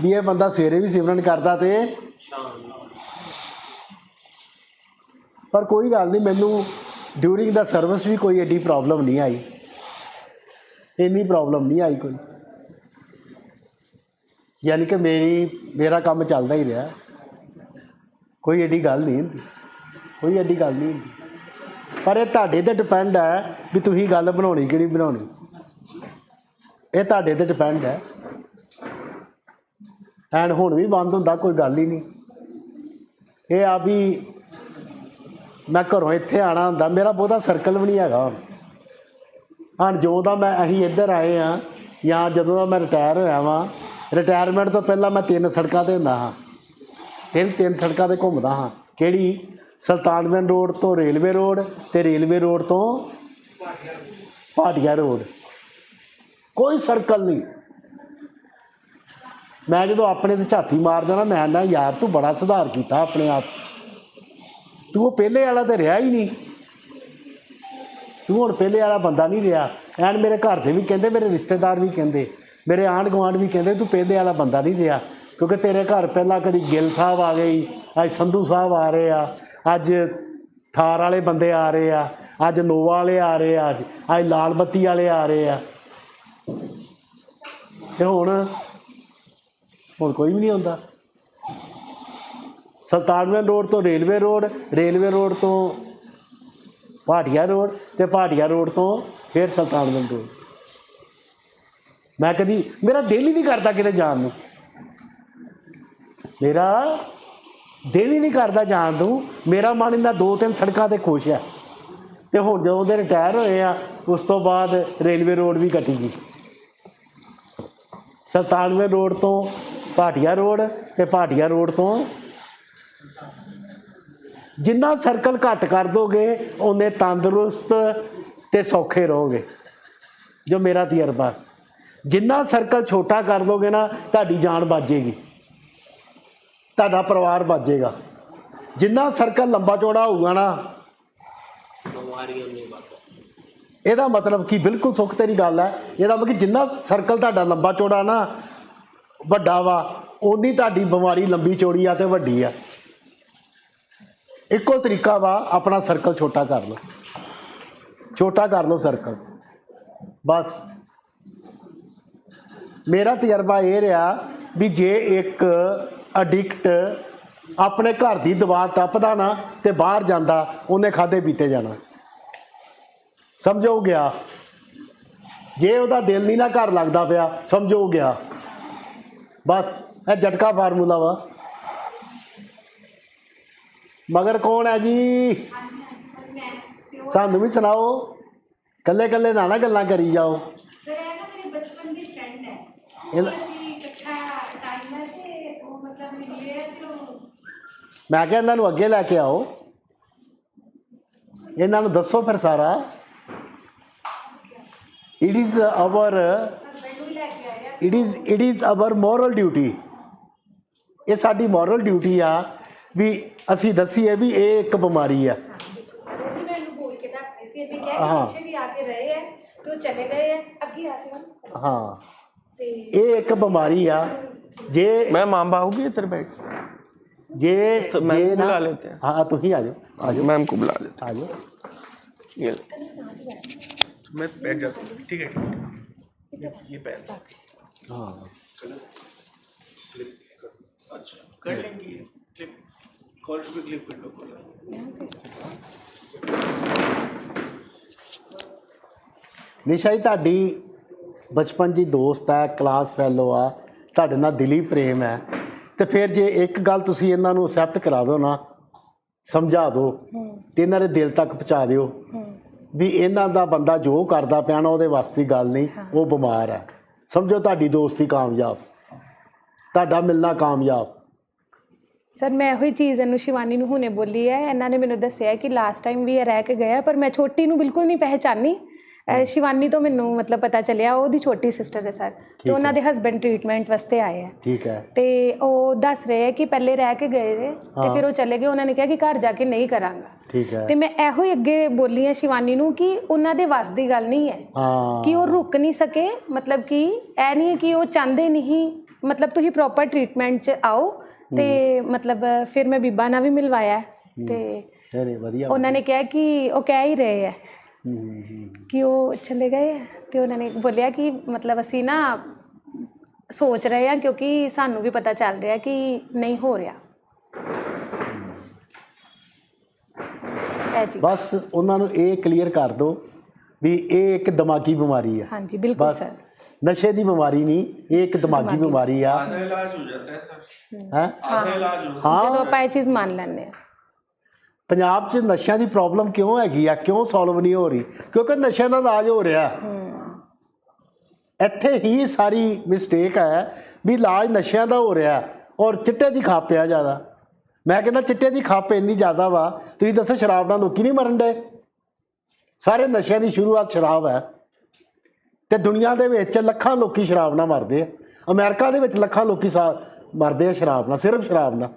भी ये बंदा सवेरे भी सिमरन करता तो पर कोई गल नहीं, मैनू ड्यूरिंग द सर्विस भी कोई एडी प्रॉब्लम नहीं आई, इन्नी प्रॉब्लम नहीं आई कोई, यानी कि मेरा काम चलता ही रहा, कोई एडी गल नहीं होंगी, कोई एडी गल नहीं होंगी। पर यह तुहाडे ते डिपेंड है भी तुसीं गल बनाउणी कि नहीं बनाउणी, ये तुहाडे ते डिपेंड है। एंड हुण भी बंद हुंदा कोई गल ही नहीं, ये आ भी मैं घरों इत्थे आना हुंदा, मेरा बहुता सर्कल भी नहीं हैगा हुण। हाँ जो दा मैं असीं इधर आए हाँ या जदों दा मैं रिटायर होया वां, रिटायरमेंट तो पहला मैं 3 सड़कों ते हुंदा हाँ, तीन सड़कों ते घुमदा हाँ। किहड़ी? सुल्तानविंड रोड तो रेलवे रोड ते रेलवे रोड तो भाटिया रोड, कोई सर्कल नहीं। मैं जो अपने ते झाती मार देना, मैं आना यार तू बड़ा सुधार किया अपने आप, तू वो पहले वाला तो रहा ही नहीं, तू हुण पहले वाला बंदा नहीं रहा। एंड मेरे घर दे भी कहते, मेरे रिश्तेदार भी कहते, मेरे आंढ गुआंढ भी कहते तू पहले वाला बंदा नहीं रहा, क्योंकि तेरे घर पहला कभी गिल साहब आ गई, अज संधू साहब आ रहे हैं, अज थार वाले बंदे आ रहे हैं, अज नोवा वाले आ रहे हैं, अज लाल बत्ती वाले आ रहे हैं, ते हुण कोई भी नहीं आता। सुल्तानविंड रोड तो रेलवे रोड तो भाटिया रोड, तो भाटिया रोड तो फिर सुल्तानविंड रोड। मैं कभी, मेरा दिल ही नहीं करता किते जान नूं, मेरा दिल ही नहीं करता जान दूँ, मेरा मन इन्ना 2-3 सड़कों ते खुश है। तो हुण जदों दे रिटायर होए आ, उस तो बाद रेलवे रोड भी कटी गई, सुल्तानविंड रोड तो भाटिया रोड, ते भाटिया रोड तो जिन्ना सर्कल घट कर दोगे उन्ने तंदुरुस्त ते सौखे रहोगे, जो मेरा तजर्बा। जिन्ना सर्कल छोटा कर दोगे ना, तुहाडी जान बच जाएगी, तुहाडा परिवार बच जाएगा। जिन्ना सर्कल लंबा चौड़ा होगा ना, ਇਹਦਾ मतलब कि बिल्कुल सुख तेरी गल है, ਇਹਦਾ मतलब कि जिन्ना सर्कल तुहाडा लंबा चौड़ा ना ਵੱਡਾ ਵਾ, उन्नी तुहाडी बीमारी लंबी चौड़ी आ ते वड्डी आ। इक्को तरीका वा, अपना सर्कल छोटा कर लो, छोटा कर लो सर्कल बस। मेरा तजर्बा ये रहा भी जे एक अडिक्ट अपने घर की दीवार टपदा ना तो बाहर जाता, उन्हें खाधे पीते जाना, समझो गया। जे उसका दिल नहीं ना घर लगता पाया, समझो गया। बस यह झटका फार्मूला वा। मगर कौन है जी? सानू भी सुनाओ, कल्ले कल्ले ना ना गल्लां करी जाओ। मैं क्या इन्हों अगे लैके आओ, इन्हों दसो फिर सारा। It is our moral duty, ये साडी मॉरल ड्यूटी आ भी असी दसीए भी ये एक बीमारी है। हाँ हाँ, ये एक बीमारी आ। जे मैं मां बाहूगी तेरे बैठ जे मैम बुला लेते हैं। हाँ तुम आ जाओ, मैम को बुला लेते आ जाओ। हैं। मैं बैठ जाता हूँ, ठीक है। ये पैर हाँ अच्छा कर लेंगे, क्लिप कॉल पे क्लिप कर लो कॉल। निशा जी तुहाडी बचपन की दोस्त है, क्लास फैलो आ, तुहाडे नाल दिली प्रेम है, तो फिर जे एक गल तुसीं इन्हां नूं एक्सैप्ट करा दो ना, समझा दो तो इन्हां दे दिल तक पहुँचा दिओ भी इन्हां दा बंदा जो करदा पिया ना उहदे वास्ते गल नहीं, वो बीमार है। समझो तुहाडी दोस्ती कामयाब, तुहाडा मिलना कामयाब। सर मैं वही चीज़ इन्हू शिवानी नूं हुणे बोली है, इन्होंने मैंने दस्सिया कि लास्ट टाइम भी ये रह के गया, पर मैं छोटी नूं बिल्कुल नहीं पहचानी। शिवानी तो मैनू मतलब पता चलिया ਉਹਦੀ छोटी सिस्टर है सर, तो उन्होंने हस्बैंड ट्रीटमेंट वास्ते आए हैं। ठीक है। तो वो दस रहे हैं कि पहले रह के गए थे, तो फिर वो चले गए, उन्होंने कहा कि घर जाके नहीं करांगा। ठीक है। तो मैं ਇਹੋ ਅੱਗੇ बोली है शिवानी नूं कि ਉਹਨਾਂ ਦੇ ਵੱਸ ਦੀ ਗੱਲ नहीं है कि वो रुक नहीं सके, मतलब कि ਇਹ नहीं है कि वो चाहते नहीं ਮਤਲਬ ਤੁਸੀਂ ਪ੍ਰੋਪਰ ਟ੍ਰੀਟਮੈਂਟ 'ਚ ਆਓ ਤੇ ਮਤਲਬ ਫਿਰ ਮੈਂ ਬੀਬਾ ਨਾਲ ਵੀ ਮਿਲਵਾਇਆ ਤੇ ਨਹੀਂ ਵਧੀਆ। ਉਹਨਾਂ ਨੇ ਕਿਹਾ ਕਿ ਉਹ ਕਹਿ ਹੀ ਰਹੇ ਹੈ ਕਿ ਉਹ ਚਲੇ ਗਏ ਹੈ ਤੇ ਉਹਨਾਂ ਨੇ ਬੋਲਿਆ ਕਿ ਮਤਲਬ ਅਸੀਂ ਨਾ ਸੋਚ ਰਹੇ ਹਾਂ ਕਿਉਂਕਿ ਸਾਨੂੰ ਵੀ ਪਤਾ ਚੱਲ ਰਿਹਾ ਕਿ ਨਹੀਂ ਹੋ ਰਿਹਾ ਹੈ ਜੀ। ਬਸ ਉਹਨਾਂ ਨੂੰ ਇਹ ਕਲੀਅਰ ਕਰ ਦਿਓ ਵੀ ਇਹ ਇੱਕ ਦਿਮਾਗੀ ਬਿਮਾਰੀ ਆ। ਹਾਂਜੀ ਬਿਲਕੁਲ ਬਸ ਸਰ। नशे की बीमारी नहीं, ये एक दिमागी बीमारी आ। आधा इलाज हो जाता है सर। है आधा इलाज हो ਜਦੋਂ ਆਪਾਂ ਇਹ ਚੀਜ਼ ਮੰਨ ਲੈਂਦੇ ਹਾਂ। ਪੰਜਾਬ 'ਚ ਨਸ਼ਿਆਂ ਦੀ ਪ੍ਰੋਬਲਮ ਕਿਉਂ ਹੈਗੀ ਆ, ਕਿਉਂ ਸੋਲਵ ਨਹੀਂ ਹੋ ਰਹੀ? ਕਿਉਂਕਿ ਨਸ਼ਿਆਂ ਦਾ ਇਲਾਜ ਹੋ ਰਿਹਾ। ਇੱਥੇ ਹੀ ਸਾਰੀ ਮਿਸਟੇਕ ਹੈ ਵੀ ਇਲਾਜ ਨਸ਼ਿਆਂ ਦਾ ਹੋ ਰਿਹਾ ਔਰ ਚਿੱਟੇ ਦੀ ਖੱਪ ਆ ਜ਼ਿਆਦਾ। ਮੈਂ ਕਹਿੰਦਾ ਚਿੱਟੇ ਦੀ ਖੱਪ ਇੰਨੀ ਜ਼ਿਆਦਾ ਵਾ, ਤੁਸੀਂ ਦੱਸੋ ਸ਼ਰਾਬ ਨਾਲ ਲੋਕੀ ਨਹੀਂ ਮਰਨ ਡੇ? ਸਾਰੇ ਨਸ਼ਿਆਂ ਦੀ ਸ਼ੁਰੂਆਤ ਸ਼ਰਾਬ ਹੈ ਤੇ ਦੁਨੀਆ ਦੇ ਵਿੱਚ ਲੱਖਾਂ ਲੋਕੀ ਸ਼ਰਾਬ ਨਾਲ ਮਰਦੇ ਆ। ਅਮਰੀਕਾ ਦੇ ਵਿੱਚ ਲੱਖਾਂ ਲੋਕੀ ਮਰਦੇ ਆ ਸ਼ਰਾਬ ਨਾਲ, ਸਿਰਫ ਸ਼ਰਾਬ ਨਾਲ।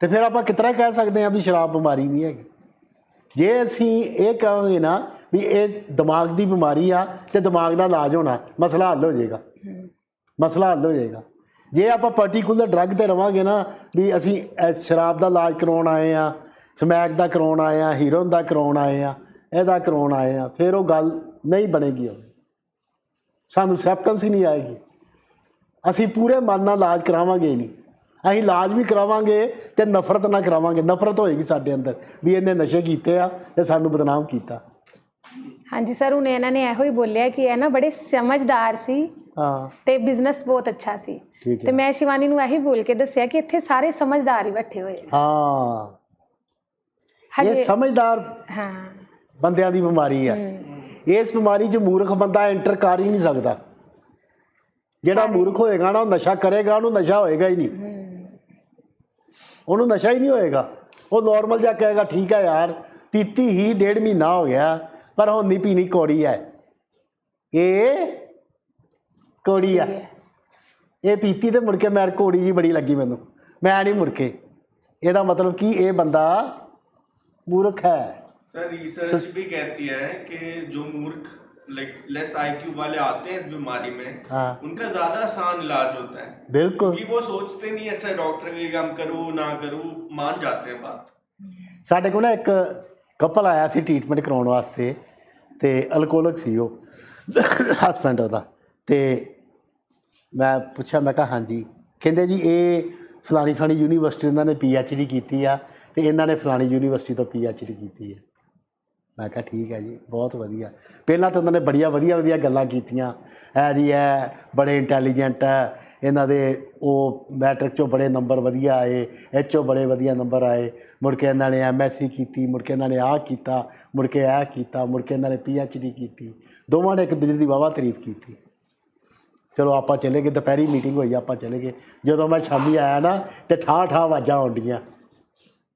ਤੇ ਫਿਰ ਆਪਾਂ ਕਿਸ ਤਰ੍ਹਾਂ ਕਹਿ ਸਕਦੇ ਹਾਂ ਵੀ ਸ਼ਰਾਬ ਬਿਮਾਰੀ ਨਹੀਂ ਹੈਗੀ? ਜੇ ਅਸੀਂ ਇਹ ਕਹਾਂਗੇ ਨਾ ਵੀ ਇਹ ਦਿਮਾਗ ਦੀ ਬਿਮਾਰੀ ਆ ਤੇ ਦਿਮਾਗ ਦਾ ਇਲਾਜ ਹੋਣਾ, ਮਸਲਾ ਹੱਲ ਹੋ ਜਾਏਗਾ। ਮਸਲਾ ਹੱਲ ਹੋ ਜਾਏਗਾ। ਜੇ ਆਪਾਂ ਪਾਰਟੀਕੂਲਰ ਡਰੱਗ 'ਤੇ ਰਵਾਂਗੇ ਨਾ ਵੀ ਅਸੀਂ ਸ਼ਰਾਬ ਦਾ ਇਲਾਜ ਕਰਵਾਉਣ ਆਏ ਹਾਂ, ਸਮੈਕ ਦਾ ਕਰਵਾਉਣ ਆਏ ਹਾਂ, ਹੀਰੋਇਨ ਦਾ ਕਰਵਾਉਣ ਆਏ ਹਾਂ, ਇਹਦਾ ਕਰਵਾਉਣ ਆਏ ਹਾਂ, ਫਿਰ ਉਹ ਗੱਲ ਨਹੀਂ ਬਣੇਗੀ। ਸਾਨੂੰ ਐਕਸੈਪਟੈਂਸ ਹੀ ਨਹੀਂ ਆਏਗੀ। ਅਸੀਂ ਪੂਰੇ ਮਨ ਨਾਲ ਇਲਾਜ ਕਰਾਵਾਂਗੇ ਨਹੀਂ। ਅਸੀਂ ਇਲਾਜ ਵੀ ਕਰਾਵਾਂਗੇ ਤੇ ਨਫ਼ਰਤ ਨਾਲ ਕਰਾਵਾਂਗੇ। ਨਫ਼ਰਤ ਹੋਏਗੀ ਸਾਡੇ ਅੰਦਰ ਵੀ ਇਹਨੇ ਨਸ਼ੇ ਕੀਤੇ ਆ ਤੇ ਸਾਨੂੰ ਬਦਨਾਮ ਕੀਤਾ। ਹਾਂਜੀ ਸਰ, ਹੁਣ ਇਹਨਾਂ ਨੇ ਇਹੋ ਹੀ ਬੋਲਿਆ ਕਿ ਇਹ ਨਾ ਬੜੇ ਸਮਝਦਾਰ ਸੀ ਹਾਂ ਤੇ ਬਿਜ਼ਨਸ ਬਹੁਤ ਅੱਛਾ ਸੀ। ਤੇ ਮੈਂ ਸ਼ਿਵਾਨੀ ਨੂੰ ਇਹੀ ਬੋਲ ਕੇ ਦੱਸਿਆ ਕਿ ਇੱਥੇ ਸਾਰੇ ਸਮਝਦਾਰ ਹੀ ਬੈਠੇ ਹੋਏ। ਹਾਂ ਇਹ ਸਮਝਦਾਰ ਹਾਂ ਬੰਦਿਆਂ ਦੀ ਬਿਮਾਰੀ ਆ। ਇਸ ਬਿਮਾਰੀ 'ਚ ਮੂਰਖ ਬੰਦਾ ਐਂਟਰ ਕਰ ਹੀ ਨਹੀਂ ਸਕਦਾ। ਜਿਹੜਾ ਮੂਰਖ ਹੋਏਗਾ ਨਾ ਉਹ ਨਸ਼ਾ ਕਰੇਗਾ, ਉਹਨੂੰ ਨਸ਼ਾ ਹੋਏਗਾ ਹੀ ਨਹੀਂ। ਉਹਨੂੰ ਨਸ਼ਾ ਹੀ ਨਹੀਂ ਹੋਏਗਾ। ਉਹ ਨੋਰਮਲ ਜਿਹਾ ਕਹੇਗਾ ਠੀਕ ਹੈ ਯਾਰ, ਪੀਤੀ ਹੀ 1.5 ਮਹੀਨਾ ਹੋ ਗਿਆ ਪਰ ਹੁਣ ਨਹੀਂ ਪੀਣੀ, ਕੌੜੀ ਹੈ, ਇਹ ਕੌੜੀ ਹੈ, ਇਹ ਪੀਤੀ ਤੇ ਮੁੜ ਕੇ ਮੈਂ ਕੌੜੀ ਜੀ ਬੜੀ ਲੱਗੀ ਮੈਨੂੰ, ਮੈਂ ਨਹੀਂ ਮੁੜ ਕੇ। ਇਹਦਾ ਮਤਲਬ ਕਿ ਇਹ ਬੰਦਾ मूर्ख है। सर रिसर्च भी कहती है कि जो मूर्ख लाइक लेस आईक्यू वाले आते हैं इस बीमारी में, उनका ज्यादा आसान इलाज होता है। बिल्कुल, क्योंकि वो सोचते नहीं अच्छा डॉक्टर के काम करूँ ना करूँ, मान जाते हैं बात। साडे को ना एक कपल आया सी ट्रीटमेंट कराने वास्ते ते अल्कोहलिक सी वो हस्बैंड ਉਹਦਾ ਤੇ मैं पूछा, मैं कहा हाँ जी, ਕਹਿੰਦੇ जी ये फलानी फलानी यूनीवर्सिटी उन्होंने PhD की आ ਤੇ ਇਹਨਾਂ ਨੇ ਫਲਾਣੀ ਯੂਨੀਵਰਸਿਟੀ ਤੋਂ PhD ਕੀਤੀ ਹੈ। ਮੈਂ ਕਿਹਾ ਠੀਕ ਹੈ ਜੀ, ਬਹੁਤ ਵਧੀਆ। ਪਹਿਲਾਂ ਤਾਂ ਉਹਨਾਂ ਨੇ ਬੜੀਆਂ ਵਧੀਆ ਗੱਲਾਂ ਕੀਤੀਆਂ, ਹੈ ਜੀ ਇਹ ਬੜੇ ਇੰਟੈਲੀਜੈਂਟ ਹੈ, ਇਹਨਾਂ ਦੇ ਉਹ ਮੈਟ੍ਰਿਕ 'ਚੋਂ ਬੜੇ ਨੰਬਰ ਵਧੀਆ ਆਏ, ਇਹ 'ਚੋਂ ਬੜੇ ਵਧੀਆ ਨੰਬਰ ਆਏ, ਮੁੜ ਕੇ ਇਹਨਾਂ ਨੇ MSc ਕੀਤੀ, ਮੁੜ ਕੇ ਇਹਨਾਂ ਨੇ ਆਹ ਕੀਤਾ, ਮੁੜ ਕੇ ਇਹ ਕੀਤਾ, ਮੁੜ ਕੇ ਇਹਨਾਂ ਨੇ PhD ਕੀਤੀ। ਦੋਵਾਂ ਨੇ ਇੱਕ ਦੂਜੇ ਦੀ ਵਾਹਵਾ ਤਾਰੀਫ ਕੀਤੀ। ਚਲੋ ਆਪਾਂ ਚਲੇ ਗਏ, ਦੁਪਹਿਰੀ ਮੀਟਿੰਗ ਹੋਈ, ਆਪਾਂ ਚਲੇ ਗਏ। ਜਦੋਂ ਮੈਂ ਸ਼ਾਮੀ ਆਇਆ ਨਾ ਤੇ ਠਾਹ ਆਵਾਜ਼ਾਂ ਆਉਂਦੀਆਂ।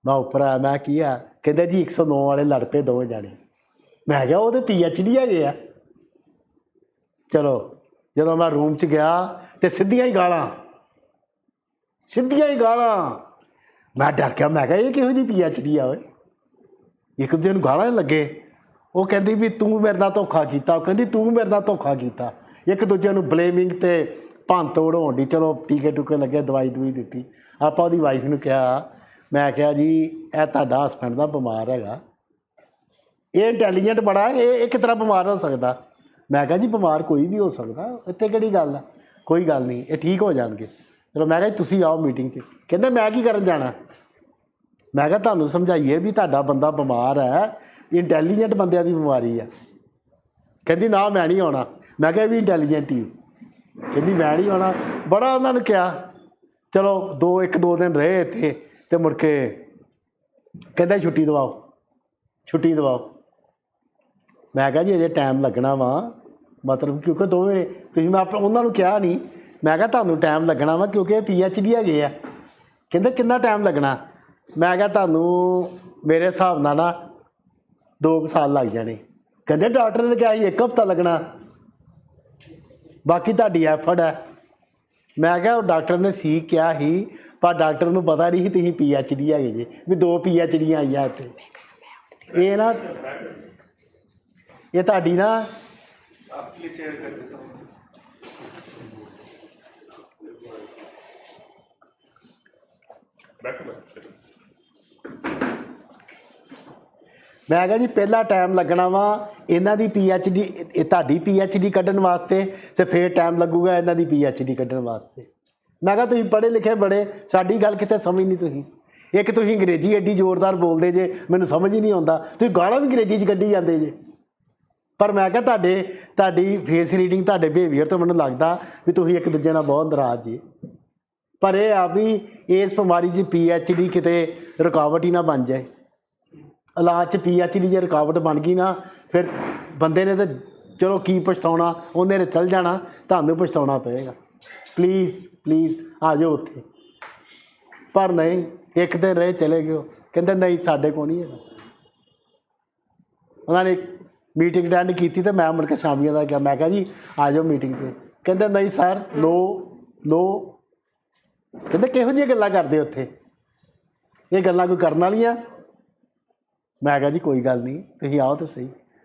ਮੈਂ ਉੱਪਰ ਆਇਆ, ਮੈਂ ਕੀ ਆ? ਕਹਿੰਦੇ ਜੀ 109 ਵਾਲੇ ਲੜ ਪਏ ਦੋਵੇਂ ਜਾਣੇ। ਮੈਂ ਕਿਹਾ ਉਹਦੇ PhD ਹੈਗੇ ਆ। ਚਲੋ ਜਦੋਂ ਮੈਂ ਰੂਮ 'ਚ ਗਿਆ ਤੇ ਸਿੱਧੀਆਂ ਹੀ ਗਾਲਾਂ। ਮੈਂ ਡਰ ਗਿਆ, ਮੈਂ ਕਿਹਾ ਇਹ ਕਿਹੋ ਜਿਹੀ PhD ਆ ਓਏ, ਇੱਕ ਦੂਜੇ ਨੂੰ ਗਾਲਾਂ ਲੱਗੇ। ਉਹ ਕਹਿੰਦੀ ਵੀ ਤੂੰ ਮੇਰੇ ਨਾਲ ਧੋਖਾ ਕੀਤਾ, ਉਹ ਕਹਿੰਦੀ ਤੂੰ ਮੇਰੇ ਨਾਲ ਧੋਖਾ ਕੀਤਾ। ਇੱਕ ਦੂਜੇ ਨੂੰ ਬਲੇਮਿੰਗ ਤੇ ਭੰਨ ਤੋੜ ਹੋਣ ਦੀ। ਚਲੋ ਟੀਕੇ ਟੂਕੇ ਲੱਗੇ, ਦਵਾਈ ਦਿੱਤੀ। ਆਪਾਂ ਉਹਦੀ ਵਾਈਫ ਨੂੰ ਕਿਹਾ, ਮੈਂ ਕਿਹਾ ਜੀ ਇਹ ਤੁਹਾਡਾ ਹਸਬੈਂਡ ਦਾ ਬਿਮਾਰ ਹੈਗਾ, ਇਹ ਇੰਟੈਲੀਜੈਂਟ ਬੜਾ, ਇਹ ਕਿਸ ਤਰ੍ਹਾਂ ਬਿਮਾਰ ਹੋ ਸਕਦਾ? ਮੈਂ ਕਿਹਾ ਜੀ ਬਿਮਾਰ ਕੋਈ ਵੀ ਹੋ ਸਕਦਾ, ਇੱਥੇ ਕਿਹੜੀ ਗੱਲ ਆ, ਕੋਈ ਗੱਲ ਨਹੀਂ, ਇਹ ਠੀਕ ਹੋ ਜਾਣਗੇ। ਚਲੋ ਮੈਂ ਕਿਹਾ ਜੀ ਤੁਸੀਂ ਆਓ ਮੀਟਿੰਗ 'ਚ। ਕਹਿੰਦੇ ਮੈਂ ਕੀ ਕਰਨ ਜਾਣਾ? ਮੈਂ ਕਿਹਾ ਤੁਹਾਨੂੰ ਸਮਝਾਈਏ ਵੀ ਤੁਹਾਡਾ ਬੰਦਾ ਬਿਮਾਰ ਹੈ, ਇੰਟੈਲੀਜੈਂਟ ਬੰਦਿਆਂ ਦੀ ਬਿਮਾਰੀ ਆ। ਕਹਿੰਦੀ ਨਾ ਮੈਂ ਨਹੀਂ ਆਉਣਾ। ਮੈਂ ਕਿਹਾ ਵੀ ਇੰਟੈਲੀਜੈਂਟ ਹੀ। ਕਹਿੰਦੀ ਮੈਂ ਨਹੀਂ ਆਉਣਾ। ਬੜਾ ਉਹਨਾਂ ਨੂੰ ਕਿਹਾ। ਚਲੋ 2 ਦਿਨ ਰਹੇ ਇੱਥੇ ਤੇ ਮੁੜ ਕੇ ਕਹਿੰਦਾ ਛੁੱਟੀ ਦਵਾਓ। ਮੈਂ ਕਿਹਾ ਜੀ ਅਜੇ ਟਾਈਮ ਲੱਗਣਾ ਵਾ, ਮਤਲਬ ਕਿਉਂਕਿ ਦੋਵੇਂ ਤੁਸੀਂ, ਮੈਂ ਉਹਨਾਂ ਨੂੰ ਕਿਹਾ ਨਹੀਂ, ਮੈਂ ਕਿਹਾ ਤੁਹਾਨੂੰ ਟਾਈਮ ਲੱਗਣਾ ਵਾ ਕਿਉਂਕਿ ਇਹ PhD ਹੈਗੇ ਆ। ਕਹਿੰਦੇ ਕਿੰਨਾ ਟਾਈਮ ਲੱਗਣਾ? ਮੈਂ ਕਿਹਾ ਤੁਹਾਨੂੰ ਮੇਰੇ ਹਿਸਾਬ ਨਾਲ ਨਾ 2 ਸਾਲ ਲੱਗ ਜਾਣੇ। ਕਹਿੰਦੇ ਡਾਕਟਰ ਨੇ ਕਿਹਾ ਸੀ 1 ਹਫ਼ਤਾ ਲੱਗਣਾ, ਬਾਕੀ ਤੁਹਾਡੀ ਐਫਰਟ ਹੈ। ਮੈਂ ਕਿਹਾ ਉਹ ਡਾਕਟਰ ਨੇ ਸੀ ਕਿਹਾ ਸੀ, ਪਰ ਡਾਕਟਰ ਨੂੰ ਪਤਾ ਨਹੀਂ ਸੀ ਤੁਸੀਂ PhD ਹੈਗੇ ਜੀ, ਵੀ 2 PhDਆਂ ਆਈਆਂ ਇੱਥੇ। ਇਹ ਨਾ ਇਹ ਤੁਹਾਡੀ ਨਾ ਮੈਂ ਕਿਹਾ ਜੀ ਪਹਿਲਾ ਟਾਈਮ ਲੱਗਣਾ ਵਾ ਇਹਨਾਂ ਦੀ PhD, ਇਹ ਤੁਹਾਡੀ PhD ਕੱਢਣ ਵਾਸਤੇ, ਤੇ ਫਿਰ ਟਾਈਮ ਲੱਗੂਗਾ ਇਹਨਾਂ ਦੀ PhD ਕੱਢਣ ਵਾਸਤੇ। ਮੈਂ ਕਿਹਾ ਤੁਸੀਂ ਪੜ੍ਹੇ ਲਿਖੇ ਬੜੇ, ਸਾਡੀ ਗੱਲ ਕਿਤੇ ਸਮਝ ਨਹੀਂ ਤੁਸੀਂ। ਇੱਕ ਤੁਸੀਂ ਅੰਗਰੇਜ਼ੀ ਐਡੀ ਜ਼ੋਰਦਾਰ ਬੋਲਦੇ ਜੇ, ਮੈਨੂੰ ਸਮਝ ਹੀ ਨਹੀਂ ਆਉਂਦਾ, ਤੁਸੀਂ ਗਾਲਾਂ ਵੀ ਅੰਗਰੇਜ਼ੀ 'ਚ ਕੱਢੀ ਜਾਂਦੇ ਜੇ। ਪਰ ਮੈਂ ਕਿਹਾ ਤੁਹਾਡੀ ਫੇਸ ਰੀਡਿੰਗ, ਤੁਹਾਡੇ ਬਿਹੇਵੀਅਰ ਤੋਂ ਮੈਨੂੰ ਲੱਗਦਾ ਵੀ ਤੁਸੀਂ ਇੱਕ ਦੂਜੇ ਨਾਲ ਬਹੁਤ ਨਾਰਾਜ਼ ਜੀ। ਪਰ ਇਹ ਆ ਵੀ ਇਸ ਬਿਮਾਰੀ 'ਚ PhD ਕਿਤੇ ਰੁਕਾਵਟ ਹੀ ਨਾ ਬਣ ਜਾਏ। ਇਲਾਜ 'ਚ PhD ਜੇ ਰੁਕਾਵਟ ਬਣ ਗਈ ਨਾ, ਫਿਰ ਬੰਦੇ ਨੇ ਤਾਂ ਚਲੋ ਕੀ ਪਛਤਾਉਣਾ, ਉਹਨੇ ਨੇ ਚੱਲ ਜਾਣਾ, ਤੁਹਾਨੂੰ ਪਛਤਾਉਣਾ ਪਏਗਾ। ਪਲੀਜ਼ ਆ ਜਾਓ ਉੱਥੇ। ਪਰ ਨਹੀਂ, ਇੱਕ ਦਿਨ ਰਹੇ ਚਲੇ ਗਏ, ਕਹਿੰਦੇ ਨਹੀਂ ਸਾਡੇ ਕੋਲ ਨਹੀਂ ਹੈਗਾ। ਉਹਨਾਂ ਨੇ ਮੀਟਿੰਗ ਅਟੈਂਡ ਕੀਤੀ ਤੇ ਮੈਂ ਮੁੜ ਕੇ ਸ਼ਾਮੀਆਂ ਦਾ ਕਿਹਾ, ਮੈਂ ਕਿਹਾ ਜੀ ਆ ਜਾਓ ਮੀਟਿੰਗ 'ਤੇ। ਕਹਿੰਦੇ ਨਹੀਂ ਸਰ, ਨੋ। ਕਹਿੰਦੇ ਕਿਹੋ ਜਿਹੀਆਂ ਗੱਲਾਂ ਕਰਦੇ ਉੱਥੇ, ਇਹ ਗੱਲਾਂ ਕੋਈ ਕਰਨ ਵਾਲੀਆਂ? मैं कहा जी कोई गल नहीं, तुम आओ तो सही।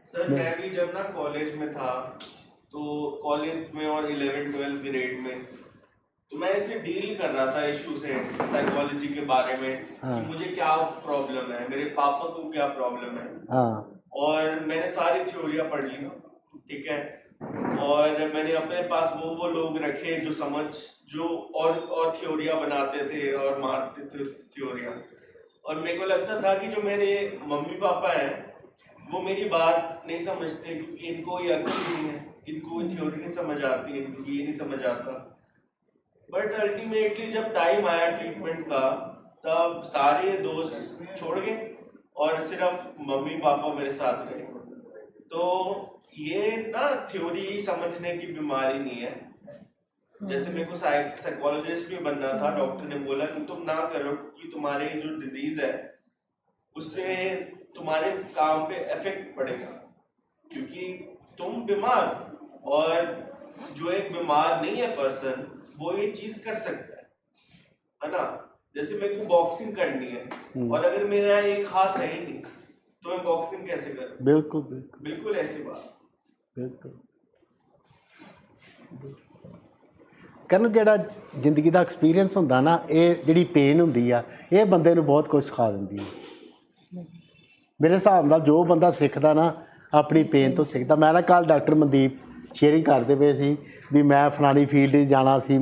सर मैं भी जब ना कॉलेज में था, तो कॉलेज में और 11-12 ग्रेड में, तो मैं इसे डील कर रहा था इशू से, साइकोलॉजी के बारे में। हाँ। कि मुझे क्या प्रॉब्लम है, मेरे पापा को क्या प्रॉब्लम है। हाँ। और मैंने सारी थ्योरियाँ पढ़ ली, ठीक है, और मैंने अपने पास वो लोग रखे जो और थ्योरियाँ बनाते थे और मारते थे थ्योरियाँ। और मेरे को लगता था कि जो मेरे मम्मी पापा हैं वो मेरी बात नहीं समझते, क्योंकि इनको ये अकल नहीं है, इनको थ्योरी नहीं समझ आती, इनको ये नहीं समझ आता। बट अल्टीमेटली जब टाइम आया ट्रीटमेंट का, तब सारे दोस्त छोड़ गए और सिर्फ मम्मी पापा मेरे साथ रहे। तो ये ना थ्योरी समझने की बीमारी नहीं है। जैसे मेरे को साइकोलॉजिस्ट भी बनना था, डॉक्टर ने बोला कि तुम ना करो, कि तुम्हारे जो डिजीज है उससे तुम्हारे काम पे इफेक्ट पड़ेगा, क्योंकि तुम बीमार, और जो एक बीमार नहीं है पर्सन वो ये चीज कर सकता है ना। जैसे मेरे को बॉक्सिंग करनी है, और अगर मेरा एक हाथ है ही नहीं तो मैं बॉक्सिंग कैसे करूं? बिल्कुल ऐसी बात। बिल्कुल कहना ਜਿਹੜਾ ਜ਼ਿੰਦਗੀ ਦਾ ਐਕਸਪੀਰੀਅੰਸ ਹੁੰਦਾ ਨਾ, ਇਹ ਜਿਹੜੀ ਪੇਨ ਹੁੰਦੀ ਆ, ਇਹ ਬੰਦੇ ਨੂੰ ਬਹੁਤ ਕੁਝ ਸਿਖਾ ਦਿੰਦੀ ਹੈ। ਮੇਰੇ ਹਿਸਾਬ ਨਾਲ ਜੋ ਬੰਦਾ ਸਿੱਖਦਾ ਨਾ, ਆਪਣੀ ਪੇਨ ਤੋਂ ਸਿੱਖਦਾ। ਮੈਂ ਨਾ ਕੱਲ੍ਹ ਡਾਕਟਰ ਮਨਦੀਪ ਸ਼ੇਅਰਿੰਗ ਕਰਦੇ ਪਏ ਸੀ ਵੀ ਮੈਂ ਫਲਾਣੀ ਫੀਲਡ 'ਚ ਜਾਣਾ ਸੀ,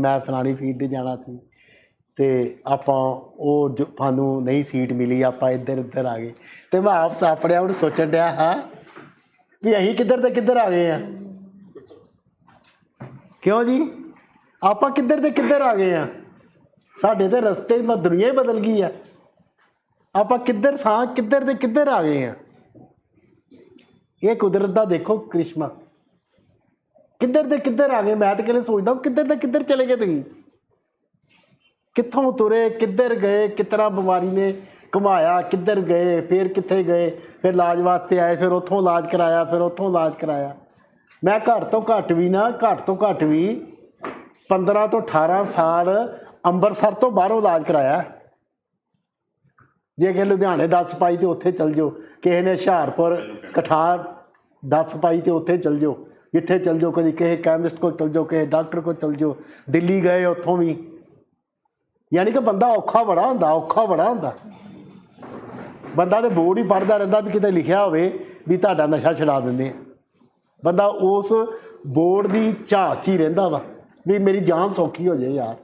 ਅਤੇ ਆਪਾਂ ਉਹ ਸਾਨੂੰ ਨਹੀਂ ਸੀਟ ਮਿਲੀ, ਆਪਾਂ ਇੱਧਰ ਆ ਗਏ। ਅਤੇ ਮੈਂ ਆਪ ਆਪਣੇ ਆਪ ਨੂੰ ਸੋਚਣ ਡਿਆ ਹਾਂ ਵੀ ਅਸੀਂ ਕਿੱਧਰ ਦੇ ਕਿੱਧਰ ਆ ਗਏ ਹਾਂ। ਕਿਉਂ ਜੀ, ਆਪਾਂ ਕਿੱਧਰ ਦੇ ਕਿੱਧਰ ਆ ਗਏ ਆ। ਸਾਡੇ ਤਾਂ ਰਸਤੇ ਦੁਨੀਆ ਹੀ ਬਦਲ ਗਈ ਆ। ਆਪਾਂ ਕਿੱਧਰ ਦੇ ਕਿੱਧਰ ਆ ਗਏ ਆ। ਇਹ ਕੁਦਰਤ ਦਾ ਦੇਖੋ ਕ੍ਰਿਸ਼ਮਾ, ਕਿੱਧਰ ਦੇ ਕਿੱਧਰ ਆ ਗਏ। ਮੈਂ ਤਾਂ ਕਹਿੰਦਾ ਸੋਚਦਾ ਕਿੱਧਰ ਦੇ ਕਿੱਧਰ ਚਲੇ ਗਏ ਤੁਸੀਂ, ਕਿੱਥੋਂ ਤੁਰੇ, ਕਿੱਧਰ ਗਏ, ਕਿਸ ਤਰ੍ਹਾਂ ਬਿਮਾਰੀ ਨੇ ਘੁਮਾਇਆ, ਕਿੱਧਰ ਗਏ, ਫਿਰ ਕਿੱਥੇ ਗਏ, ਫਿਰ ਇਲਾਜ ਵਾਸਤੇ ਆਏ, ਫਿਰ ਉੱਥੋਂ ਇਲਾਜ ਕਰਾਇਆ, ਮੈਂ ਘੱਟ ਤੋਂ ਘੱਟ ਵੀ 15 ਤੋਂ 18 ਸਾਲ ਅੰਮ੍ਰਿਤਸਰ ਤੋਂ ਬਾਹਰੋਂ ਇਲਾਜ ਕਰਾਇਆ। ਜੇ ਕਿ ਲੁਧਿਆਣੇ 10 ਪਾਈ ਤੇ ਉੱਥੇ ਚੱਲ ਜਾਓ, ਕਿਸੇ ਨੇ ਹੁਸ਼ਿਆਰਪੁਰ ਕਠਾਰ 10 ਪਾਈ ਤੇ ਉੱਥੇ ਚੱਲ ਜਾਓ, ਜਿੱਥੇ ਚੱਲ ਜਾਓ, ਕਦੀ ਕਿਸੇ ਕੈਮਿਸਟ ਕੋਲ ਚੱਲ ਜਾਓ, ਕਿਸੇ ਡਾਕਟਰ ਕੋਲ ਚੱਲ ਜਾਓ, ਦਿੱਲੀ ਗਏ ਉੱਥੋਂ ਵੀ। ਯਾਨੀ ਕਿ ਬੰਦਾ ਔਖਾ ਬੜਾ ਹੁੰਦਾ। ਬੰਦਾ ਤਾਂ ਬੋਰਡ ਹੀ ਪੜ੍ਹਦਾ ਰਹਿੰਦਾ ਵੀ ਕਿਤੇ ਲਿਖਿਆ ਹੋਵੇ ਵੀ ਤੁਹਾਡਾ ਨਸ਼ਾ ਛੁਡਾ ਦਿੰਦੇ ਆ। ਬੰਦਾ ਉਸ ਬੋਰਡ ਦੀ ਝਾਕ 'ਚ ਹੀ ਰਹਿੰਦਾ ਵਾ ਵੀ ਮੇਰੀ ਜਾਨ ਸੌਖੀ ਹੋ ਜਾਏ ਯਾਰ।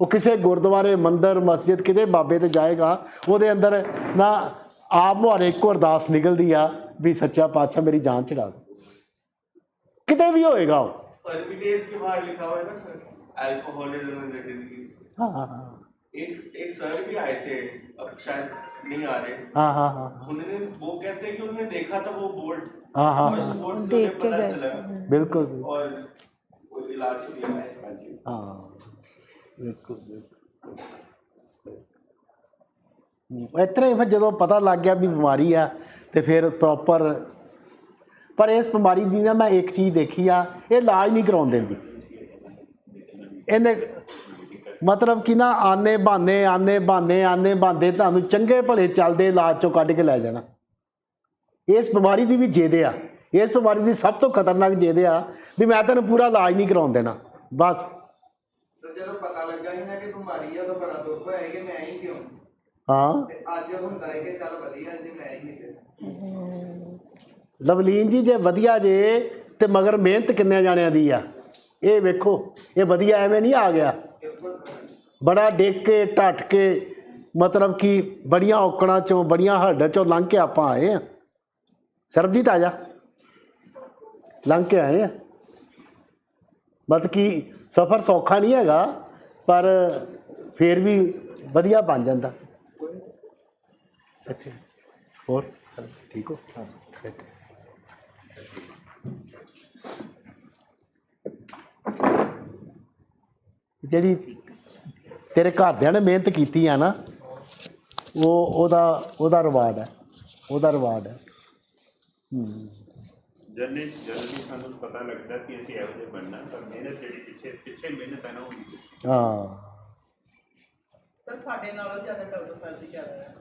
ਉਹ ਕਿਸੇ ਗੁਰਦੁਆਰੇ, ਮੰਦਰ, ਮਸਜਿਦ, ਕਿਤੇ ਬਾਬੇ 'ਤੇ ਜਾਏਗਾ, ਉਹਦੇ ਅੰਦਰ ਨਾ ਆਪ ਮੁਹਾਰੇ ਇੱਕੋ ਅਰਦਾਸ ਨਿਕਲਦੀ ਆ ਵੀ ਸੱਚਾ ਪਾਤਸ਼ਾਹ ਮੇਰੀ ਜਾਨ ਛੁਡਾ ਦੇ। ਕਿਤੇ ਵੀ ਹੋਏਗਾ ਉਹ। हाँ एक सर भी आए थे, अब शायद नहीं आ रहे। हाँ उन्होंने वो कहते हैं कि उन्होंने देखा था वो बोर्ड, हाँ और उस बोर्ड से उन्हें पता चला, बिल्कुल, और वो इलाज के लिए आए। हाँ बिल्कुल। इस तरह ही फिर जो पता लग गया भी बीमारी आ, तो फिर प्रॉपर। पर इस बीमारी की ना मैं एक चीज़ देखी आ, ये इलाज नहीं करवा देंदी। इन्हें मतलब कि ना आने बहाने तुहानू चंगे भले चलते इलाज चों कढ़ के लै जाना। इस बीमारी की भी जिद आ, इस बीमारी की सब तो खतरनाक जिद आ भी मैं तेन पूरा इलाज नहीं करवा देना बस। ਜਦੋਂ ਪਤਾ ਲੱਗਾ ਸੀ ਨਾ ਕਿ ਬਿਮਾਰੀ ਆ ਤਾਂ ਬੜਾ ਦੁੱਖ ਹੋਇਆ ਕਿ ਮੈਂ ਹੀ ਕਿਉਂ। ਹਾਂ ਅੱਜ ਹੁੰਦਾ ਹੈ ਕਿ ਚੱਲ ਵਧੀਆ ਜੀ ਮੈਂ ਹੀ ਨਹੀਂ ਲਵਲੀਨ ਜੀ ਜੇ ਵਧੀਆ ਜੇ ਤੇ ਮਗਰ ਮਿਹਨਤ ਕਿੰਨੇ ਜਾਣਿਆਂ ਦੀ ਆ ਇਹ ਵੇਖੋ। ਇਹ ਵਧੀਆ ਐਵੇਂ ਨਹੀਂ ਆ ਗਿਆ, ਬੜਾ ਡਿੱਗ ਕੇ ਢੱਟ ਕੇ ਮਤਲਬ ਕਿ ਬੜੀਆਂ ਔਕੜਾਂ ਚੋਂ ਬੜੀਆਂ ਹੱਡਾਂ ਚੋਂ ਲੰਘ ਕੇ ਆਪਾਂ ਆਏ ਆ। ਸਰਬਜੀਤ ਆ ਜਾ, ਲੰਘ ਕੇ ਆਏ ਆ। ਮਤਲਬ ਕਿ ਸਫ਼ਰ ਸੌਖਾ ਨਹੀਂ ਹੈਗਾ ਪਰ ਫਿਰ ਵੀ ਵਧੀਆ ਬਣ ਜਾਂਦਾ। ਹੋਰ ਠੀਕ ਹੋ? ਜਿਹੜੀ ਤੇਰੇ ਘਰਦਿਆਂ ਨੇ ਮਿਹਨਤ ਕੀਤੀ ਆ ਨਾ ਉਹਦਾ ਰਿਵਾਰਡ ਹੈ, ਉਹਦਾ ਰਿਵਾਰਡ ਹੈ। ਜਰਨੀ ਸਾਨੂੰ ਪਤਾ ਲੱਗਦਾ ਕਿ ਅਸੀਂ ਇਹੋ ਜਿਹੇ ਬਣਨਾ, ਪਰ ਮਿਹਨਤ ਜਿਹੜੀ ਪਿੱਛੇ ਮਿਹਨਤ ਹੈ ਨਾ ਉਹ ਨਹੀਂ। ਹਾਂ ਸਰ ਸਾਡੇ ਨਾਲੋਂ ਜ਼ਿਆਦਾ ਡਾਕਟਰ ਸਾਹਿਬ ਦੀ ਜ਼ਿਆਦਾ ਹੈ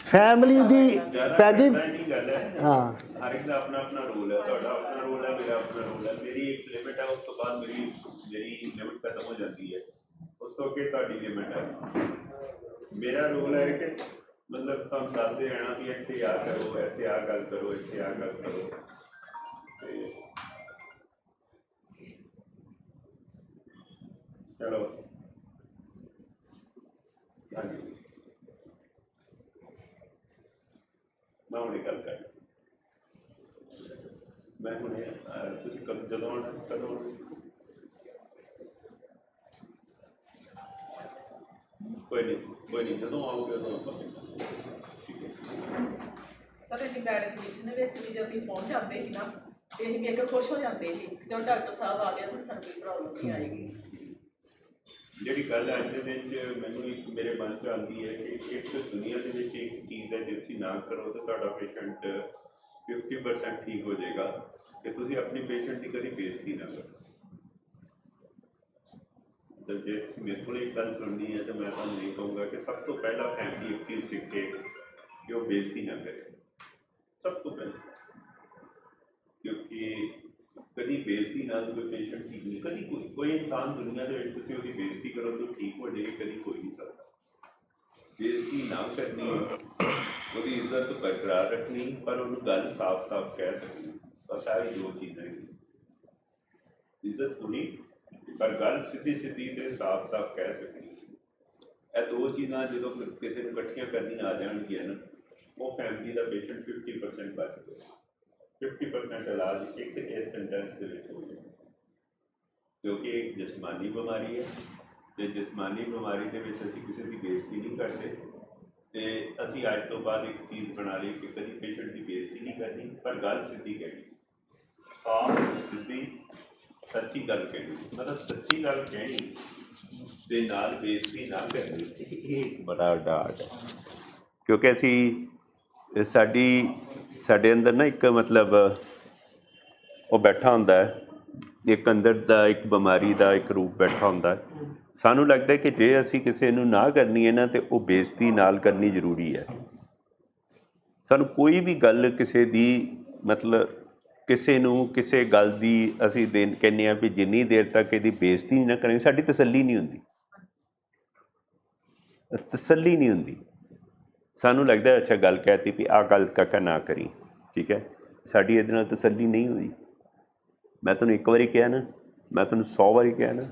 ਫੈਮਿਲੀ ਦੀ ਭੈਣ ਜੀ। ਨਹੀਂ ਗੱਲ ਹੈ, ਹਾਂ ਹਰ ਇੱਕ ਦਾ ਆਪਣਾ ਆਪਣਾ ਰੋਲ ਹੈ। ਤੁਹਾਡਾ ਆਪਣਾ ਰੋਲ ਹੈ, ਮੇਰਾ ਆਪਣਾ ਰੋਲ ਹੈ। ਮੇਰੀ ਇੱਕ ਲਿਮਿਟ ਹੈ, ਉਸ ਤੋਂ ਬਾਅਦ ਮੇਰੀ ਲਿਮਿਟ ਖਤਮ ਹੋ ਜਾਂਦੀ ਹੈ। ਉਸ ਤੋਂ ਅੱਗੇ ਤੁਹਾਡੀ ਲਿਮਿਟ ਹੈ। ਮੇਰਾ ਰੋਲ ਹੈ ਕਿ ਮਤਲਬ ਤੁਹਾਨੂੰ ਦੱਸਦੇ ਰਹਿਣਾ ਵੀ ਇੱਥੇ ਆ ਕਰੋ, ਇੱਥੇ ਆ ਗੱਲ ਕਰੋ, ਇੱਥੇ ਆ ਗੱਲ ਕਰੋ। ਤੇ ਚਲੋ ਹਾਂਜੀ, ਮੈਂ ਹੁਣੇ ਗੱਲ ਕਰ। ਮੈਂ ਹੁਣੇ ਤੁਸੀਂ ਜਦੋਂ ਆਉਣਾ ਕਦੋਂ ਆਉਣਾ? ਕੋਈ ਨਹੀਂ ਜਦੋਂ ਆਓਗੇ ਉਦੋਂ ਆਪਾਂ ਠੀਕ ਹੈ। ਸਰ ਇਹਦੀ ਮੈਡੀਕੇਸ਼ਨ ਦੇ ਵਿੱਚ ਵੀ ਜਦ ਅਸੀਂ ਪਹੁੰਚ ਜਾਂਦੇ ਸੀ ਨਾ ਤੇ ਅਸੀਂ ਵੇਖ ਕੇ ਖੁਸ਼ ਹੋ ਜਾਂਦੇ ਸੀ ਜਦੋਂ ਡਾਕਟਰ ਸਾਹਿਬ ਆ ਗਿਆ ਤਾਂ ਸਾਨੂੰ ਕੋਈ ਪ੍ਰੋਬਲਮ ਨਹੀਂ ਆਏਗੀ। ਜਿਹੜੀ ਗੱਲ ਅੱਜ ਦੇ ਦਿਨ 'ਚ ਮੈਨੂੰ ਇੱਕ ਮੇਰੇ ਮਨ 'ਚ ਆਉਂਦੀ ਹੈ ਕਿ ਇੱਕ ਦੁਨੀਆ ਦੇ ਵਿੱਚ ਇੱਕ ਚੀਜ਼ ਹੈ ਜੇ ਤੁਸੀਂ ਨਾ ਕਰੋ ਤਾਂ ਤੁਹਾਡਾ ਪੇਸ਼ੈਂਟ 50% ਠੀਕ ਹੋ ਜਾਏਗਾ ਕਿ ਤੁਸੀਂ ਆਪਣੀ ਪੇਸ਼ੈਂਟ ਦੀ ਕਦੀ ਬੇਇੱਜ਼ਤੀ ਨਾ ਕਰੋ। ਤਾਂ ਜੇ ਤੁਸੀਂ ਮੇਰੇ ਕੋਲ ਇੱਕ ਗੱਲ ਸੁਣਨੀ ਹੈ ਤਾਂ ਮੈਂ ਤੁਹਾਨੂੰ ਇਹ ਕਹੂੰਗਾ ਕਿ ਸਭ ਤੋਂ ਪਹਿਲਾਂ ਫੈਮਿਲੀ ਇੱਕ ਚੀਜ਼ ਸਿੱਖੇ ਕਿ ਉਹ ਬੇਇੱਜ਼ਤੀ ਨਾ ਕਰੇ, ਸਭ ਤੋਂ ਪਹਿਲਾਂ। ਕਿਉਂਕਿ ਕਦੀ ਬੇਇੱਜ਼ਤੀ ਨਾਲ ਕੋਈ ਪੇਸ਼ੈਂਟ ਠੀਕ ਨਹੀਂ, ਕਦੀ ਕੋਈ ਇਨਸਾਨ ਦੁਨੀਆ ਦੇ ਵਿੱਚ ਤੁਸੀਂ ਉਹਦੀ ਬੇਇੱਜ਼ਤੀ ਕਰੋ ਤਾਂ ਠੀਕ ਹੋ ਜਾਏਗੀ, ਕਦੀ ਕੋਈ ਨਹੀਂ ਸਕਦਾ। ਬੇਇੱਜ਼ਤੀ ਨਾ ਕਰਨੀ, ਉਹਦੀ ਇੱਜ਼ਤ ਬਰਕਰਾਰ ਰੱਖਣੀ, ਪਰ ਉਹਨੂੰ ਗੱਲ ਸਾਫ਼ ਕਹਿ ਸਕਣੀ। ਬਸ ਆਹੀ ਦੋ ਚੀਜ਼ਾਂ ਨੇ, ਇੱਜ਼ਤ ਪੂਰੀ ਪਰ ਗੱਲ ਸਿੱਧੀ ਤੇ ਸਾਫ਼ ਕਹਿ ਸਕਣੀ। ਇਹ ਦੋ ਚੀਜ਼ਾਂ ਜਦੋਂ ਕਿਸੇ ਨੂੰ ਇਕੱਠੀਆਂ ਕਰਨੀਆਂ ਆ ਜਾਣਗੀਆਂ ਨਾ, ਉਹ ਫੈਮਿਲੀ ਦਾ ਪੇਸ਼ੈਂਟ 50% ਬਚ ਜਾਵੇ। 50% ਇਲਾਜ ਇੱਕ ਇਸ ਸੈਂਟੈਂਸ ਦੇ ਵਿੱਚ ਹੋ ਜਾਂਦਾ, ਕਿਉਂਕਿ ਇੱਕ ਜਿਸਮਾਨੀ ਬਿਮਾਰੀ ਹੈ ਅਤੇ ਜਿਸਮਾਨੀ ਬਿਮਾਰੀ ਦੇ ਵਿੱਚ ਅਸੀਂ ਕਿਸੇ ਦੀ ਬੇਇੱਜ਼ਤੀ ਨਹੀਂ ਕਰਦੇ। ਅਤੇ ਅਸੀਂ ਅੱਜ ਤੋਂ ਬਾਅਦ ਇੱਕ ਚੀਜ਼ ਬਣਾ ਲਈ ਕਿ ਕਦੀ ਪੇਸ਼ੈਂਟ ਦੀ ਬੇਇੱਜ਼ਤੀ ਨਹੀਂ ਕਰਨੀ, ਪਰ ਗੱਲ ਸਿੱਧੀ ਕਹਿਣੀ, ਸਾਫ਼ ਸਿੱਧੀ ਸੱਚੀ ਗੱਲ ਕਹਿਣੀ। ਮਤਲਬ ਸੱਚੀ ਗੱਲ ਕਹਿਣੀ ਦੇ ਨਾਲ ਬੇਇੱਜ਼ਤੀ ਨਾ ਕਰਨੀ, ਇਹ ਇੱਕ ਬੜਾ ਵੱਡਾ ਆਰਟ ਹੈ। ਕਿਉਂਕਿ ਅਸੀਂ ਸਾਡੇ ਅੰਦਰ ਨਾ ਇੱਕ ਮਤਲਬ ਉਹ ਬੈਠਾ ਹੁੰਦਾ ਹੈ, ਇੱਕ ਅੰਦਰ ਦਾ ਇੱਕ ਬਿਮਾਰੀ ਦਾ ਇੱਕ ਰੂਪ ਬੈਠਾ ਹੁੰਦਾ ਹੈ। ਸਾਨੂੰ ਲੱਗਦਾ ਕਿ ਜੇ ਅਸੀਂ ਕਿਸੇ ਨੂੰ ਨਾ ਕਰਨੀ ਹੈ ਨਾ ਤਾਂ ਉਹ ਬੇਇੱਜ਼ਤੀ ਨਾਲ ਕਰਨੀ ਜ਼ਰੂਰੀ ਹੈ। ਸਾਨੂੰ ਕੋਈ ਵੀ ਗੱਲ ਕਿਸੇ ਦੀ ਮਤਲਬ ਕਿਸੇ ਨੂੰ ਕਿਸੇ ਗੱਲ ਦੀ ਅਸੀਂ ਕਹਿੰਦੇ ਹਾਂ ਵੀ ਜਿੰਨੀ ਦੇਰ ਤੱਕ ਇਹਦੀ ਬੇਇੱਜ਼ਤੀ ਨਹੀਂ ਨਾ ਕਰਾਂਗੇ ਸਾਡੀ ਤਸੱਲੀ ਨਹੀਂ ਹੁੰਦੀ। ਸਾਨੂੰ ਲੱਗਦਾ ਅੱਛਾ ਗੱਲ ਕਹਿਤੀ ਵੀ ਆਹ ਗੱਲ ਕਾਕਾ ਨਾ ਕਰੀ, ਠੀਕ ਹੈ, ਸਾਡੀ ਇਹਦੇ ਨਾਲ ਤਸੱਲੀ ਨਹੀਂ ਹੋਈ। ਮੈਂ ਤੈਨੂੰ ਇੱਕ ਵਾਰੀ ਕਿਹਾ ਨਾ, ਮੈਂ ਤੈਨੂੰ 100 ਵਾਰੀ ਕਿਹਾ ਨਾ,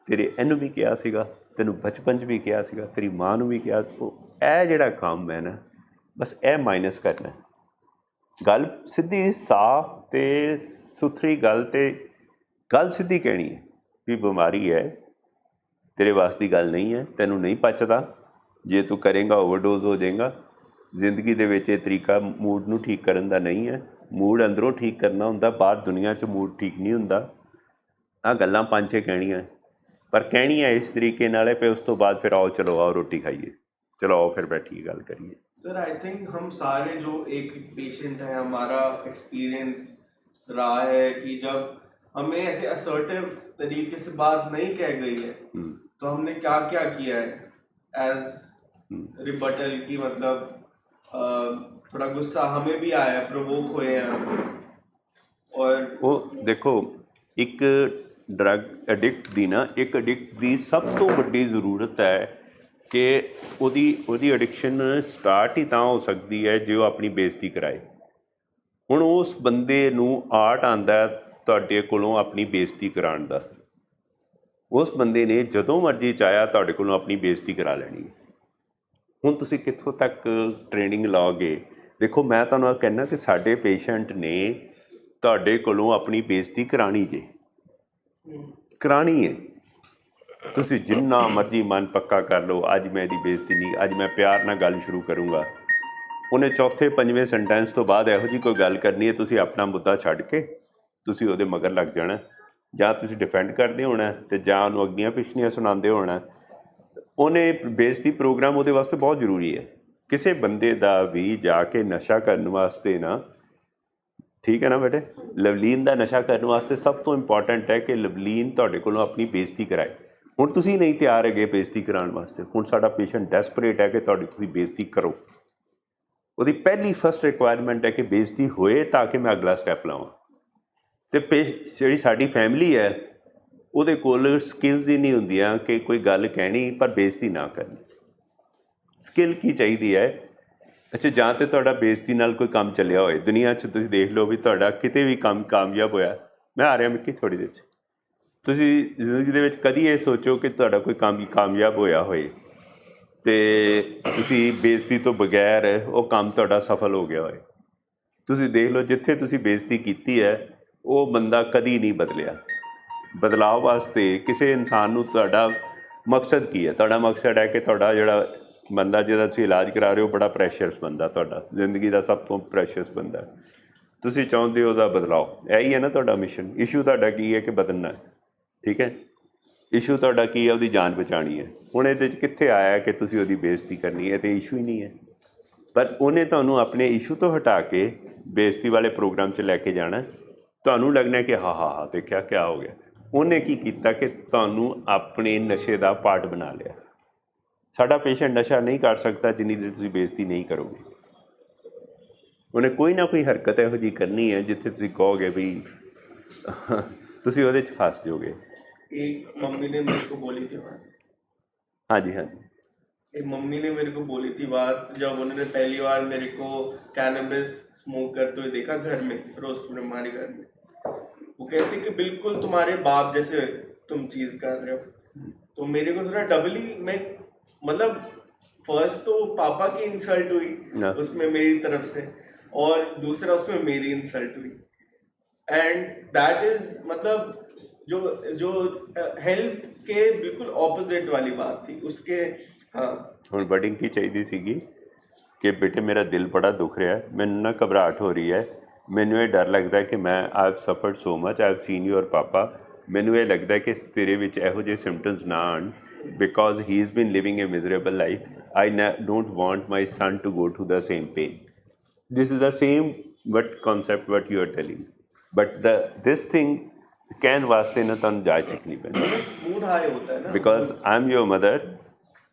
ਤੇਰੇ ਇਹਨੂੰ ਵੀ ਕਿਹਾ ਸੀਗਾ, ਤੈਨੂੰ ਬਚਪਨ 'ਚ ਵੀ ਕਿਹਾ ਸੀਗਾ, ਤੇਰੀ ਮਾਂ ਨੂੰ ਵੀ ਕਿਹਾ। ਇਹ ਜਿਹੜਾ ਕੰਮ ਹੈ ਨਾ, ਬਸ ਇਹ ਮਾਈਨਸ ਕਰਨਾ। ਗੱਲ ਸਿੱਧੀ ਸਾਫ਼ ਅਤੇ ਸੁਥਰੀ ਗੱਲ, ਅਤੇ ਗੱਲ ਸਿੱਧੀ ਕਹਿਣੀ ਹੈ ਵੀ ਬਿਮਾਰੀ ਹੈ, ਤੇਰੇ ਵਾਸ ਦੀ ਗੱਲ ਨਹੀਂ ਹੈ, ਤੈਨੂੰ ਨਹੀਂ ਪਚਦਾ, ਜੇ ਤੂੰ ਕਰੇਂਗਾ ਓਵਰਡੋਜ਼ ਹੋ ਜਾਏਗਾ। ਜ਼ਿੰਦਗੀ ਦੇ ਵਿੱਚ ਇਹ ਤਰੀਕਾ ਮੂਡ ਨੂੰ ਠੀਕ ਕਰਨ ਦਾ ਨਹੀਂ ਹੈ। ਮੂਡ ਅੰਦਰੋਂ ਠੀਕ ਕਰਨਾ ਹੁੰਦਾ, ਬਾਹਰ ਦੁਨੀਆ 'ਚ ਮੂਡ ਠੀਕ ਨਹੀਂ ਹੁੰਦਾ। ਆਹ ਗੱਲਾਂ 5-6 ਕਹਿਣੀਆਂ, ਪਰ ਕਹਿਣੀਆਂ ਇਸ ਤਰੀਕੇ ਨਾਲ ਹੈ। ਫਿਰ ਉਸ ਤੋਂ ਬਾਅਦ ਫਿਰ ਆਓ ਚਲੋ आओ रोटी खाइए, चलो आओ फिर बैठिए गल करिए। सर आई थिंक हम सारे जो एक पेशेंट है, हमारा एक्सपीरियंस रहा है कि जब हमें ऐसे असर्टिव तरीके से बात नहीं कह गई है तो हमने क्या क्या किया है एज रिबटल की, मतलब थोड़ा गुस्सा हमें भी आया, प्रोवोक हुए हैं। और वो देखो एक ਡਰੱਗ ਐਡਿਕਟ ਦੀ ਨਾ, ਇੱਕ ਐਡਿਕਟ ਦੀ ਸਭ ਤੋਂ ਵੱਡੀ ਜ਼ਰੂਰਤ ਹੈ ਕਿ ਉਹਦੀ ਐਡਿਕਸ਼ਨ ਸਟਾਰਟ ਹੀ ਤਾਂ ਹੋ ਸਕਦੀ ਹੈ ਜੇ ਉਹ ਆਪਣੀ ਬੇਇੱਜ਼ਤੀ ਕਰਾਏ। ਹੁਣ ਉਸ ਬੰਦੇ ਨੂੰ ਆਰਟ ਆਉਂਦਾ ਤੁਹਾਡੇ ਕੋਲੋਂ ਆਪਣੀ ਬੇਇੱਜ਼ਤੀ ਕਰਾਉਣ ਦਾ। ਉਸ ਬੰਦੇ ਨੇ ਜਦੋਂ ਮਰਜ਼ੀ ਚਾਹਿਆ ਤੁਹਾਡੇ ਕੋਲੋਂ ਆਪਣੀ ਬੇਇੱਜ਼ਤੀ ਕਰਾ ਲੈਣੀ। ਹੁਣ ਤੁਸੀਂ ਕਿੱਥੋਂ ਤੱਕ ਟ੍ਰੇਨਿੰਗ ਲਾਓਗੇ? ਦੇਖੋ ਮੈਂ ਤੁਹਾਨੂੰ ਕਹਿੰਦਾ ਕਿ ਸਾਡੇ ਪੇਸ਼ੈਂਟ ਨੇ ਤੁਹਾਡੇ ਕੋਲੋਂ ਆਪਣੀ ਬੇਇੱਜ਼ਤੀ ਕਰਾਉਣੀ ਜੇ, ਕਰਾਉਣੀ ਹੈ। ਤੁਸੀਂ ਜਿੰਨਾ ਮਰਜ਼ੀ ਮਨ ਪੱਕਾ ਕਰ ਲਓ, ਅੱਜ ਮੈਂ ਇਹਦੀ ਬੇਇੱਜ਼ਤੀ ਨਹੀਂ, ਅੱਜ ਮੈਂ ਪਿਆਰ ਨਾਲ ਗੱਲ ਸ਼ੁਰੂ ਕਰੂੰਗਾ। ਉਹਨੇ ਚੌਥੇ ਪੰਜਵੇਂ ਸੈਂਟੈਂਸ ਤੋਂ ਬਾਅਦ ਇਹੋ ਜਿਹੀ ਕੋਈ ਗੱਲ ਕਰਨੀ ਹੈ, ਤੁਸੀਂ ਆਪਣਾ ਮੁੱਦਾ ਛੱਡ ਕੇ ਤੁਸੀਂ ਉਹਦੇ ਮਗਰ ਲੱਗ ਜਾਣਾ। ਜਾਂ ਤੁਸੀਂ ਡਿਫੈਂਡ ਕਰਦੇ ਹੋਣਾ ਅਤੇ ਜਾਂ ਉਹਨੂੰ ਅੱਗੀਆਂ ਪਿਛਲੀਆਂ ਸੁਣਾਉਂਦੇ ਹੋਣਾ। ਉਹਨੇ ਬੇਇੱਜ਼ਤੀ ਪ੍ਰੋਗਰਾਮ ਉਹਦੇ ਵਾਸਤੇ ਬਹੁਤ ਜ਼ਰੂਰੀ ਹੈ। ਕਿਸੇ ਬੰਦੇ ਦਾ ਵੀ ਜਾ ਕੇ ਨਸ਼ਾ ਕਰਨ ਵਾਸਤੇ ਨਾ, ਠੀਕ ਹੈ ਨਾ ਬੇਟੇ, ਲਵਲੀਨ ਦਾ ਨਸ਼ਾ ਕਰਨ ਵਾਸਤੇ ਸਭ ਤੋਂ ਇੰਪੋਰਟੈਂਟ ਹੈ ਕਿ ਲਵਲੀਨ ਤੁਹਾਡੇ ਕੋਲੋਂ ਆਪਣੀ ਬੇਇੱਜ਼ਤੀ ਕਰਾਏ। ਹੁਣ ਤੁਸੀਂ ਨਹੀਂ ਤਿਆਰ ਹੈਗੇ ਬੇਇੱਜ਼ਤੀ ਕਰਾਉਣ ਵਾਸਤੇ। ਹੁਣ ਸਾਡਾ ਪੇਸ਼ੈਂਟ ਡੈਸਪਰੇਟ ਹੈ ਕਿ ਤੁਹਾਡੀ ਤੁਸੀਂ ਬੇਇੱਜ਼ਤੀ ਕਰੋ। ਉਹਦੀ ਪਹਿਲੀ ਫਸਟ ਰਿਕੁਆਇਰਮੈਂਟ ਹੈ ਕਿ ਬੇਇੱਜ਼ਤੀ ਹੋਏ ਤਾਂ ਕਿ ਮੈਂ ਅਗਲਾ ਸਟੈਪ ਲਵਾਂ। ਅਤੇ ਜਿਹੜੀ ਸਾਡੀ ਫੈਮਿਲੀ ਹੈ ਉਹਦੇ ਕੋਲ ਸਕਿੱਲਸ ਹੀ ਨਹੀਂ ਹੁੰਦੀਆਂ ਕਿ ਕੋਈ ਗੱਲ ਕਹਿਣੀ ਪਰ ਬੇਇੱਜ਼ਤੀ ਨਾ ਕਰਨੀ। ਸਕਿੱਲ ਕੀ ਚਾਹੀਦੀ ਹੈ? ਅੱਛਾ, ਜਾਂ ਤਾਂ ਤੁਹਾਡਾ ਬੇਇੱਜ਼ਤੀ ਨਾਲ ਕੋਈ ਕੰਮ ਚੱਲਿਆ ਹੋਏ। ਦੁਨੀਆ 'ਚ ਤੁਸੀਂ ਦੇਖ ਲਓ ਵੀ ਤੁਹਾਡਾ ਕਿਤੇ ਵੀ ਕੰਮ ਕਾਮਯਾਬ ਹੋਇਆ। ਮੈਂ ਆ ਰਿਹਾ ਮਿੱਕੀ ਥੋੜ੍ਹੀ ਦੇਰ 'ਚ। ਤੁਸੀਂ ਜ਼ਿੰਦਗੀ ਦੇ ਵਿੱਚ ਕਦੀ ਇਹ ਸੋਚੋ ਕਿ ਤੁਹਾਡਾ ਕੋਈ ਕੰਮ ਕਾਮਯਾਬ ਹੋਇਆ ਹੋਏ ਅਤੇ ਤੁਸੀਂ ਬੇਇੱਜ਼ਤੀ ਤੋਂ ਬਗੈਰ ਉਹ ਕੰਮ ਤੁਹਾਡਾ ਸਫਲ ਹੋ ਗਿਆ ਹੋਏ। ਤੁਸੀਂ ਦੇਖ ਲਓ ਜਿੱਥੇ ਤੁਸੀਂ ਬੇਇੱਜ਼ਤੀ ਕੀਤੀ ਹੈ ਉਹ ਬੰਦਾ ਕਦੀ ਨਹੀਂ ਬਦਲਿਆ। ਬਦਲਾਅ ਵਾਸਤੇ ਕਿਸੇ ਇਨਸਾਨ ਨੂੰ ਤੁਹਾਡਾ ਮਕਸਦ ਕੀ ਹੈ? ਤੁਹਾਡਾ ਮਕਸਦ ਹੈ ਕਿ ਤੁਹਾਡਾ ਜਿਹੜਾ ਬੰਦਾ ਜਿਹਦਾ ਤੁਸੀਂ ਇਲਾਜ ਕਰਾ ਰਹੇ ਹੋ ਬੜਾ ਪ੍ਰੈਸ਼ੀਅਸ ਬੰਦਾ, ਤੁਹਾਡਾ ਜ਼ਿੰਦਗੀ ਦਾ ਸਭ ਤੋਂ ਪ੍ਰੈਸ਼ੀਅਸ ਬੰਦਾ, ਤੁਸੀਂ ਚਾਹੁੰਦੇ ਹੋ ਉਹਦਾ ਬਦਲਾਓ। ਇਹੀ ਹੈ ਨਾ ਤੁਹਾਡਾ ਮਿਸ਼ਨ। ਇਸ਼ੂ ਤੁਹਾਡਾ ਕੀ ਹੈ? ਕਿ ਬਦਲਣਾ, ਠੀਕ ਹੈ। ਇਸ਼ੂ ਤੁਹਾਡਾ ਕੀ ਹੈ? ਉਹਦੀ ਜਾਨ ਬਚਾਉਣੀ ਹੈ। ਹੁਣ ਇਹਦੇ 'ਚ ਕਿੱਥੇ ਆਇਆ ਕਿ ਤੁਸੀਂ ਉਹਦੀ ਬੇਇੱਜ਼ਤੀ ਕਰਨੀ ਹੈ? ਤੇ ਇਸ਼ੂ ਹੀ ਨਹੀਂ ਹੈ। ਪਰ ਉਹਨੇ ਤੁਹਾਨੂੰ ਆਪਣੇ ਇਸ਼ੂ ਤੋਂ ਹਟਾ ਕੇ ਬੇਇੱਜ਼ਤੀ ਵਾਲੇ ਪ੍ਰੋਗਰਾਮ 'ਚ ਲੈ ਕੇ ਜਾਣਾ। ਤੁਹਾਨੂੰ ਲੱਗਣਾ ਕਿ ਹਾਂ ਦੇਖਿਆ ਕਿਆ ਹੋ ਗਿਆ। ਉਹਨੇ ਕੀ ਕੀਤਾ ਕਿ ਤੁਹਾਨੂੰ ਆਪਣੇ ਨਸ਼ੇ ਦਾ ਪਾਰਟ ਬਣਾ ਲਿਆ। ਸਾਡਾ ਪੇਸ਼ੈਂਟ ਨਸ਼ਾ ਨਹੀਂ ਕਰ ਸਕਦਾ ਜਿੰਨੀ ਦੇਰ ਤੁਸੀਂ ਬੇਇੱਜ਼ਤੀ ਨਹੀਂ ਕਰੋਗੇ। ਉਹਨੇ ਕੋਈ ਨਾ ਕੋਈ ਹਰਕਤ ਇਹੋ ਜਿਹੀ ਕਰਨੀ ਹੈ ਜਿੱਥੇ ਤੁਸੀਂ ਕਹੋਗੇ ਵੀ ਤੁਸੀਂ ਉਹਦੇ 'ਚ ਫਸ ਜਾਓਗੇ। एक मम्मी ने मेरे को बोली थी बात, हाँ जी हाँ जी, एक मम्मी ने मेरे को बोली थी बात जब उन्होंने पहली बार मेरे को कैनबिस स्मोक करते हुए देखा घर में, फिरोजपुर में हमारे घर में। वो कहते कि बिल्कुल तुम्हारे बाप जैसे तुम चीज कर रहे हो। तो मेरे को थोड़ा डबली मैं मतलब फर्स्ट तो पापा की इंसल्ट हुई ना। उसमें मेरी तरफ से, और दूसरा उसमें मेरी इंसल्ट हुई। एंड दैट इज मतलब जो हेल्थ के बिल्कुल ऑपोजिट वाली बात थी उसके। हाँ, ਹੁਣ ਬਡਿੰਗ ਕੀ ਚਾਹੀਦੀ ਸੀਗੀ ਕਿ ਬੇਟੇ ਮੇਰਾ ਦਿਲ ਬੜਾ ਦੁੱਖ ਰਿਹਾ, ਮੈਨੂੰ ਨਾ ਘਬਰਾਹਟ ਹੋ ਰਹੀ ਹੈ, ਮੈਨੂੰ ਇਹ ਡਰ ਲੱਗਦਾ ਕਿ ਮੈਂ I have suffered so much, I have seen your ਪਾਪਾ, ਮੈਨੂੰ ਇਹ ਲੱਗਦਾ ਕਿ ਤੇਰੇ ਵਿੱਚ ਇਹੋ ਜਿਹੇ ਸਿੰਪਟਮਸ ਨਾ ਆਉਣ because he is been living a miserable life. I don't want my son to go to the same pain. This is the same what concept what you are telling, but this thing ਕਹਿਣ ਵਾਸਤੇ ਨਾ ਤੁਹਾਨੂੰ ਜਾਚ ਸਿੱਖਣੀ ਪੈਂਦੀ mood high होता है ना because I am your mother.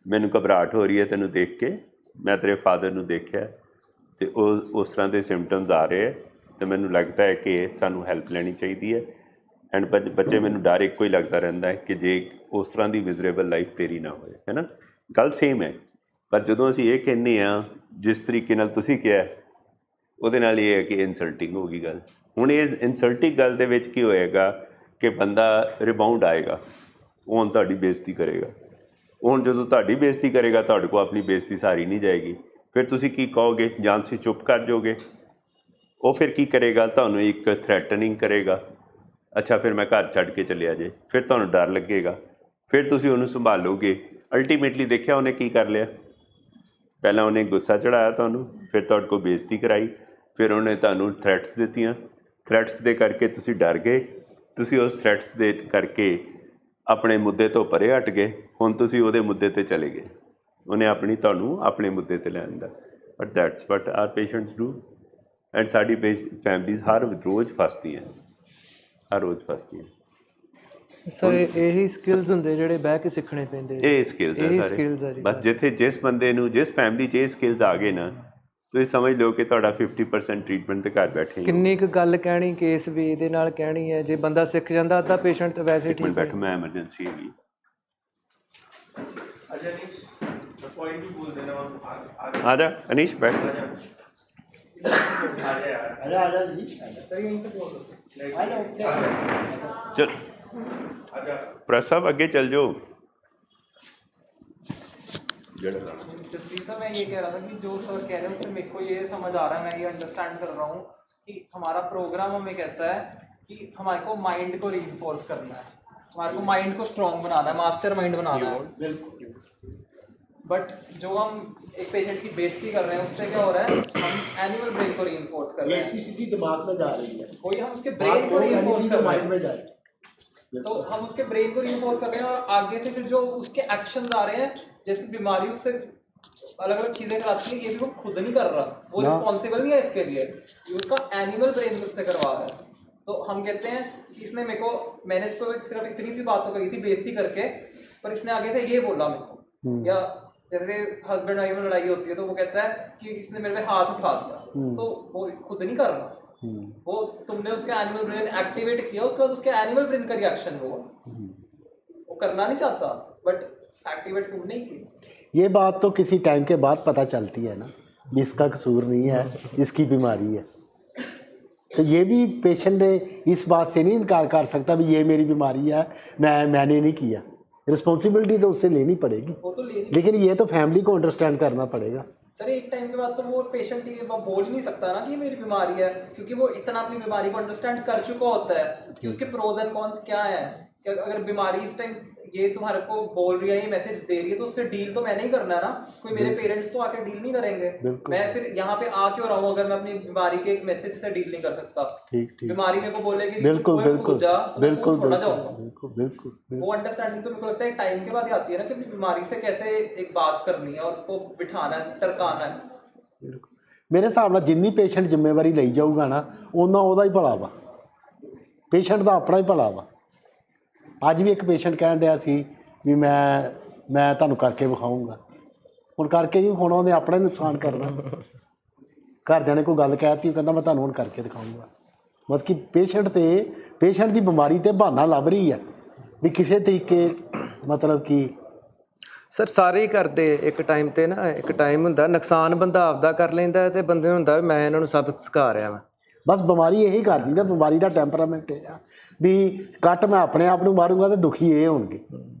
ਮੈਨੂੰ ਘਬਰਾਹਟ ਹੋ ਰਹੀ ਹੈ ਤੈਨੂੰ ਦੇਖ ਕੇ, ਮੈਂ ਤੇਰੇ ਫਾਦਰ ਨੂੰ ਦੇਖਿਆ ਅਤੇ ਉਹ ਉਸ ਤਰ੍ਹਾਂ ਦੇ ਸਿੰਪਟਮਸ ਆ ਰਹੇ ਹੈ ਅਤੇ ਮੈਨੂੰ ਲੱਗਦਾ ਹੈ ਕਿ ਸਾਨੂੰ ਹੈਲਪ ਲੈਣੀ ਚਾਹੀਦੀ ਹੈ। ਐਂਡ ਬੱਚੇ ਮੈਨੂੰ ਡਰ ਇੱਕੋ ਹੀ ਲੱਗਦਾ ਰਹਿੰਦਾ ਹੈ ਕਿ ਜੇ ਉਸ ਤਰ੍ਹਾਂ ਦੀ ਮਿਜ਼ਰੇਬਲ ਲਾਈਫ ਤੇਰੀ ਨਾ ਹੋਏ, ਹੈ ਨਾ। ਗੱਲ ਸੇਮ ਹੈ, ਪਰ ਜਦੋਂ ਅਸੀਂ ਇਹ ਕਹਿੰਦੇ ਹਾਂ ਜਿਸ ਤਰੀਕੇ ਨਾਲ ਤੁਸੀਂ ਕਿਹਾ ਉਹਦੇ ਨਾਲ ਇਹ ਹੈ ਕਿ ਇਨਸਲਟਿੰਗ ਹੋ ਗਈ ਗੱਲ। ਹੁਣ ਇਹ ਇਨਸਲਟਿੰਗ ਗੱਲ ਦੇ ਵਿੱਚ ਕੀ ਹੋਏਗਾ ਕਿ ਬੰਦਾ ਰਿਬਾਊਂਡ ਆਏਗਾ, ਉਹ ਹੁਣ ਤੁਹਾਡੀ ਬੇਇੱਜ਼ਤੀ ਕਰੇਗਾ। ਹੁਣ ਜਦੋਂ ਤੁਹਾਡੀ ਬੇਇੱਜ਼ਤੀ ਕਰੇਗਾ ਤੁਹਾਡੇ ਕੋਲ ਆਪਣੀ ਬੇਇੱਜ਼ਤੀ ਸਾਰੀ ਨਹੀਂ ਜਾਏਗੀ। ਫਿਰ ਤੁਸੀਂ ਕੀ ਕਹੋਗੇ? ਜਾਂ ਤੁਸੀਂ ਚੁੱਪ ਕਰ ਜਾਓਗੇ। ਉਹ ਫਿਰ ਕੀ ਕਰੇਗਾ? ਤੁਹਾਨੂੰ ਇੱਕ ਥ੍ਰੈਟਨਿੰਗ ਕਰੇਗਾ। ਅੱਛਾ ਫਿਰ ਮੈਂ ਘਰ ਛੱਡ ਕੇ ਚਲਿਆ ਜੇ, ਫਿਰ ਤੁਹਾਨੂੰ ਡਰ ਲੱਗੇਗਾ, ਫਿਰ ਤੁਸੀਂ ਉਹਨੂੰ ਸੰਭਾਲੋਗੇ। ਅਲਟੀਮੇਟਲੀ ਦੇਖਿਆ ਉਹਨੇ ਕੀ ਕਰ ਲਿਆ? ਪਹਿਲਾਂ ਉਹਨੇ ਗੁੱਸਾ ਚੜ੍ਹਾਇਆ ਤੁਹਾਨੂੰ, ਫਿਰ ਤੁਹਾਡੇ ਕੋਲ ਬੇਇੱਜ਼ਤੀ ਕਰਾਈ, ਫਿਰ ਉਹਨੇ ਤੁਹਾਨੂੰ ਥ੍ਰੈਟਸ ਦਿੱਤੀਆਂ। ਥ੍ਰੈਟਸ ਦੇ ਕਰਕੇ ਤੁਸੀਂ ਡਰ ਗਏ, ਤੁਸੀਂ ਉਸ ਥ੍ਰੈਟਸ ਦੇ ਕਰਕੇ ਆਪਣੇ ਮੁੱਦੇ ਤੋਂ ਪਰੇ ਹਟ ਗਏ। ਹੁਣ ਤੁਸੀਂ ਉਹਦੇ ਮੁੱਦੇ 'ਤੇ ਚਲੇ ਗਏ, ਉਹਨੇ ਤੁਹਾਨੂੰ ਆਪਣੇ ਮੁੱਦੇ 'ਤੇ ਲੈਣ ਦਾ। But that's what are patients do. And ਸਾਡੀ ਫੈਮਲੀਜ਼ ਹਰ ਰੋਜ਼ ਫਸਦੀਆਂ, ਹਰ ਰੋਜ਼ ਫਸਦੀਆਂ। ਸਰ ਇਹੀ ਸਕਿੱਲਸ ਹੁੰਦੇ ਜਿਹੜੇ ਬਹਿ ਕੇ ਸਿੱਖਣੇ ਪੈਂਦੇ। ਇਹ ਸਕਿੱਲਸ ਹੈ ਸਾਰੇ। ਬਸ ਜਿੱਥੇ ਜਿਸ ਬੰਦੇ ਨੂੰ ਜਿਸ ਫੈਮਿਲੀ 'ਚ ਇਹ ਸਕਿੱਲਸ ਆ ਗਏ ਨਾ, ਤੁਸੀਂ ਸਮਝ ਲਓ ਕਿ ਤੁਹਾਡਾ 50% ਟਰੀਟਮੈਂਟ ਤੇ ਘਰ ਬੈਠੇ ਕਿੰਨੀ ਕੁ ਗੱਲ ਕਹਿਣੀ ਕੇਸ ਵੀ ਇਹਦੇ ਨਾਲ ਕਹਿਣੀ ਹੈ। ਜੇ ਬੰਦਾ ਸਿੱਖ ਜਾਂਦਾ ਅੱਧਾ ਪੇਸ਼ੈਂਟ ਤਾਂ ਵੈਸੇ ਠੀਕ ਬੈਠੋ, ਮੈਂ ਐਮਰਜੈਂਸੀ ਹੈਗੀ। अच्छा पॉइंट भी बोल देना और आ जा अनीश बैठ। आ जा यार, आजा जी नहीं, आजा चल आजा। प्रेस साहब अगे चल जाओ। जसप्रीत साहब मैं ये कह रहा था कि जो सर कह रहे हैं उससे मेरे को ये समझ आ रहा है, मैं ये अंडरस्टैंड कर रहा हूँ कि हमारा प्रोग्राम हमें कहता है कि हमारे को माइंड को रीइंफोर्स करना है, हमारे को माइंड को स्ट्रॉन्ग बनाना है, मास्टर माइंड बनाना है। बिल्कुल। बट जो हम एक पेशेंट की बेइज्जती कर रहे हैं उससे क्या हो रहा है, हम एनिमल ब्रेन को रीइंफोर्स कर रहे हैं। सीधी दिमाग में जा रही है, कोई हम उसके ब्रेन को रीइंफोर्स कर रहे माइंड हैं, में जाए। तो हम उसके ब्रेन को रीइंफोर्स कर रहे हैं और आगे से फिर जो उसके एक्शंस आ रहे हैं, जैसे बीमारी उससे अलग अलग चीजें कराती है, ये भी वो खुद नहीं कर रहा, वो रिस्पॉन्सिबल नहीं है इसके लिए, ये उसका एनिमल ब्रेन उससे करवा रहा है। तो हम कहते हैं कि इसने मेरे को, मैंने इसको सिर्फ इतनी सी बात तो कही थी बेइज्जती करके, पर इसने आगे से ये बोला मेरे को, या जैसे हस्बैंड वाइफ में लड़ाई होती है तो वो कहता है कि इसने मेरे पे हाथ उठा दिया, तो वो खुद नहीं कर रहा, वो तुमने उसका एनिमल ब्रेन एक्टिवेट किया, उसके बाद उसके एनिमल ब्रेन का रिएक्शन हुआ, वो करना नहीं चाहता बट एक्टिवेट तुमने ही की। ये बात तो किसी टाइम के बाद पता चलती है ना कि इसका कसूर नहीं है, इसकी बीमारी है। तो ये भी पेशेंट इस बात से नहीं इनकार कर सकता भी ये मेरी बीमारी है, मैंने नहीं किया। रिस्पॉन्सिबिलिटी तो उससे लेनी पड़ेगी, वो तो लेनी, लेकिन ये तो फैमिली को अंडरस्टैंड करना पड़ेगा। सर एक टाइम के बाद तो वो पेशेंट ये बोल ही नहीं सकता ना कि ये मेरी बीमारी है, क्योंकि वो इतना अपनी बीमारी को अंडरस्टैंड कर चुका होता है कि उसके प्रोज एंड कॉन्स क्या है। कि अगर बीमारी इस टाइम ये तुम्हारे को बोल रही है, ये मैसेज दे रही है, तो उससे डील तो मैंने ही करना है ना, कोई मेरे पेरेंट्स तो आके डील नहीं करेंगे। मैं फिर यहाँ पे आ क्यों रहा हूँ अगर मैं अपनी बीमारी के एक मैसेज से डील नहीं कर सकता। ठीक। बीमारी मेरे को बोलेगी बिल्कुल बिल्कुल बिल्कुल छोड़ना चाहूंगा। बिल्कुल। वो अंडरस्टैंडिंग तो मेरे को लगता है टाइम के बाद ही आती है ना कि अपनी बीमारी से कैसे एक बात करनी है और उसको बिठाना है, टरकाना है। मेरे हिसाब ਨਾਲ जिन्नी पेशेंट जिम्मेवारी ਲਈ ਜਾਊਗਾ ਨਾ ਉਹਨਾਂ ਉਹਦਾ ਹੀ ਭਲਾ ਵਾ, पेशेंट ਦਾ ਆਪਣਾ ਹੀ ਭਲਾ ਵਾ। ਅੱਜ ਵੀ ਇੱਕ ਪੇਸ਼ੈਂਟ ਕਹਿਣ ਡਿਆ ਸੀ ਵੀ ਮੈਂ ਤੁਹਾਨੂੰ ਕਰਕੇ ਵਿਖਾਊਂਗਾ, ਹੁਣ ਕਰਕੇ ਜੀ ਹੁਣ ਉਹਨੇ ਆਪਣਾ ਹੀ ਨੁਕਸਾਨ ਕਰਨਾ। ਘਰਦਿਆਂ ਨੇ ਕੋਈ ਗੱਲ ਕਹਿ ਦਿੱਤੀ, ਉਹ ਕਹਿੰਦਾ ਮੈਂ ਤੁਹਾਨੂੰ ਹੁਣ ਕਰਕੇ ਦਿਖਾਊਂਗਾ। ਮਤਲਬ ਕਿ ਪੇਸ਼ੈਂਟ ਦੀ ਬਿਮਾਰੀ ਤੇ ਬਹਾਨਾ ਲੱਭ ਰਹੀ ਹੈ ਵੀ ਕਿਸੇ ਤਰੀਕੇ, ਮਤਲਬ ਕਿ ਸਰ ਸਾਰੇ ਹੀ ਕਰਦੇ ਇੱਕ ਟਾਈਮ ਤੇ ਨਾ, ਇੱਕ ਟਾਈਮ ਹੁੰਦਾ ਨੁਕਸਾਨ ਬੰਦਾ ਆਪਦਾ ਕਰ ਲੈਂਦਾ ਤੇ ਬੰਦੇ ਨੂੰ ਹੁੰਦਾ ਮੈਂ ਇਹਨਾਂ ਨੂੰ ਸਬਕ ਸਿਖਾ ਰਿਹਾ ਵਾ। ਬਸ ਬਿਮਾਰੀ ਇਹੀ ਕਰਦੀ ਨਾ, ਬਿਮਾਰੀ ਦਾ ਟੈਂਪਰਾਮੈਂਟ ਇਹ ਆ ਵੀ ਕੱਟ ਮੈਂ ਆਪਣੇ ਆਪ ਨੂੰ ਮਾਰੂੰਗਾ ਤੇ ਦੁਖੀ ਇਹ ਹੋਣਗੇ,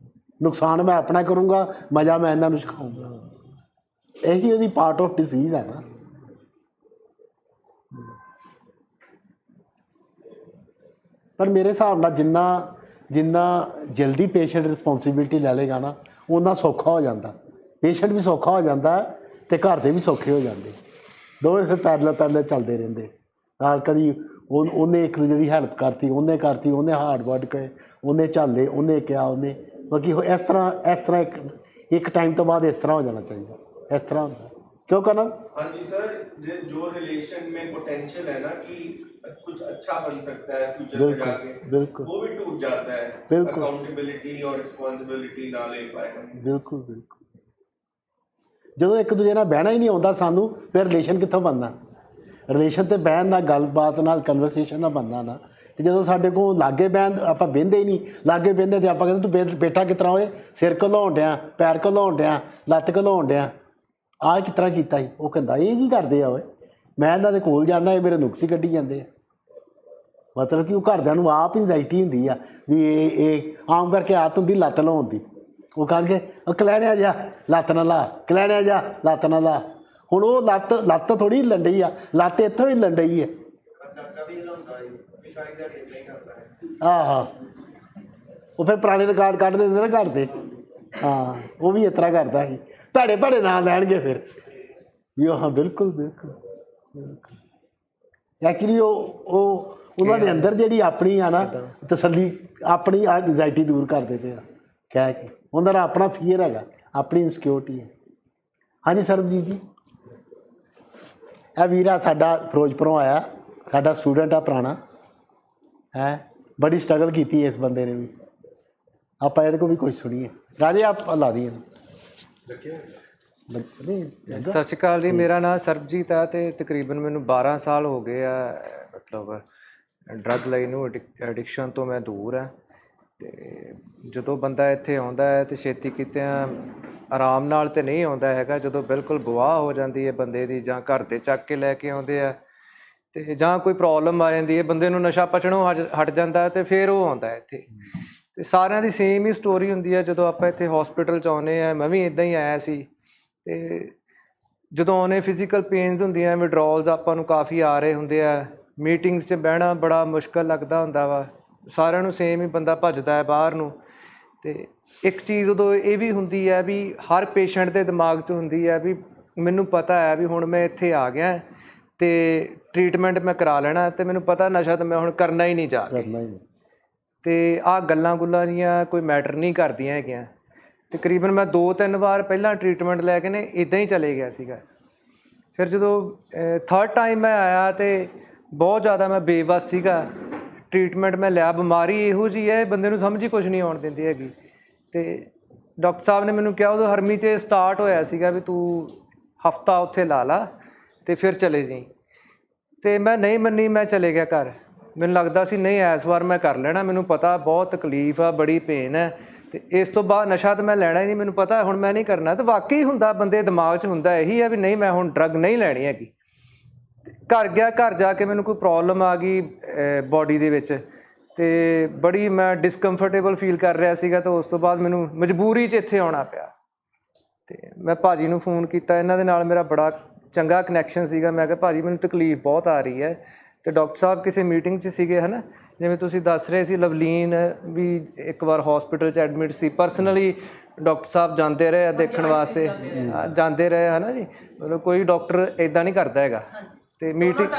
ਨੁਕਸਾਨ ਮੈਂ ਆਪਣਾ ਕਰੂੰਗਾ, ਮਜ਼ਾ ਮੈਂ ਇਹਨਾਂ ਨੂੰ ਸਿਖਾਊਂਗਾ। ਇਹੀ ਉਹਦੀ ਪਾਰਟ ਆਫ ਡਿਸੀਜ਼ ਹੈ ਨਾ। ਪਰ ਮੇਰੇ ਹਿਸਾਬ ਨਾਲ ਜਿੰਨਾ ਜਲਦੀ ਪੇਸ਼ੈਂਟ ਰਿਸਪੌਂਸਿਬਿਲਿਟੀ ਲੈ ਲਏਗਾ ਨਾ ਉਨਾ ਸੌਖਾ ਹੋ ਜਾਂਦਾ, ਪੇਸ਼ੈਂਟ ਵੀ ਸੌਖਾ ਹੋ ਜਾਂਦਾ ਤੇ ਘਰ ਦੇ ਵੀ ਸੌਖੇ ਹੋ ਜਾਂਦੇ, ਦੋਵੇਂ ਫਿਰ ਪੈਰਲਲ ਚੱਲਦੇ ਰਹਿੰਦੇ ਨਾਲ। ਕਦੀ ਉਹਨੇ ਇੱਕ ਦੂਜੇ ਦੀ ਹੈਲਪ ਕਰਤੀ, ਉਹਨੇ ਹਾਰਡ ਵਰਕ ਕਰੇ, ਉਹਨੇ ਝੱਲੇ, ਉਹਨੇ ਕਿਹਾ, ਉਹਨੇ ਬਾਕੀ ਇਸ ਤਰ੍ਹਾਂ ਇੱਕ ਟਾਈਮ ਤੋਂ ਬਾਅਦ ਇਸ ਤਰ੍ਹਾਂ ਹੋ ਜਾਣਾ ਚਾਹੀਦਾ, ਇਸ ਤਰ੍ਹਾਂ ਹੁੰਦਾ। क्यों करना? हाँ जी सर, जो रिलेशन में पोटेंशियल है ना कि कुछ अच्छा बन सकता है फ्यूचर में जाके, बिल्कुल वो भी टूट जाता है। बिल्कुल अकाउंटेबिलिटी और रिस्पॉन्सिबिलिटी ना ले पाए हम। बिल्कुल ਜਦੋਂ ਇੱਕ ਦੂਜੇ ਨਾਲ ਬਹਿਣਾ ਹੀ ਨਹੀਂ ਆਉਂਦਾ ਸਾਨੂੰ, ਫਿਰ ਰਿਲੇਸ਼ਨ ਕਿੱਥੋਂ ਬਣਨਾ? ਰਿਲੇਸ਼ਨ ਤੇ ਬਹਿਣ ਨਾਲ, ਗੱਲਬਾਤ ਨਾਲ, ਕਨਵਰਸੇਸ਼ਨ ਨਾਲ ਬਣਨਾ ਨਾ। ਤੇ ਜਦੋਂ ਸਾਡੇ ਕੋਲ ਲਾਗੇ ਆਪਾਂ ਬਹਿੰਦੇ ਹੀ ਨਹੀਂ, ਲਾਗੇ ਬਹਿੰਦੇ ਤੇ ਆਪਾਂ ਕਹਿੰਦੇ ਤੂੰ ਬੈਠਾ ਕਿਸ ਤਰ੍ਹਾਂ ਹੋਏ, ਸਿਰ ਘਲਾਉਣ ਡਿਆ, ਪੈਰ ਘਲਾਉਣ ਡਿਆ, ਲੱਤ ਘਲਾਉਣ ਡਿਆ, ਆਹ ਕਿਸ ਤਰ੍ਹਾਂ ਕੀਤਾ ਸੀ? ਉਹ ਕਹਿੰਦਾ ਇਹ ਕੀ ਕਰਦੇ ਆ ਓਏ, ਮੈਂ ਇਹਨਾਂ ਦੇ ਕੋਲ ਜਾਂਦਾ, ਇਹ ਮੇਰੇ ਨੁਕਸ ਹੀ ਕੱਢੀ ਜਾਂਦੇ ਆ। ਮਤਲਬ ਕਿ ਉਹ ਘਰਦਿਆਂ ਨੂੰ ਆਪ ਇੰਜ਼ਾਇਟੀ ਹੁੰਦੀ ਆ ਵੀ ਇਹ ਆਮ ਕਰਕੇ ਆਦਤ ਹੁੰਦੀ ਲੱਤ ਲਾਉਣ ਦੀ। ਉਹ ਕਹਿਣਗੇ ਕਲੈਣਿਆ ਜਾ ਲੱਤ ਨਾ ਲਾ, ਕਲੈਣਿਆ ਜਾ ਲੱਤ ਨਾ ਲਾ। ਹੁਣ ਉਹ ਲੱਤ ਥੋੜ੍ਹੀ ਹਿੱਲਣ ਡਈ ਆ, ਲੱਤ ਇੱਥੋਂ ਹਿੱਲਣ ਡਈ ਹੈ। ਆਹ ਉਹ ਫਿਰ ਪੁਰਾਣੇ ਰਿਕਾਰਡ ਕੱਢ ਦਿੰਦੇ ਨਾ ਘਰ ਦੇ। ਹਾਂ ਉਹ ਵੀ ਇਸ ਤਰ੍ਹਾਂ ਕਰਦਾ ਸੀ, ਭੈੜੇ ਨਾਂ ਲੈਣਗੇ ਫਿਰ ਵੀ ਉਹ। ਹਾਂ ਬਿਲਕੁਲ ਐਕਚੁਅਲੀ ਉਹ ਉਹਨਾਂ ਦੇ ਅੰਦਰ ਜਿਹੜੀ ਆਪਣੀ ਆ ਨਾ ਤਸੱਲੀ, ਆਪਣੀ ਐਂਜ਼ਾਇਟੀ ਦੂਰ ਕਰਦੇ ਪਏ ਆ ਕਹਿ ਕੇ। ਉਹਨਾਂ ਦਾ ਆਪਣਾ ਫੀਅਰ ਹੈਗਾ, ਆਪਣੀ ਇਨਸਿਕਿਉਰਿਟੀ ਹੈ। ਹਾਂਜੀ ਸਰਬਜੀਤ ਜੀ, ਇਹ ਵੀਰਾ ਸਾਡਾ ਫਿਰੋਜ਼ਪੁਰੋਂ ਆਇਆ, ਸਾਡਾ ਸਟੂਡੈਂਟ ਆ ਪੁਰਾਣਾ ਹੈ। ਬੜੀ ਸਟਰਗਲ ਕੀਤੀ ਇਸ ਬੰਦੇ ਨੇ ਵੀ। ਆਪਾਂ ਇਹਦੇ ਕੋਲ ਵੀ ਕੁਝ ਸੁਣੀਏ। ਰਾਜੇ ਆਪ ਲਾ ਦੀਏ। ਸਤਿ ਸ਼੍ਰੀ ਅਕਾਲ ਜੀ, ਮੇਰਾ ਨਾਮ ਸਰਬਜੀਤ ਹੈ ਅਤੇ ਤਕਰੀਬਨ ਮੈਨੂੰ 12 ਸਾਲ ਹੋ ਗਏ ਆ ਮਤਲਬ ਡਰੱਗ ਲਈ ਨੂੰ, ਐਡਿਕਸ਼ਨ ਤੋਂ ਮੈਂ ਦੂਰ ਹਾਂ। ਅਤੇ ਜਦੋਂ ਬੰਦਾ ਇੱਥੇ ਆਉਂਦਾ ਹੈ ਤਾਂ ਛੇਤੀ ਕਿਤਿਆਂ ਆਰਾਮ ਨਾਲ ਤੇ ਨਹੀਂ ਆਉਂਦਾ ਹੈਗਾ। ਜਦੋਂ ਬਿਲਕੁਲ ਗਵਾਹ ਹੋ ਜਾਂਦੀ ਹੈ ਬੰਦੇ ਦੀ, ਜਾਂ ਘਰ ਦੇ ਚੱਕ ਕੇ ਲੈ ਕੇ ਆਉਂਦੇ ਆ, ਤੇ ਜਾਂ ਕੋਈ ਪ੍ਰੋਬਲਮ ਆ ਜਾਂਦੀ ਹੈ, ਬੰਦੇ ਨੂੰ ਨਸ਼ਾ ਪਚਣੋਂ ਹਟ ਜਾਂਦਾ ਤੇ ਫਿਰ ਉਹ ਆਉਂਦਾ ਇੱਥੇ। ਤੇ ਸਾਰਿਆਂ ਦੀ ਸੇਮ ਹੀ ਸਟੋਰੀ ਹੁੰਦੀ ਹੈ। ਜਦੋਂ ਆਪਾਂ ਇੱਥੇ ਹਸਪੀਟਲ 'ਚ ਆਉਂਦੇ ਆ, ਮੈਂ ਵੀ ਇੱਦਾਂ ਹੀ ਆਇਆ ਸੀ, ਤੇ ਜਦੋਂ ਆਉਂਦੇ ਫਿਜ਼ੀਕਲ ਪੇਨਸ ਹੁੰਦੀਆਂ, ਵਿਡਰੋਲਸ ਆਪਾਂ ਨੂੰ ਕਾਫੀ ਆ ਰਹੇ ਹੁੰਦੇ ਆ, ਮੀਟਿੰਗਸ 'ਚ ਬਹਿਣਾ ਬੜਾ ਮੁਸ਼ਕਲ ਲੱਗਦਾ ਹੁੰਦਾ ਵਾ, ਸਾਰਿਆਂ ਨੂੰ ਸੇਮ ਹੀ ਬੰਦਾ ਭੱਜਦਾ ਹੈ ਬਾਹਰ ਨੂੰ। ਤੇ ਇੱਕ ਚੀਜ਼ ਉਦੋਂ ਇਹ ਵੀ ਹੁੰਦੀ ਹੈ ਵੀ ਹਰ ਪੇਸ਼ੈਂਟ ਦੇ ਦਿਮਾਗ 'ਚ ਹੁੰਦੀ ਹੈ ਵੀ ਮੈਨੂੰ ਪਤਾ ਹੈ ਵੀ ਹੁਣ ਮੈਂ ਇੱਥੇ ਆ ਗਿਆ ਤੇ ਟ੍ਰੀਟਮੈਂਟ ਮੈਂ ਕਰਾ ਲੈਣਾ, ਤੇ ਮੈਨੂੰ ਪਤਾ ਨਸ਼ਾ ਤਾਂ ਮੈਂ ਹੁਣ ਕਰਨਾ ਹੀ ਨਹੀਂ ਜਾ ਕੇ। ਤੇ ਆਹ ਗੱਲਾਂ ਗੁੱਲਾਂ ਜੀਆਂ ਕੋਈ ਮੈਟਰ ਨਹੀਂ ਕਰਦੀਆਂ ਹੈਗੀਆਂ। ਤਕਰੀਬਨ ਮੈਂ 2-3 ਵਾਰ ਪਹਿਲਾਂ ਟ੍ਰੀਟਮੈਂਟ ਲੈ ਕੇ ਨੇ ਇੱਦਾਂ ਹੀ ਚਲੇ ਗਿਆ ਸੀਗਾ। ਫਿਰ ਜਦੋਂ 3rd ਟਾਈਮ ਮੈਂ ਆਇਆ ਤੇ ਬਹੁਤ ਜ਼ਿਆਦਾ ਮੈਂ ਬੇਵੱਸ ਸੀਗਾ। ਟ੍ਰੀਟਮੈਂਟ ਮੈਂ ਲਿਆ, ਬਿਮਾਰੀ ਇਹੋ ਜਿਹੀ ਹੈ ਬੰਦੇ ਨੂੰ ਸਮਝ ਹੀ ਕੁਛ ਨਹੀਂ ਆਉਣ ਦਿੰਦੀ ਹੈਗੀ। ਤੇ ਡਾਕਟਰ ਸਾਹਿਬ ਨੇ ਮੈਨੂੰ ਕਿਹਾ, ਉਦੋਂ ਹਰਮੀ 'ਚ ਸਟਾਰਟ ਹੋਇਆ ਸੀਗਾ ਵੀ ਤੂੰ ਹਫ਼ਤਾ ਉੱਥੇ ਲਾ ਲਾ ਤੇ ਫਿਰ ਚਲੇ ਜਾਈਂ। ਤੇ ਮੈਂ ਨਹੀਂ ਮੰਨੀ, ਮੈਂ ਚਲੇ ਗਿਆ ਘਰ। ਮੈਨੂੰ ਲੱਗਦਾ ਸੀ ਨਹੀਂ ਇਸ ਵਾਰ ਮੈਂ ਕਰ ਲੈਣਾ, ਮੈਨੂੰ ਪਤਾ ਬਹੁਤ ਤਕਲੀਫ ਆ, ਬੜੀ ਪੇਨ ਹੈ, ਤੇ ਇਸ ਤੋਂ ਬਾਅਦ ਨਸ਼ਾ ਤਾਂ ਮੈਂ ਲੈਣਾ ਹੀ ਨਹੀਂ, ਮੈਨੂੰ ਪਤਾ ਹੁਣ ਮੈਂ ਨਹੀਂ ਕਰਨਾ। ਤੇ ਵਾਕਈ ਹੁੰਦਾ, ਬੰਦੇ ਦਿਮਾਗ 'ਚ ਹੁੰਦਾ ਇਹੀ ਹੈ ਵੀ ਨਹੀਂ ਮੈਂ ਹੁਣ ਡਰੱਗ ਨਹੀਂ ਲੈਣੀ ਹੈਗੀ। ਘਰ ਗਿਆ, ਘਰ ਜਾ ਕੇ ਮੈਨੂੰ ਕੋਈ ਪ੍ਰੋਬਲਮ ਆ ਗਈ ਬੋਡੀ ਦੇ ਵਿੱਚ, ਤੇ ਬੜੀ ਮੈਂ ਡਿਸਕੰਫਰਟੇਬਲ ਫੀਲ ਕਰ ਰਿਹਾ ਸੀਗਾ। ਤੇ ਉਸ ਤੋਂ ਬਾਅਦ ਮੈਨੂੰ ਮਜਬੂਰੀ 'ਚ ਇੱਥੇ ਆਉਣਾ ਪਿਆ। ਤੇ ਮੈਂ ਭਾਜੀ ਨੂੰ ਫੋਨ ਕੀਤਾ, ਇਹਨਾਂ ਦੇ ਨਾਲ ਮੇਰਾ ਬੜਾ ਚੰਗਾ ਕਨੈਕਸ਼ਨ ਸੀਗਾ। ਮੈਂ ਕਿਹਾ ਭਾਜੀ ਮੈਨੂੰ ਤਕਲੀਫ ਬਹੁਤ ਆ ਰਹੀ ਹੈ। ਤੇ ਡਾਕਟਰ ਸਾਹਿਬ ਕਿਸੇ ਮੀਟਿੰਗ 'ਚ ਸੀਗੇ, ਹੈ ਨਾ, ਜਿਵੇਂ ਤੁਸੀਂ ਦੱਸ ਰਹੇ ਸੀ, ਲਵਲੀਨ ਵੀ ਇੱਕ ਵਾਰ ਹਸਪੀਟਲ 'ਚ ਐਡਮਿਟ ਸੀ। ਪਰਸਨਲੀ ਡਾਕਟਰ ਸਾਹਿਬ ਜਾਂਦੇ ਰਹੇ ਆ ਦੇਖਣ ਵਾਸਤੇ, ਜਾਂਦੇ ਰਹੇ, ਹੈ ਨਾ ਜੀ। ਮਤਲਬ ਕੋਈ ਡਾਕਟਰ ਇੱਦਾਂ ਨਹੀਂ ਕਰਦਾ ਹੈਗਾ। ਤੇ ਮੀਟਿੰਗ,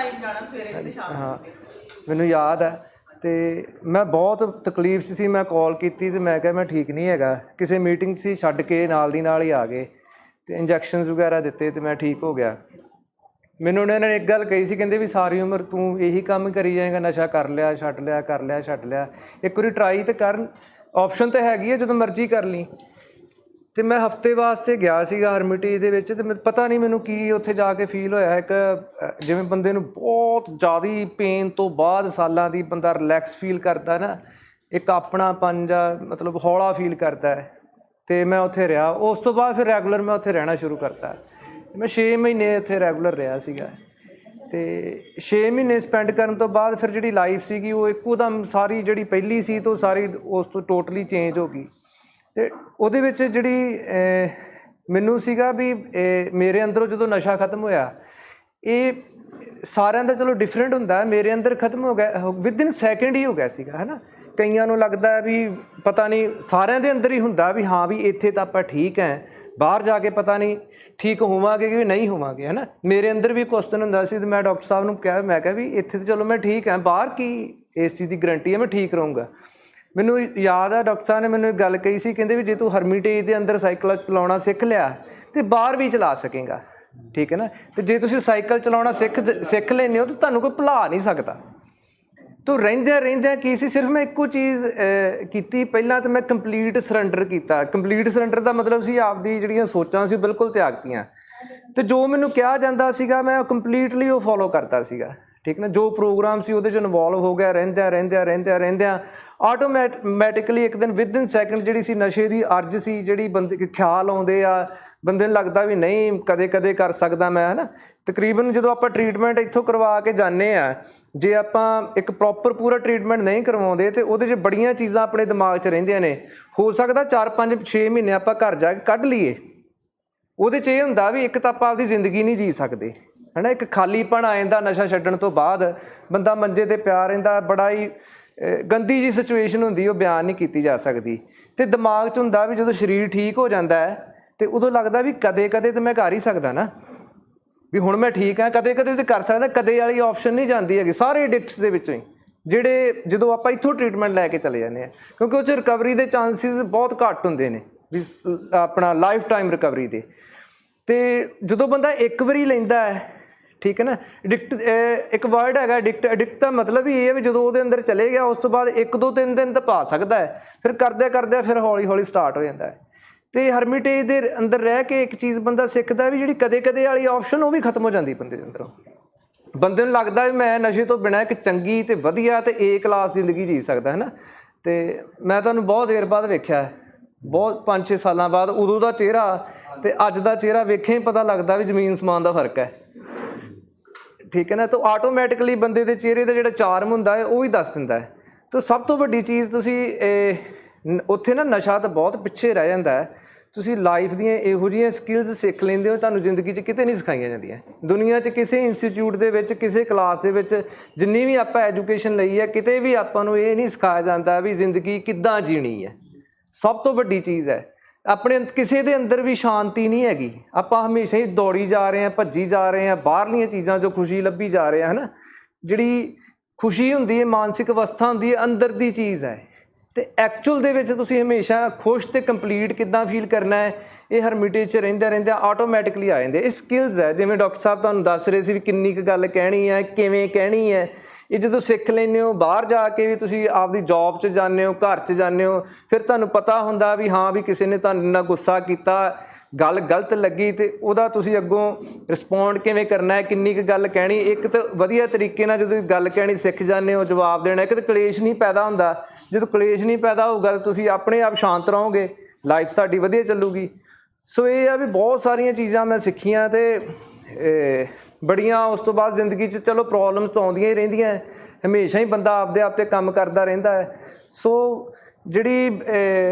ਹਾਂ ਮੈਨੂੰ ਯਾਦ ਹੈ। ਤੇ ਮੈਂ ਬਹੁਤ ਤਕਲੀਫ ਸੀ, ਮੈਂ ਕਾਲ ਕੀਤੀ ਤੇ ਮੈਂ ਕਿਹਾ ਮੈਂ ਠੀਕ ਨਹੀਂ ਹੈਗਾ। ਕਿਸੇ ਮੀਟਿੰਗ ਸੀ, ਛੱਡ ਕੇ ਨਾਲ ਦੀ ਨਾਲ ਹੀ ਆ ਗਏ ਤੇ ਇੰਜੈਕਸ਼ਨਸ ਵਗੈਰਾ ਦਿੱਤੇ ਤੇ ਮੈਂ ਠੀਕ ਹੋ ਗਿਆ। ਮੈਨੂੰ ਉਹਨਾਂ ਨੇ ਇੱਕ ਗੱਲ ਕਹੀ ਸੀ, ਕਹਿੰਦੇ ਵੀ ਸਾਰੀ ਉਮਰ ਤੂੰ ਇਹੀ ਕੰਮ ਕਰੀ ਜਾਏਗਾ, ਨਸ਼ਾ ਕਰ ਲਿਆ ਛੱਡ ਲਿਆ, ਕਰ ਲਿਆ ਛੱਡ ਲਿਆ, ਇੱਕ ਵਾਰੀ ਟਰਾਈ ਤਾਂ ਕਰ, ਆਪਸ਼ਨ ਤਾਂ ਹੈਗੀ ਹੈ, ਜਦੋਂ ਮਰਜ਼ੀ ਕਰ ਲਈ। ਤੇ ਮੈਂ ਹਫ਼ਤੇ ਵਾਸਤੇ ਗਿਆ ਸੀਗਾ ਹਰਮਿਟੇਜ ਦੇ ਵਿੱਚ, ਤੇ ਮੈਨੂੰ ਪਤਾ ਨਹੀਂ ਮੈਨੂੰ ਕੀ ਉੱਥੇ ਜਾ ਕੇ ਫੀਲ ਹੋਇਆ। ਇੱਕ ਜਿਵੇਂ ਬੰਦੇ ਨੂੰ ਬਹੁਤ ਜ਼ਿਆਦਾ ਪੇਨ ਤੋਂ ਬਾਅਦ ਸਾਲਾਂ ਦੀ ਬੰਦਾ ਰਿਲੈਕਸ ਫੀਲ ਕਰਦਾ ਨਾ, ਇੱਕ ਆਪਣਾਪਨ ਜਾਂ ਮਤਲਬ ਹੌਲਾ ਫੀਲ ਕਰਦਾ ਹੈ। ਤੇ ਮੈਂ ਉੱਥੇ ਰਿਹਾ। ਉਸ ਤੋਂ ਬਾਅਦ ਫਿਰ ਰੈਗੂਲਰ ਮੈਂ ਉੱਥੇ ਰਹਿਣਾ ਸ਼ੁਰੂ ਕਰਤਾ। ਮੈਂ 6 ਮਹੀਨੇ ਉੱਥੇ ਰੈਗੂਲਰ ਰਿਹਾ ਸੀਗਾ। ਤੇ 6 ਮਹੀਨੇ ਸਪੈਂਡ ਕਰਨ ਤੋਂ ਬਾਅਦ ਫਿਰ ਜਿਹੜੀ ਲਾਈਫ ਸੀਗੀ ਉਹ ਇੱਕੋ ਦਮ ਸਾਰੀ ਜਿਹੜੀ ਪਹਿਲੀ ਸੀ ਤੋਂ ਸਾਰੀ ਉਸ ਤੋਂ ਟੋਟਲੀ ਚੇਂਜ ਹੋ ਗਈ। ਤੇ ਉਹਦੇ ਵਿੱਚ ਜਿਹੜੀ ਮੈਨੂੰ ਸੀਗਾ ਵੀ ਮੇਰੇ ਅੰਦਰੋਂ ਜਦੋਂ ਨਸ਼ਾ ਖਤਮ ਹੋਇਆ, ਇਹ ਸਾਰਿਆਂ ਦਾ ਚਲੋ ਡਿਫਰੈਂਟ ਹੁੰਦਾ, ਮੇਰੇ ਅੰਦਰ ਖਤਮ ਹੋ ਗਿਆ ਵਿਦਿਨ ਸੈਕਿੰਡ ਹੀ ਹੋ ਗਿਆ ਸੀਗਾ, ਹੈ ਨਾ। ਕਈਆਂ ਨੂੰ ਲੱਗਦਾ ਵੀ ਪਤਾ ਨਹੀਂ, ਸਾਰਿਆਂ ਦੇ ਅੰਦਰ ਹੀ ਹੁੰਦਾ ਵੀ ਹਾਂ ਵੀ ਇੱਥੇ ਤਾਂ ਆਪਾਂ ਠੀਕ ਹੈ, ਬਾਹਰ ਜਾ ਕੇ ਪਤਾ ਨਹੀਂ ਠੀਕ ਹੋਵਾਂਗੇ ਕਿ ਨਹੀਂ ਹੋਵਾਂਗੇ, ਹੈ ਨਾ। ਮੇਰੇ ਅੰਦਰ ਵੀ ਕੁਐਸਚਨ ਹੁੰਦਾ ਸੀ, ਤੇ ਮੈਂ ਡਾਕਟਰ ਸਾਹਿਬ ਨੂੰ ਕਿਹਾ, ਮੈਂ ਕਿਹਾ ਵੀ ਇੱਥੇ ਤਾਂ ਚਲੋ ਮੈਂ ਠੀਕ ਹਾਂ, ਬਾਹਰ ਕੀ ਇਸ ਚੀਜ਼ ਦੀ ਗਰੰਟੀ ਹੈ ਮੈਂ ਠੀਕ ਰਹੂੰਗਾ। ਮੈਨੂੰ ਯਾਦ ਆ ਡਾਕਟਰ ਸਾਹਿਬ ਨੇ ਮੈਨੂੰ ਇੱਕ ਗੱਲ ਕਹੀ ਸੀ, ਕਹਿੰਦੇ ਵੀ ਜੇ ਤੂੰ ਹਰਮਿਟੇਜ ਦੇ ਅੰਦਰ ਸਾਈਕਲ ਚਲਾਉਣਾ ਸਿੱਖ ਲਿਆ ਤੇ ਬਾਹਰ ਵੀ ਚਲਾ ਸਕੇਗਾ, ਠੀਕ ਹੈ ਨਾ। ਤੇ ਜੇ ਤੁਸੀਂ ਸਾਈਕਲ ਚਲਾਉਣਾ ਸਿੱਖ ਲੈਂਦੇ ਹੋ ਤਾਂ ਤੁਹਾਨੂੰ ਕੋਈ ਭੁਲਾ ਨਹੀਂ ਸਕਦਾ। ਤੋ ਰਹਿੰਦਿਆਂ ਕੀ ਸੀ, ਸਿਰਫ ਮੈਂ ਇੱਕੋ ਚੀਜ਼ ਕੀਤੀ ਪਹਿਲਾਂ, ਤਾਂ ਮੈਂ ਕੰਪਲੀਟ ਸਰੈਂਡਰ ਕੀਤਾ। ਕੰਪਲੀਟ ਸਰੈਂਡਰ ਦਾ ਮਤਲਬ ਸੀ ਆਪਦੀ ਜਿਹੜੀਆਂ ਸੋਚਾਂ ਸੀ ਬਿਲਕੁਲ ਤਿਆਗਤੀਆਂ, ਤੇ ਜੋ ਮੈਨੂੰ ਕਿਹਾ ਜਾਂਦਾ ਸੀਗਾ ਮੈਂ ਕੰਪਲੀਟਲੀ ਉਹ ਫੋਲੋ ਕਰਦਾ ਸੀਗਾ, ਠੀਕ ਨਾ। ਜੋ ਪ੍ਰੋਗਰਾਮ ਸੀ ਉਹਦੇ 'ਚ ਇਨਵੋਲਵ ਹੋ ਗਿਆ। ਰਹਿੰਦਿਆਂ ਆਟੋਮੈਟਿਕਲੀ ਇੱਕ ਦਿਨ ਵਿਦਿਨ ਸੈਕਿੰਡ ਜਿਹੜੀ ਸੀ ਨਸ਼ੇ ਦੀ ਅਰਜ਼ ਸੀ, ਜਿਹੜੀ ਬੰਦੇ ਖਿਆਲ ਆਉਂਦੇ ਆ, ਬੰਦੇ ਨੂੰ ਲੱਗਦਾ ਵੀ ਨਹੀਂ ਕਦੇ ਕਰ ਸਕਦਾ ਮੈਂ, ਹੈ ਨਾ। ਤਕਰੀਬਨ ਜਦੋਂ ਆਪਾਂ ਟਰੀਟਮੈਂਟ ਇੱਥੋਂ ਕਰਵਾ ਕੇ ਜਾਂਦੇ ਆ, ਜੇ ਆਪਾਂ ਇੱਕ ਪ੍ਰੋਪਰ ਪੂਰਾ ਟਰੀਟਮੈਂਟ ਨਹੀਂ ਕਰਵਾਉਂਦੇ ਤੇ ਉਹਦੇ 'ਚ ਬੜੀਆਂ ਚੀਜ਼ਾਂ ਆਪਣੇ ਦਿਮਾਗ 'ਚ ਰਹਿੰਦੀਆਂ ਨੇ। ਹੋ ਸਕਦਾ 4-5-6 ਮਹੀਨੇ ਆਪਾਂ ਘਰ ਜਾ ਕੇ ਕੱਢ ਲਈਏ। ਉਹਦੇ 'ਚ ਇਹ ਹੁੰਦਾ ਵੀ ਇੱਕ ਤਾਂ ਆਪਾਂ ਆਪਦੀ ਜ਼ਿੰਦਗੀ ਨਹੀਂ ਜੀ ਸਕਦੇ, ਹੈ ਨਾ। ਇੱਕ ਖਾਲੀਪਣ ਆ ਜਾਂਦਾ ਨਸ਼ਾ ਛੱਡਣ ਤੋਂ ਬਾਅਦ, ਬੰਦਾ ਮੰਜੇ 'ਤੇ ਪਿਆ ਰਹਿੰਦਾ, ਬੜਾ ਹੀ ਗੰਦੀ ਜੀ ਸਿਚੁਏਸ਼ਨ ਹੁੰਦੀ, ਉਹ ਬਿਆਨ ਨਹੀਂ ਕੀਤੀ ਜਾ ਸਕਦੀ। ਤੇ ਦਿਮਾਗ 'ਚ ਹੁੰਦਾ ਵੀ ਜਦੋਂ ਸਰੀਰ ਠੀਕ ਹੋ ਜਾਂਦਾ ਹੈ ਤੇ ਉਦੋਂ ਲੱਗਦਾ ਵੀ ਕਦੇ ਤਾਂ ਮੈਂ ਕਰ ਹੀ ਸਕਦਾ ਨਾ, ਵੀ ਹੁਣ ਮੈਂ ਠੀਕ ਹਾਂ, ਕਦੇ ਤਾਂ ਕਰ ਸਕਦਾ। ਕਦੇ ਵਾਲੀ ਆਪਸ਼ਨ ਨਹੀਂ ਜਾਂਦੀ ਹੈਗੀ ਸਾਰੇ ਐਡਿਕਟਸ ਦੇ ਵਿੱਚੋਂ ਹੀ, ਜਿਹੜੇ ਜਦੋਂ ਆਪਾਂ ਇੱਥੋਂ ਟਰੀਟਮੈਂਟ ਲੈ ਕੇ ਚਲੇ ਜਾਂਦੇ ਹਾਂ, ਕਿਉਂਕਿ ਉਹ 'ਚ ਰਿਕਵਰੀ ਦੇ ਚਾਂਸਿਸ ਬਹੁਤ ਘੱਟ ਹੁੰਦੇ ਨੇ, ਵੀ ਆਪਣਾ ਲਾਈਫ ਟਾਈਮ ਰਿਕਵਰੀ ਦੇ। ਤੇ ਜਦੋਂ ਬੰਦਾ ਇੱਕ ਵਾਰੀ ਲੈਂਦਾ ਹੈ, ਠੀਕ ਹੈ ਨਾ। ਇੱਕ ਵਰਡ ਹੈਗਾ ਅਡਿਕਟ ਦਾ ਮਤਲਬ ਹੀ ਇਹ ਹੈ ਵੀ ਜਦੋਂ ਉਹਦੇ ਅੰਦਰ ਚਲੇ ਗਿਆ ਉਸ ਤੋਂ ਬਾਅਦ 1-2-3 ਦਿਨ ਤਾਂ ਪਾ ਸਕਦਾ ਹੈ, ਫਿਰ ਕਰਦਿਆਂ ਫਿਰ ਹੌਲੀ ਸਟਾਰਟ ਹੋ ਜਾਂਦਾ ਹੈ। ਤੇ ਹਰਮਿਟੇਜ ਦੇ ਅੰਦਰ ਰਹਿ ਕੇ ਇੱਕ ਚੀਜ਼ ਬੰਦਾ ਸਿੱਖਦਾ ਵੀ ਜਿਹੜੀ ਕਦੇ ਵਾਲੀ ਆਪਸ਼ਨ ਉਹ ਵੀ ਖਤਮ ਹੋ ਜਾਂਦੀ ਬੰਦੇ ਦੇ ਅੰਦਰੋਂ। ਬੰਦੇ ਨੂੰ ਲੱਗਦਾ ਵੀ ਮੈਂ ਨਸ਼ੇ ਤੋਂ ਬਿਨਾਂ ਇੱਕ ਚੰਗੀ ਤੇ ਵਧੀਆ ਤੇ ਏ ਕਲਾਸ ਜ਼ਿੰਦਗੀ ਜੀ ਸਕਦਾ, ਹੈ ਨਾ। ਤੇ ਮੈਂ ਤੁਹਾਨੂੰ ਬਹੁਤ ਦੇਰ ਬਾਅਦ ਵੇਖਿਆ ਬਹੁਤ 5-6 ਸਾਲਾਂ ਬਾਅਦ ਉਦੋਂ ਦਾ ਚਿਹਰਾ ਤੇ ਅੱਜ ਦਾ ਚਿਹਰਾ ਵੇਖੇ ਹੀ ਪਤਾ ਲੱਗਦਾ ਵੀ ਜ਼ਮੀਨ ਸਮਾਨ ਦਾ ਫਰਕ ਹੈ। ਠੀਕ ਹੈ ਨਾ, ਤਾਂ ਆਟੋਮੈਟਿਕਲੀ ਬੰਦੇ ਦੇ ਚਿਹਰੇ ਦਾ ਜਿਹੜਾ ਚਾਰਮ ਹੁੰਦਾ ਹੈ ਉਹ ਹੀ ਦੱਸ ਦਿੰਦਾ ਹੈ। ਤਾਂ ਸਭ ਤੋਂ ਵੱਡੀ ਚੀਜ਼ ਤੁਸੀਂ ਉੱਥੇ ਨਾ ਨਸ਼ਾ ਤਾਂ ਬਹੁਤ ਪਿੱਛੇ ਰਹਿ ਜਾਂਦਾ ਹੈ। ਤੁਸੀਂ ਲਾਈਫ ਦੀਆਂ ਇਹੋ ਜਿਹੀਆਂ ਸਕਿੱਲਸ ਸਿੱਖ ਲੈਂਦੇ ਹੋ ਤੁਹਾਨੂੰ ਜ਼ਿੰਦਗੀ 'ਚ ਕਿਤੇ ਨਹੀਂ ਸਿਖਾਈਆਂ ਜਾਂਦੀਆਂ। ਦੁਨੀਆ 'ਚ ਕਿਸੇ ਇੰਸਟੀਚਿਊਟ ਦੇ ਵਿੱਚ, ਕਿਸੇ ਕਲਾਸ ਦੇ ਵਿੱਚ ਜਿੰਨੀ ਵੀ ਆਪਾਂ ਐਜੂਕੇਸ਼ਨ ਲਈ ਹੈ, ਕਿਤੇ ਵੀ ਆਪਾਂ ਨੂੰ ਇਹ ਨਹੀਂ ਸਿਖਾਇਆ ਜਾਂਦਾ ਵੀ ਜ਼ਿੰਦਗੀ ਕਿੱਦਾਂ ਜੀਣੀ ਹੈ। ਸਭ ਤੋਂ ਵੱਡੀ ਚੀਜ਼ ਹੈ ਆਪਣੇ ਕਿਸੇ ਦੇ ਅੰਦਰ ਵੀ ਸ਼ਾਂਤੀ ਨਹੀਂ ਹੈਗੀ। ਆਪਾਂ ਹਮੇਸ਼ਾ ਹੀ ਦੌੜੀ ਜਾ ਰਹੇ ਹਾਂ, ਭੱਜੀ ਜਾ ਰਹੇ ਹਾਂ, ਬਾਹਰਲੀਆਂ ਚੀਜ਼ਾਂ 'ਚੋਂ ਖੁਸ਼ੀ ਲੱਭੀ ਜਾ ਰਹੇ ਹਾਂ, ਹੈ ਨਾ। ਜਿਹੜੀ ਖੁਸ਼ੀ ਹੁੰਦੀ ਹੈ, ਮਾਨਸਿਕ ਅਵਸਥਾ ਹੁੰਦੀ ਹੈ, ਅੰਦਰ ਦੀ ਚੀਜ਼ ਹੈ। ਅਤੇ ਐਕਚੁਅਲ ਦੇ ਵਿੱਚ ਤੁਸੀਂ ਹਮੇਸ਼ਾ ਖੁਸ਼ ਅਤੇ ਕੰਪਲੀਟ ਕਿੱਦਾਂ ਫੀਲ ਕਰਨਾ ਹੈ, ਇਹ ਹਰਮਿਟੇਜ 'ਚ ਰਹਿੰਦਿਆਂ ਆਟੋਮੈਟਿਕਲੀ ਆ ਜਾਂਦੇ। ਇਹ ਸਕਿੱਲਸ ਹੈ, ਜਿਵੇਂ ਡਾਕਟਰ ਸਾਹਿਬ ਤੁਹਾਨੂੰ ਦੱਸ ਰਹੇ ਸੀ ਵੀ ਕਿੰਨੀ ਕੁ ਗੱਲ ਕਹਿਣੀ ਹੈ, ਕਿਵੇਂ ਕਹਿਣੀ ਹੈ। ਇਹ ਜਦੋਂ ਸਿੱਖ ਲੈਂਦੇ ਹੋ, ਬਾਹਰ ਜਾ ਕੇ ਵੀ ਤੁਸੀਂ ਆਪਦੀ ਜੌਬ 'ਚ ਜਾਂਦੇ ਹੋ, ਘਰ 'ਚ ਜਾਂਦੇ ਹੋ, ਫਿਰ ਤੁਹਾਨੂੰ ਪਤਾ ਹੁੰਦਾ ਵੀ ਹਾਂ ਵੀ ਕਿਸੇ ਨੇ ਤੁਹਾਨੂੰ ਇੰਨਾ ਗੁੱਸਾ ਕੀਤਾ, ਗੱਲ ਗਲਤ ਲੱਗੀ, ਅਤੇ ਉਹਦਾ ਤੁਸੀਂ ਅੱਗੋਂ ਰਿਸਪੌਂਡ ਕਿਵੇਂ ਕਰਨਾ ਹੈ, ਕਿੰਨੀ ਕੁ ਗੱਲ ਕਹਿਣੀ। ਇੱਕ ਤਾਂ ਵਧੀਆ ਤਰੀਕੇ ਨਾਲ ਜਦੋਂ ਗੱਲ ਕਹਿਣੀ ਸਿੱਖ ਜਾਂਦੇ ਹੋ, ਜਵਾਬ ਦੇਣਾ, ਇੱਕ ਤਾਂ ਕਲੇਸ਼ ਨਹੀਂ ਪੈਦਾ ਹੁੰਦਾ। ਜਦੋਂ ਕਲੇਸ਼ ਨਹੀਂ ਪੈਦਾ ਹੋਊਗਾ ਤਾਂ ਤੁਸੀਂ ਆਪਣੇ ਆਪ ਸ਼ਾਂਤ ਰਹੋਗੇ, ਲਾਈਫ ਤੁਹਾਡੀ ਵਧੀਆ ਚੱਲੂਗੀ। ਸੋ ਇਹ ਆ ਵੀ ਬਹੁਤ ਸਾਰੀਆਂ ਚੀਜ਼ਾਂ ਮੈਂ ਸਿੱਖੀਆਂ ਅਤੇ ਬੜੀਆਂ ਉਸ ਤੋਂ ਬਾਅਦ ਜ਼ਿੰਦਗੀ 'ਚ ਚਲੋ ਪ੍ਰੋਬਲਮਸ ਤਾਂ ਆਉਂਦੀਆਂ ਹੀ ਰਹਿੰਦੀਆਂ, ਹਮੇਸ਼ਾ ਹੀ ਬੰਦਾ ਆਪਦੇ ਆਪ 'ਤੇ ਕੰਮ ਕਰਦਾ ਰਹਿੰਦਾ ਹੈ। ਸੋ ਜਿਹੜੀ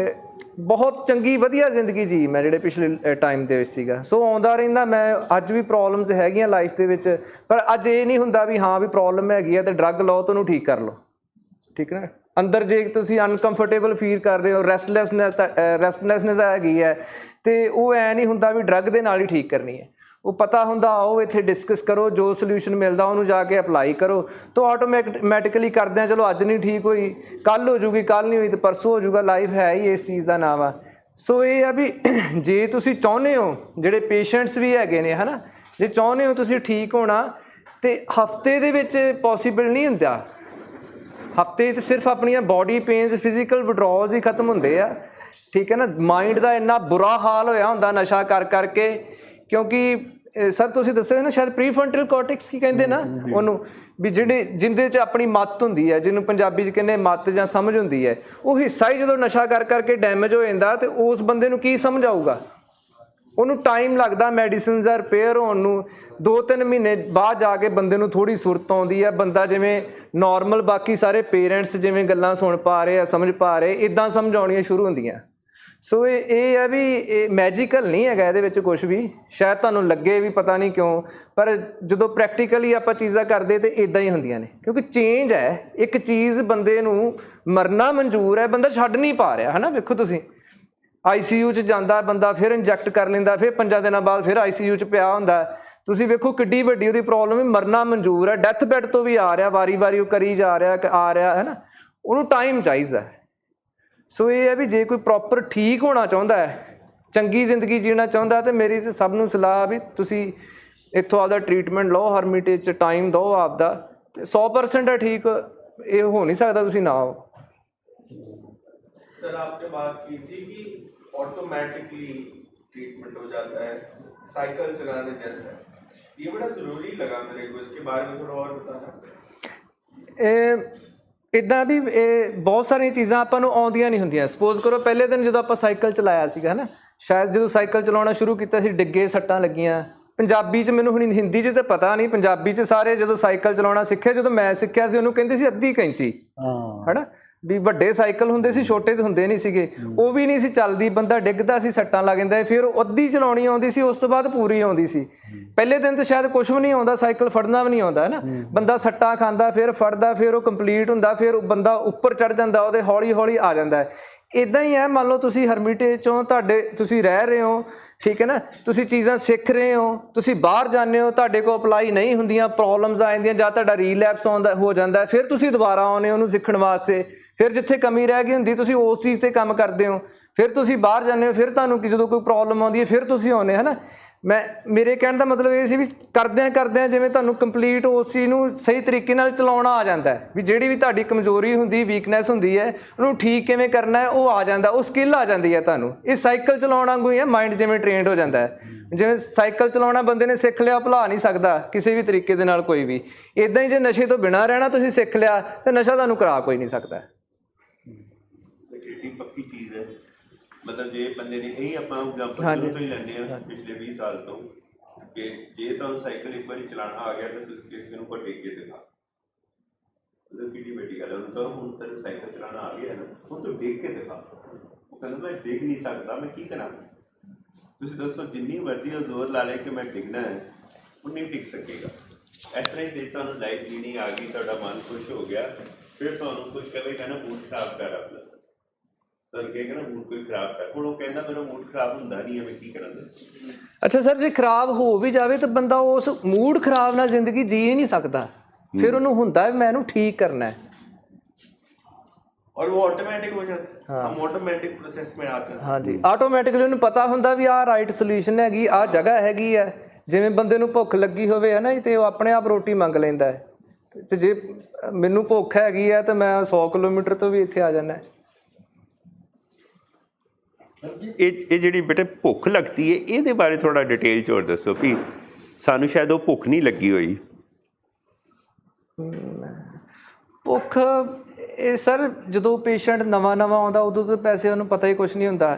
ਬਹੁਤ ਚੰਗੀ ਵਧੀਆ ਜ਼ਿੰਦਗੀ ਜੀ ਮੈਂ ਜਿਹੜੇ ਪਿਛਲੇ ਟਾਈਮ ਦੇ ਵਿੱਚ ਸੀਗਾ। ਸੋ ਆਉਂਦਾ ਰਹਿੰਦਾ ਮੈਂ, ਅੱਜ ਵੀ ਪ੍ਰੋਬਲਮਸ ਹੈਗੀਆਂ ਲਾਈਫ ਦੇ ਵਿੱਚ, ਪਰ ਅੱਜ ਇਹ ਨਹੀਂ ਹੁੰਦਾ ਵੀ ਹਾਂ ਵੀ ਪ੍ਰੋਬਲਮ ਹੈਗੀ ਹੈ ਅਤੇ ਡਰੱਗ ਲਓ ਤਾਂ ਉਹਨੂੰ ਠੀਕ ਕਰ ਲਓ। ਠੀਕ ਹੈ ਨਾ, ਅੰਦਰ ਜੇ ਤੁਸੀਂ ਅਨਕੰਫਰਟੇਬਲ ਫੀਲ ਕਰ ਰਹੇ ਹੋ, ਰੈਸਟਲੈਸਨੈਸ ਹੈਗੀ ਹੈ, ਅਤੇ ਉਹ ਐਂ ਨਹੀਂ ਹੁੰਦਾ ਵੀ ਡਰੱਗ ਦੇ ਨਾਲ ਹੀ ਠੀਕ ਕਰਨੀ ਹੈ। ਉਹ ਪਤਾ ਹੁੰਦਾ ਆਓ ਇੱਥੇ ਡਿਸਕਸ ਕਰੋ, ਜੋ ਸੋਲਿਊਸ਼ਨ ਮਿਲਦਾ ਉਹਨੂੰ ਜਾ ਕੇ ਅਪਲਾਈ ਕਰੋ, ਤਾਂ ਆਟੋਮੈਟਿਕਲੀ ਕਰਦੇ ਹਾਂ ਚਲੋ ਅੱਜ ਨਹੀਂ ਠੀਕ ਹੋਈ, ਕੱਲ੍ਹ ਹੋ ਜੂਗੀ, ਕੱਲ੍ਹ ਨਹੀਂ ਹੋਈ ਤਾਂ ਪਰਸੋਂ ਹੋ ਜੂਗਾ। ਲਾਈਫ ਹੈ ਹੀ ਇਸ ਚੀਜ਼ ਦਾ ਨਾਮ ਆ। ਸੋ ਇਹ ਆ ਵੀ ਜੇ ਤੁਸੀਂ ਚਾਹੁੰਦੇ ਹੋ, ਜਿਹੜੇ ਪੇਸ਼ੈਂਟਸ ਵੀ ਹੈਗੇ ਨੇ ਹੈ ਨਾ, ਜੇ ਚਾਹੁੰਦੇ ਹੋ ਤੁਸੀਂ ਠੀਕ ਹੋਣਾ, ਅਤੇ ਹਫਤੇ ਦੇ ਵਿੱਚ ਪੋਸੀਬਲ ਨਹੀਂ ਹੁੰਦਾ। ਹਫਤੇ 'ਚ ਸਿਰਫ ਆਪਣੀਆਂ ਬਾਡੀ ਪੇਨਸ, ਫਿਜ਼ੀਕਲ ਵਿਡਰੋਲਸ ਹੀ ਖਤਮ ਹੁੰਦੇ ਆ। ਠੀਕ ਹੈ ਨਾ, ਮਾਈਂਡ ਦਾ ਇੰਨਾ ਬੁਰਾ ਹਾਲ ਹੋਇਆ ਹੁੰਦਾ ਨਸ਼ਾ ਕਰ ਕਰਕੇ, ਕਿਉਂਕਿ ਸਰ ਤੁਸੀਂ ਦੱਸਿਆ ਨਾ ਸ਼ਾਇਦ ਪ੍ਰੀਫਰੰਟਲ ਕੋਰਟੈਕਸ ਕੀ ਕਹਿੰਦੇ ਨਾ ਉਹਨੂੰ, ਵੀ ਜਿਹਦੇ 'ਚ ਆਪਣੀ ਮੱਤ ਹੁੰਦੀ ਹੈ, ਜਿਹਨੂੰ ਪੰਜਾਬੀ 'ਚ ਕਹਿੰਦੇ ਮੱਤ ਜਾਂ ਸਮਝ ਹੁੰਦੀ ਹੈ, ਉਹ ਹਿੱਸਾ ਹੀ ਜਦੋਂ ਨਸ਼ਾ ਕਰ ਕਰਕੇ ਡੈਮੇਜ ਹੋ ਜਾਂਦਾ ਤਾਂ ਉਸ ਬੰਦੇ ਨੂੰ ਕੀ ਸਮਝ ਆਊਗਾ। ਉਹਨੂੰ ਟਾਈਮ ਲੱਗਦਾ ਮੈਡੀਸਿਨਸ ਦਾ ਰਿਪੇਅਰ ਹੋਣ ਨੂੰ। 2-3 ਮਹੀਨੇ ਬਾਅਦ ਜਾ ਕੇ ਬੰਦੇ ਨੂੰ ਥੋੜ੍ਹੀ ਸੁਰਤ ਆਉਂਦੀ ਹੈ, ਬੰਦਾ ਜਿਵੇਂ ਨੋਰਮਲ ਬਾਕੀ ਸਾਰੇ ਪੇਰੈਂਟਸ ਜਿਵੇਂ ਗੱਲਾਂ ਸੁਣ ਪਾ ਰਹੇ ਆ, ਸਮਝ ਪਾ ਰਹੇ, ਇੱਦਾਂ ਸਮਝ ਆਉਣੀਆਂ ਸ਼ੁਰੂ ਹੁੰਦੀਆਂ। ਸੋ ਇਹ ਹੈ ਵੀ ਇਹ ਮੈਜੀਕਲ ਨਹੀਂ ਹੈਗਾ ਇਹਦੇ ਵਿੱਚ ਕੁਛ ਵੀ, ਸ਼ਾਇਦ ਤੁਹਾਨੂੰ ਲੱਗੇ ਵੀ ਪਤਾ ਨਹੀਂ ਕਿਉਂ, ਪਰ ਜਦੋਂ ਪ੍ਰੈਕਟੀਕਲੀ ਆਪਾਂ ਚੀਜ਼ਾਂ ਕਰਦੇ ਤਾਂ ਇੱਦਾਂ ਹੀ ਹੁੰਦੀਆਂ ਨੇ। ਕਿਉਂਕਿ ਚੇਂਜ ਹੈ, ਇੱਕ ਚੀਜ਼ ਬੰਦੇ ਨੂੰ ਮਰਨਾ ਮਨਜ਼ੂਰ ਹੈ, ਬੰਦਾ ਛੱਡ ਨਹੀਂ ਪਾ ਰਿਹਾ ਹੈ ਨਾ। ਵੇਖੋ ਤੁਸੀਂ ICU 'ਚ ਜਾਂਦਾ ਬੰਦਾ, ਫਿਰ ਇੰਜੈਕਟ ਕਰ ਲੈਂਦਾ, ਫਿਰ 5 ਦਿਨਾਂ ਬਾਅਦ ਫਿਰ ICU 'ਚ ਪਿਆ ਹੁੰਦਾ। ਤੁਸੀਂ ਵੇਖੋ ਕਿੱਡੀ ਵੱਡੀ ਉਹਦੀ ਪ੍ਰੋਬਲਮ ਹੈ, ਮਰਨਾ ਮਨਜ਼ੂਰ ਹੈ, ਡੈਥ ਬੈੱਡ ਤੋਂ ਵੀ ਆ ਰਿਹਾ, ਵਾਰੀ ਉਹ ਕਰੀ ਜਾ ਰਿਹਾ, ਆ ਰਿਹਾ ਹੈ ਨਾ, ਉਹਨੂੰ ਟਾਈਮ ਚਾਹੀਦਾ। ਸੋ ਇਹ ਹੈ ਵੀ ਜੇ ਕੋਈ ਪ੍ਰੋਪਰ ਠੀਕ ਹੋਣਾ ਚਾਹੁੰਦਾ ਹੈ, ਚੰਗੀ ਜ਼ਿੰਦਗੀ ਜੀਣਾ ਚਾਹੁੰਦਾ, ਤਾਂ ਮੇਰੀ ਤਾਂ ਸਭ ਨੂੰ ਸਲਾਹ ਵੀ ਤੁਸੀਂ ਇੱਥੋਂ ਆਪਦਾ ਟਰੀਟਮੈਂਟ ਲਓ, ਹਰਮਿਟੇਜ 'ਚ ਟਾਈਮ ਦਿਓ ਆਪਦਾ, ਅਤੇ 100% ਹੈ ਠੀਕ। ਇਹ ਹੋ ਨਹੀਂ ਸਕਦਾ ਤੁਸੀਂ ਨਾ ਹੋ। सर आपने बात की थी कि ऑटोमेटिकली ट्रीटमेंट हो जाता है, साइकिल चलाने जैसा। ये बड़ा ज़रूरी लगा मेरे को, इसके बारे में थोड़ा और बताना। ਇੱਦਾਂ ਵੀ ਇਹ ਬਹੁਤ ਸਾਰੀਆਂ ਚੀਜ਼ਾਂ ਆਪਾਂ ਨੂੰ ਆਉਂਦੀਆਂ ਨਹੀਂ ਹੁੰਦੀਆਂ। ਸਪੋਜ਼ ਕਰੋ ਪਹਿਲੇ ਦਿਨ ਜਦੋਂ ਆਪਾਂ ਸਾਈਕਲ ਚਲਾਇਆ ਸੀਗਾ ਹੈ ਨਾ, ਸ਼ਾਇਦ ਜਦੋਂ ਸਾਈਕਲ ਚਲਾਉਣਾ ਸ਼ੁਰੂ ਕੀਤਾ ਸੀ ਡਿੱਗੇ, ਸੱਟਾਂ ਲੱਗੀਆਂ। ਪੰਜਾਬੀ 'ਚ ਮੈਨੂੰ ਹੁਣ ਹਿੰਦੀ 'ਚ ਤਾਂ ਪਤਾ ਨਹੀਂ, ਪੰਜਾਬੀ 'ਚ ਸਾਰੇ ਜਦੋਂ ਸਾਈਕਲ ਚਲਾਉਣਾ ਸਿੱਖਿਆ, ਜਦੋਂ ਮੈਂ ਸਿੱਖਿਆ ਸੀ ਉਹਨੂੰ ਕਹਿੰਦੇ ਸੀ ਅੱਧੀ ਕੈਂਚੀ, ਹੈ ਨਾ। ਵੀ ਵੱਡੇ ਸਾਈਕਲ ਹੁੰਦੇ ਸੀ, ਛੋਟੇ ਤਾਂ ਹੁੰਦੇ ਨਹੀਂ ਸੀਗੇ, ਉਹ ਵੀ ਨਹੀਂ ਸੀ ਚੱਲਦੀ, ਬੰਦਾ ਡਿੱਗਦਾ ਸੀ, ਸੱਟਾਂ ਲੱਗ ਜਾਂਦਾ। ਫਿਰ ਉਹ ਅੱਧੀ ਚਲਾਉਣੀ ਆਉਂਦੀ ਸੀ, ਉਸ ਤੋਂ ਬਾਅਦ ਪੂਰੀ ਆਉਂਦੀ ਸੀ। ਪਹਿਲੇ ਦਿਨ ਤਾਂ ਸ਼ਾਇਦ ਕੁਛ ਵੀ ਨਹੀਂ ਆਉਂਦਾ, ਸਾਈਕਲ ਫੜਨਾ ਵੀ ਨਹੀਂ ਆਉਂਦਾ ਹੈ ਨਾ, ਬੰਦਾ ਸੱਟਾਂ ਖਾਂਦਾ, ਫਿਰ ਫੜਦਾ, ਫਿਰ ਉਹ ਕੰਪਲੀਟ ਹੁੰਦਾ, ਫਿਰ ਬੰਦਾ ਉੱਪਰ ਚੜ੍ਹ ਜਾਂਦਾ, ਉਹਦੇ ਹੌਲੀ ਹੌਲੀ ਆ ਜਾਂਦਾ ਹੈ। ਇੱਦਾਂ ਹੀ ਹੈ, ਮੰਨ ਲਓ ਤੁਸੀਂ ਹਰਮਿਟੇਜ 'ਚੋਂ ਤੁਸੀਂ ਰਹਿ ਰਹੇ ਹੋ, ਠੀਕ ਹੈ ਨਾ, ਤੁਸੀਂ ਚੀਜ਼ਾਂ ਸਿੱਖ ਰਹੇ ਹੋ, ਤੁਸੀਂ ਬਾਹਰ ਜਾਂਦੇ ਹੋ, ਤੁਹਾਡੇ ਕੋਲ ਅਪਲਾਈ ਨਹੀਂ ਹੁੰਦੀਆਂ, ਪ੍ਰੋਬਲਮਸ ਆ ਜਾਂਦੀਆਂ, ਜਾਂ ਤੁਹਾਡਾ ਰੀਲੈਪਸ ਹੋ ਜਾਂਦਾ, ਫਿਰ ਤੁਸੀਂ ਦੁਬਾਰਾ ਆਉਂਦੇ ਹੋ ਉਹਨੂੰ ਸਿੱਖਣ ਵਾਸਤੇ। ਫਿਰ ਜਿੱਥੇ ਕਮੀ ਰਹਿ ਗਈ ਹੁੰਦੀ ਤੁਸੀਂ ਉਸ ਚੀਜ਼ 'ਤੇ ਕੰਮ ਕਰਦੇ ਹੋ, ਫਿਰ ਤੁਸੀਂ ਬਾਹਰ ਜਾਂਦੇ ਹੋ, ਫਿਰ ਤੁਹਾਨੂੰ ਜਦੋਂ ਕੋਈ ਪ੍ਰੋਬਲਮ ਆਉਂਦੀ ਹੈ ਫਿਰ ਤੁਸੀਂ ਆਉਂਦੇ ਹੈ ਨਾ। ਮੇਰੇ ਕਹਿਣ ਦਾ ਮਤਲਬ ਇਹ ਸੀ ਵੀ ਕਰਦਿਆਂ ਜਿਵੇਂ ਤੁਹਾਨੂੰ ਕੰਪਲੀਟ ਉਸ ਚੀਜ਼ ਨੂੰ ਸਹੀ ਤਰੀਕੇ ਨਾਲ ਚਲਾਉਣਾ ਆ ਜਾਂਦਾ ਹੈ, ਵੀ ਜਿਹੜੀ ਵੀ ਤੁਹਾਡੀ ਕਮਜ਼ੋਰੀ ਹੁੰਦੀ, ਵੀਕਨੈਸ ਹੁੰਦੀ ਹੈ, ਉਹਨੂੰ ਠੀਕ ਕਿਵੇਂ ਕਰਨਾ ਹੈ ਉਹ ਆ ਜਾਂਦਾ, ਉਹ ਸਕਿੱਲ ਆ ਜਾਂਦੀ ਹੈ ਤੁਹਾਨੂੰ। ਇਹ ਸਾਈਕਲ ਚਲਾਉਣ ਵਾਂਗੂ ਹੀ ਹੈ, ਮਾਈਂਡ ਜਿਵੇਂ ਟ੍ਰੇਨਡ ਹੋ ਜਾਂਦਾ ਹੈ। ਜਿਵੇਂ ਸਾਈਕਲ ਚਲਾਉਣਾ ਬੰਦੇ ਨੇ ਸਿੱਖ ਲਿਆ, ਭੁਲਾ ਨਹੀਂ ਸਕਦਾ ਕਿਸੇ ਵੀ ਤਰੀਕੇ ਦੇ ਨਾਲ ਕੋਈ ਵੀ। ਇੱਦਾਂ ਹੀ ਜੇ ਨਸ਼ੇ ਤੋਂ ਬਿਨਾਂ ਰਹਿਣਾ ਤੁਸੀਂ ਸਿੱਖ ਲਿਆ ਤਾਂ ਨਸ਼ਾ ਤੁਹਾਨੂੰ ਕਰਾ ਕੋਈ ਨਹੀਂ ਸਕਦਾ। एटी पक्की चीज़ है ਮਤਲਬ ਜੇ ਬੰਦੇ ਨੇ ਇਹੀ ਆਪਾਂ ਐਗਜ਼ਾਮਪਲ ਸ਼ੁਰੂ ਤੋਂ ਹੀ ਲੈਂਦੇ ਆ ਪਿਛਲੇ 20 ਸਾਲ ਤੋਂ ਕਿ ਜੇ ਤੁਹਾਨੂੰ ਸਾਈਕਲ ਇੱਕ ਵਾਰੀ ਚਲਾਉਣਾ ਆ ਗਿਆ ਤਾਂ ਤੁਸੀਂ ਕਿਸੇ ਨੂੰ ਕੋਈ ਟੇਕ ਕੇ ਦਿਖਾ, ਮਤਲਬ ਕਿਹੜੀ ਵੱਡੀ ਗੱਲ ਹੈ। ਉਹਨੂੰ ਕਹੋ ਹੁਣ ਤੈਨੂੰ ਸਾਈਕਲ ਚਲਾਉਣਾ ਆ ਗਿਆ ਨਾ, ਹੁਣ ਤੂੰ ਡਿੱਗ ਕੇ ਦਿਖਾ। ਉਹ ਕਹਿੰਦਾ ਮੈਂ ਡਿੱਗ ਨਹੀਂ ਸਕਦਾ, ਮੈਂ ਕੀ ਕਰਾਂ? ਤੁਸੀਂ ਦੱਸੋ ਜਿੰਨੀ ਮਰਜ਼ੀ ਉਹ ਜ਼ੋਰ ਲਾ ਲੇ ਕਿ ਮੈਂ ਡਿੱਗਣਾ ਹੈ, ਉਹ ਨਹੀਂ ਡਿੱਗ ਸਕੇਗਾ। ਇਸ ਤਰ੍ਹਾਂ ਹੀ ਜੇ ਤੁਹਾਨੂੰ ਲਾਈਫ ਜੀਣੀ ਆ ਗਈ, ਤੁਹਾਡਾ ਮਨ ਖੁਸ਼ ਹੋ ਗਿਆ, ਫਿਰ ਤੁਹਾਨੂੰ ਕੁਝ ਕਹੇਗਾ ਨਾ ਮੂਡ ਖਰਾਬ ਕਰ ਆਪਣਾ, ਤੁਹਾਨੂੰ ਕਹੇਗਾ ਨਾ ਮੂਡ ਕੋਈ ਖਰਾਬ ਕਰ। ਹੁਣ ਉਹ ਕਹਿੰਦਾ ਮੇਰਾ ਮੂਡ ਖਰਾਬ ਹੁੰਦਾ ਨਹੀਂ ਹੈ, ਮੈਂ ਕੀ ਕਰਾਂ ਦੱਸੋ? ਅੱਛਾ ਸਰ, ਜੇ ਖਰਾਬ ਹੋ ਵੀ ਜਾਵੇ ਤਾਂ ਬੰਦਾ ਉਸ ਮੂਡ ਖਰਾਬ ਨਾਲ ਜ਼ਿੰਦਗੀ ਜੀ ਹੀ ਨਹੀਂ ਸਕਦਾ। फिर उन्होंने होता है मैं ठीक करना है और वो ऑटोमेटिक हो जाता है। हाँ। हम ऑटोमेटिक प्रोसेस में आते हैं। हाँ जी, ऑटोमेटिकली उन्हें पता होंदा भी आ राइट सोल्यूशन हैगी, आ जगह हैगी है। जिवें बंदे नूं भुख लगी होवे है ना ते वो अपने आप रोटी मंग लैंदा है, ते जे मैनूं भुख हैगी है तो मैं 100 किलोमीटर तो भी इत्थे आ जाना है। ਇਹ ਜਿਹੜੀ ਬੇਟੇ ਭੁੱਖ ਲੱਗਦੀ ਹੈ, ਇਹਦੇ ਬਾਰੇ ਥੋੜਾ ਡਿਟੇਲ ਚ ਹੋਰ ਦੱਸੋ ਵੀ ਸਾਨੂੰ ਸ਼ਾਇਦ ਉਹ ਭੁੱਖ ਨਹੀਂ ਲੱਗੀ ਹੋਈ। ਭੁੱਖ ਇਹ ਸਰ ਜਦੋਂ ਪੇਸ਼ੈਂਟ ਨਵਾਂ ਆਉਂਦਾ ਉਦੋਂ ਤਾਂ ਪੈਸੇ ਉਹਨੂੰ ਪਤਾ ਹੀ ਕੁਛ ਨਹੀਂ ਹੁੰਦਾ।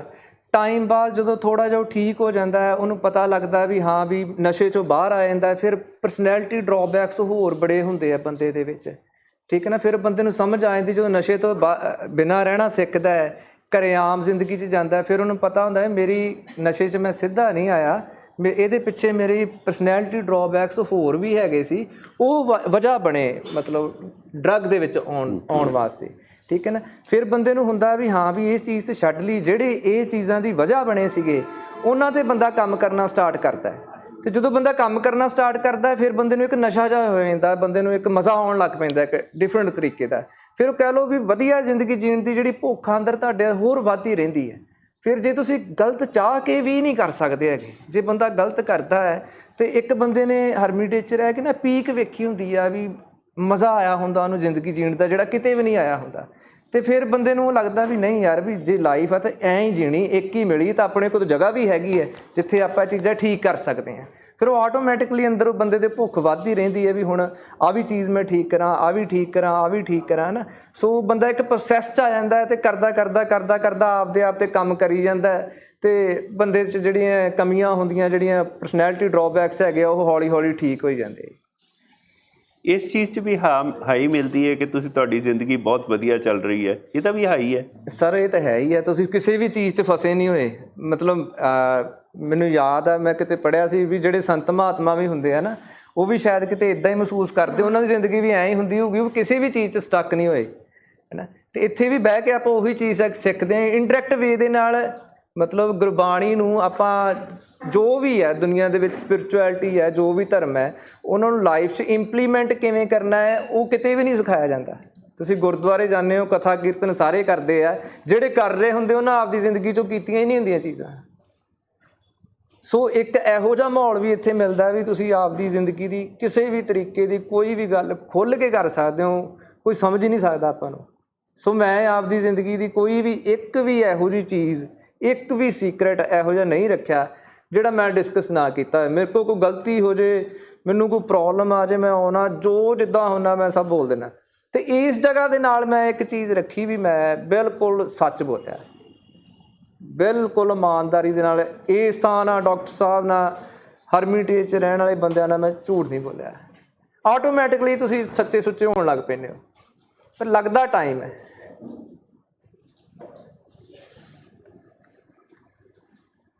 ਟਾਈਮ ਬਾਅਦ ਜਦੋਂ ਥੋੜ੍ਹਾ ਜਿਹਾ ਠੀਕ ਹੋ ਜਾਂਦਾ ਹੈ, ਉਹਨੂੰ ਪਤਾ ਲੱਗਦਾ ਵੀ ਹਾਂ ਵੀ ਨਸ਼ੇ 'ਚੋਂ ਬਾਹਰ ਆ ਜਾਂਦਾ, ਫਿਰ ਪਰਸਨੈਲਿਟੀ ਡਰੋਬੈਕਸ ਹੋਰ ਬੜੇ ਹੁੰਦੇ ਆ ਬੰਦੇ ਦੇ ਵਿੱਚ, ਠੀਕ ਹੈ ਨਾ। ਫਿਰ ਬੰਦੇ ਨੂੰ ਸਮਝ ਆ ਜਾਂਦੀ ਜਦੋਂ ਨਸ਼ੇ ਤੋਂ ਬਿਨਾਂ ਰਹਿਣਾ ਸਿੱਖਦਾ ਹੈ, ਘਰੇ ਆਮ ਜ਼ਿੰਦਗੀ 'ਚ ਜਾਂਦਾ, ਫਿਰ ਉਹਨੂੰ ਪਤਾ ਹੁੰਦਾ ਹੈ ਮੇਰੀ ਨਸ਼ੇ 'ਚ ਮੈਂ ਸਿੱਧਾ ਨਹੀਂ ਆਇਆ, ਇਹਦੇ ਪਿੱਛੇ ਮੇਰੀ ਪਰਸਨੈਲਿਟੀ ਡਰੋਬੈਕਸ ਹੋਰ ਵੀ ਹੈਗੇ ਸੀ, ਉਹ ਵਜ੍ਹਾ ਬਣੇ ਮਤਲਬ ਡਰੱਗ ਦੇ ਵਿੱਚ ਆਉਣ ਵਾਸਤੇ, ਠੀਕ ਹੈ ਨਾ। ਫਿਰ ਬੰਦੇ ਨੂੰ ਹੁੰਦਾ ਵੀ ਹਾਂ ਵੀ ਇਸ ਚੀਜ਼ ਤੇ ਛੱਡ ਲਈ, ਜਿਹੜੇ ਇਹ ਚੀਜ਼ਾਂ ਦੀ ਵਜ੍ਹਾ ਬਣੇ ਸੀਗੇ ਉਹਨਾਂ 'ਤੇ ਬੰਦਾ ਕੰਮ ਕਰਨਾ ਸਟਾਰਟ ਕਰਦਾ ਹੈ। ਅਤੇ ਜਦੋਂ ਬੰਦਾ ਕੰਮ ਕਰਨਾ ਸਟਾਰਟ ਕਰਦਾ ਫਿਰ ਬੰਦੇ ਨੂੰ ਇੱਕ ਨਸ਼ਾ ਜਿਹਾ ਹੋ ਜਾਂਦਾ, ਬੰਦੇ ਨੂੰ ਇੱਕ ਮਜ਼ਾ ਆਉਣ ਲੱਗ ਪੈਂਦਾ ਇੱਕ ਡਿਫਰੈਂਟ ਤਰੀਕੇ ਦਾ। ਫਿਰ ਉਹ ਕਹਿ ਲਓ ਵੀ ਵਧੀਆ ਜ਼ਿੰਦਗੀ ਜੀਣ ਦੀ ਜਿਹੜੀ ਭੁੱਖ ਅੰਦਰ ਤੁਹਾਡੇ ਹੋਰ ਵੱਧਦੀ ਰਹਿੰਦੀ ਹੈ। ਫਿਰ ਜੇ ਤੁਸੀਂ ਗਲਤ ਚਾਹ ਕੇ ਵੀ ਨਹੀਂ ਕਰ ਸਕਦੇ ਹੈਗੇ, ਜੇ ਬੰਦਾ ਗਲਤ ਕਰਦਾ ਹੈ ਤਾਂ ਇੱਕ ਬੰਦੇ ਨੇ ਹਰਮਿਟੇਜ 'ਚ ਰਹਿ ਕੇ ਨਾ ਪੀਕ ਵੇਖੀ ਹੁੰਦੀ ਆ ਵੀ ਮਜ਼ਾ ਆਇਆ ਹੁੰਦਾ ਉਹਨੂੰ ਜ਼ਿੰਦਗੀ ਜੀਣ ਦਾ ਜਿਹੜਾ ਕਿਤੇ ਵੀ ਨਹੀਂ ਆਇਆ ਹੁੰਦਾ, ਅਤੇ ਫਿਰ ਬੰਦੇ ਨੂੰ ਲੱਗਦਾ ਵੀ ਨਹੀਂ ਯਾਰ ਵੀ ਜੇ ਲਾਈਫ ਆ ਤਾਂ ਐਂ ਹੀ ਜੀਣੀ, ਇੱਕ ਹੀ ਮਿਲੀ ਤਾਂ ਆਪਣੇ ਕੋਲ ਜਗ੍ਹਾ ਵੀ ਹੈਗੀ ਹੈ ਜਿੱਥੇ ਆਪਾਂ ਚੀਜ਼ਾਂ ਠੀਕ ਕਰ ਸਕਦੇ ਹਾਂ। ਫਿਰ ਉਹ ਆਟੋਮੈਟਿਕਲੀ ਅੰਦਰੋਂ ਬੰਦੇ ਦੇ ਭੁੱਖ ਵੱਧਦੀ ਰਹਿੰਦੀ ਹੈ ਵੀ ਹੁਣ ਆਹ ਵੀ ਚੀਜ਼ ਮੈਂ ਠੀਕ ਕਰਾਂ, ਆਹ ਵੀ ਠੀਕ ਕਰਾਂ, ਆਹ ਵੀ ਠੀਕ ਕਰਾਂ, ਹੈ ਨਾ। ਸੋ ਬੰਦਾ ਇੱਕ ਪ੍ਰੋਸੈਸ 'ਚ ਆ ਜਾਂਦਾ ਅਤੇ ਕਰਦਾ ਆਪਦੇ ਆਪ 'ਤੇ ਕੰਮ ਕਰੀ ਜਾਂਦਾ ਅਤੇ ਬੰਦੇ 'ਚ ਜਿਹੜੀਆਂ ਕਮੀਆਂ ਹੁੰਦੀਆਂ, ਜਿਹੜੀਆਂ ਪਰਸਨੈਲਿਟੀ ਡਰੋਬੈਕਸ ਹੈਗੇ ਆ, ਉਹ ਹੌਲੀ ਹੌਲੀ ਠੀਕ ਹੋਈ ਜਾਂਦੇ। ਇਸ ਚੀਜ਼ 'ਚ ਵੀ ਹਾਈ ਮਿਲਦੀ ਹੈ ਕਿ ਤੁਸੀਂ ਤੁਹਾਡੀ ਜ਼ਿੰਦਗੀ ਬਹੁਤ ਵਧੀਆ ਚੱਲ ਰਹੀ ਹੈ, ਇਹਦਾ ਵੀ ਹਾਈ ਹੈ ਸਰ। ਇਹ ਤਾਂ ਹੈ ਹੀ ਹੈ, ਤੁਸੀਂ ਕਿਸੇ ਵੀ ਚੀਜ਼ 'ਚ ਫਸੇ ਨਹੀਂ ਹੋਏ। ਮਤਲਬ ਮੈਨੂੰ ਯਾਦ ਆ ਮੈਂ ਕਿਤੇ ਪੜ੍ਹਿਆ ਸੀ ਵੀ ਜਿਹੜੇ ਸੰਤ ਮਹਾਤਮਾ ਵੀ ਹੁੰਦੇ ਆ ਨਾ, ਉਹ ਵੀ ਸ਼ਾਇਦ ਕਿਤੇ ਇੱਦਾਂ ਹੀ ਮਹਿਸੂਸ ਕਰਦੇ, ਉਹਨਾਂ ਦੀ ਜ਼ਿੰਦਗੀ ਵੀ ਐਂ ਹੀ ਹੁੰਦੀ ਹੋਊਗੀ, ਉਹ ਕਿਸੇ ਵੀ ਚੀਜ਼ 'ਚ ਸਟੱਕ ਨਹੀਂ ਹੋਏ, ਹੈ ਨਾ। ਅਤੇ ਇੱਥੇ ਵੀ ਬਹਿ ਕੇ ਆਪਾਂ ਉਹੀ ਚੀਜ਼ ਸਿੱਖਦੇ ਹਾਂ ਇਨਡਾਇਰੈਕਟ ਵੇ ਦੇ ਨਾਲ। ਮਤਲਬ ਗੁਰਬਾਣੀ ਨੂੰ ਆਪਾਂ ਜੋ ਵੀ ਹੈ ਦੁਨੀਆ ਦੇ ਵਿੱਚ ਸਪਿਰਚੁਅਲਿਟੀ ਹੈ, ਜੋ ਵੀ ਧਰਮ ਹੈ, ਉਹਨਾਂ ਨੂੰ ਲਾਈਫ 'ਚ ਇੰਪਲੀਮੈਂਟ ਕਿਵੇਂ ਕਰਨਾ ਹੈ ਉਹ ਕਿਤੇ ਵੀ ਨਹੀਂ ਸਿਖਾਇਆ ਜਾਂਦਾ। ਤੁਸੀਂ ਗੁਰਦੁਆਰੇ ਜਾਂਦੇ ਹੋ, ਕਥਾ ਕੀਰਤਨ ਸਾਰੇ ਕਰਦੇ ਆ, ਜਿਹੜੇ ਕਰ ਰਹੇ ਹੁੰਦੇ ਉਹਨਾਂ ਆਪਦੀ ਜ਼ਿੰਦਗੀ 'ਚੋਂ ਕੀਤੀਆਂ ਹੀ ਨਹੀਂ ਹੁੰਦੀਆਂ ਚੀਜ਼ਾਂ। ਸੋ ਇੱਕ ਇਹੋ ਜਿਹਾ ਮਾਹੌਲ ਵੀ ਇੱਥੇ ਮਿਲਦਾ ਵੀ ਤੁਸੀਂ ਆਪਦੀ ਜ਼ਿੰਦਗੀ ਦੀ ਕਿਸੇ ਵੀ ਤਰੀਕੇ ਦੀ ਕੋਈ ਵੀ ਗੱਲ ਖੁੱਲ੍ਹ ਕੇ ਕਰ ਸਕਦੇ ਹੋ, ਕੋਈ ਸਮਝ ਹੀ ਨਹੀਂ ਸਕਦਾ ਆਪਾਂ ਨੂੰ। ਸੋ ਮੈਂ ਆਪਦੀ ਜ਼ਿੰਦਗੀ ਦੀ ਕੋਈ ਵੀ ਇੱਕ ਵੀ ਇਹੋ ਜਿਹੀ ਚੀਜ਼, ਇੱਕ ਵੀ ਸੀਕਰੇਟ ਇਹੋ ਜਿਹਾ ਨਹੀਂ ਰੱਖਿਆ ਜਿਹੜਾ ਮੈਂ ਡਿਸਕਸ ਨਾ ਕੀਤਾ। ਮੇਰੇ ਕੋਲ ਕੋਈ ਗਲਤੀ ਹੋ ਜੇ, ਮੈਨੂੰ ਕੋਈ ਪ੍ਰੋਬਲਮ ਆ ਜੇ, ਮੈਂ ਆਉਣਾ ਜੋ ਜਿੱਦਾਂ ਹੁੰਦਾ ਮੈਂ ਸਭ ਬੋਲ ਦੇਣਾ। ਅਤੇ ਇਸ ਜਗ੍ਹਾ ਦੇ ਨਾਲ ਮੈਂ ਇੱਕ ਚੀਜ਼ ਰੱਖੀ ਵੀ ਮੈਂ ਬਿਲਕੁਲ ਸੱਚ ਬੋਲਿਆ, ਬਿਲਕੁਲ ਇਮਾਨਦਾਰੀ ਦੇ ਨਾਲ। ਇਸ ਥਾਂ ਨਾਲ ਡਾਕਟਰ ਸਾਹਿਬ ਨਾਲ, ਹਰਮਿਟੇਜ 'ਚ ਰਹਿਣ ਵਾਲੇ ਬੰਦਿਆਂ ਨਾਲ ਮੈਂ ਝੂਠ ਨਹੀਂ ਬੋਲਿਆ। ਆਟੋਮੈਟਿਕਲੀ ਤੁਸੀਂ ਸੱਚੇ ਸੁੱਚੇ ਹੋਣ ਲੱਗ ਪੈਂਦੇ ਹੋ, ਪਰ ਲੱਗਦਾ ਟਾਈਮ ਹੈ।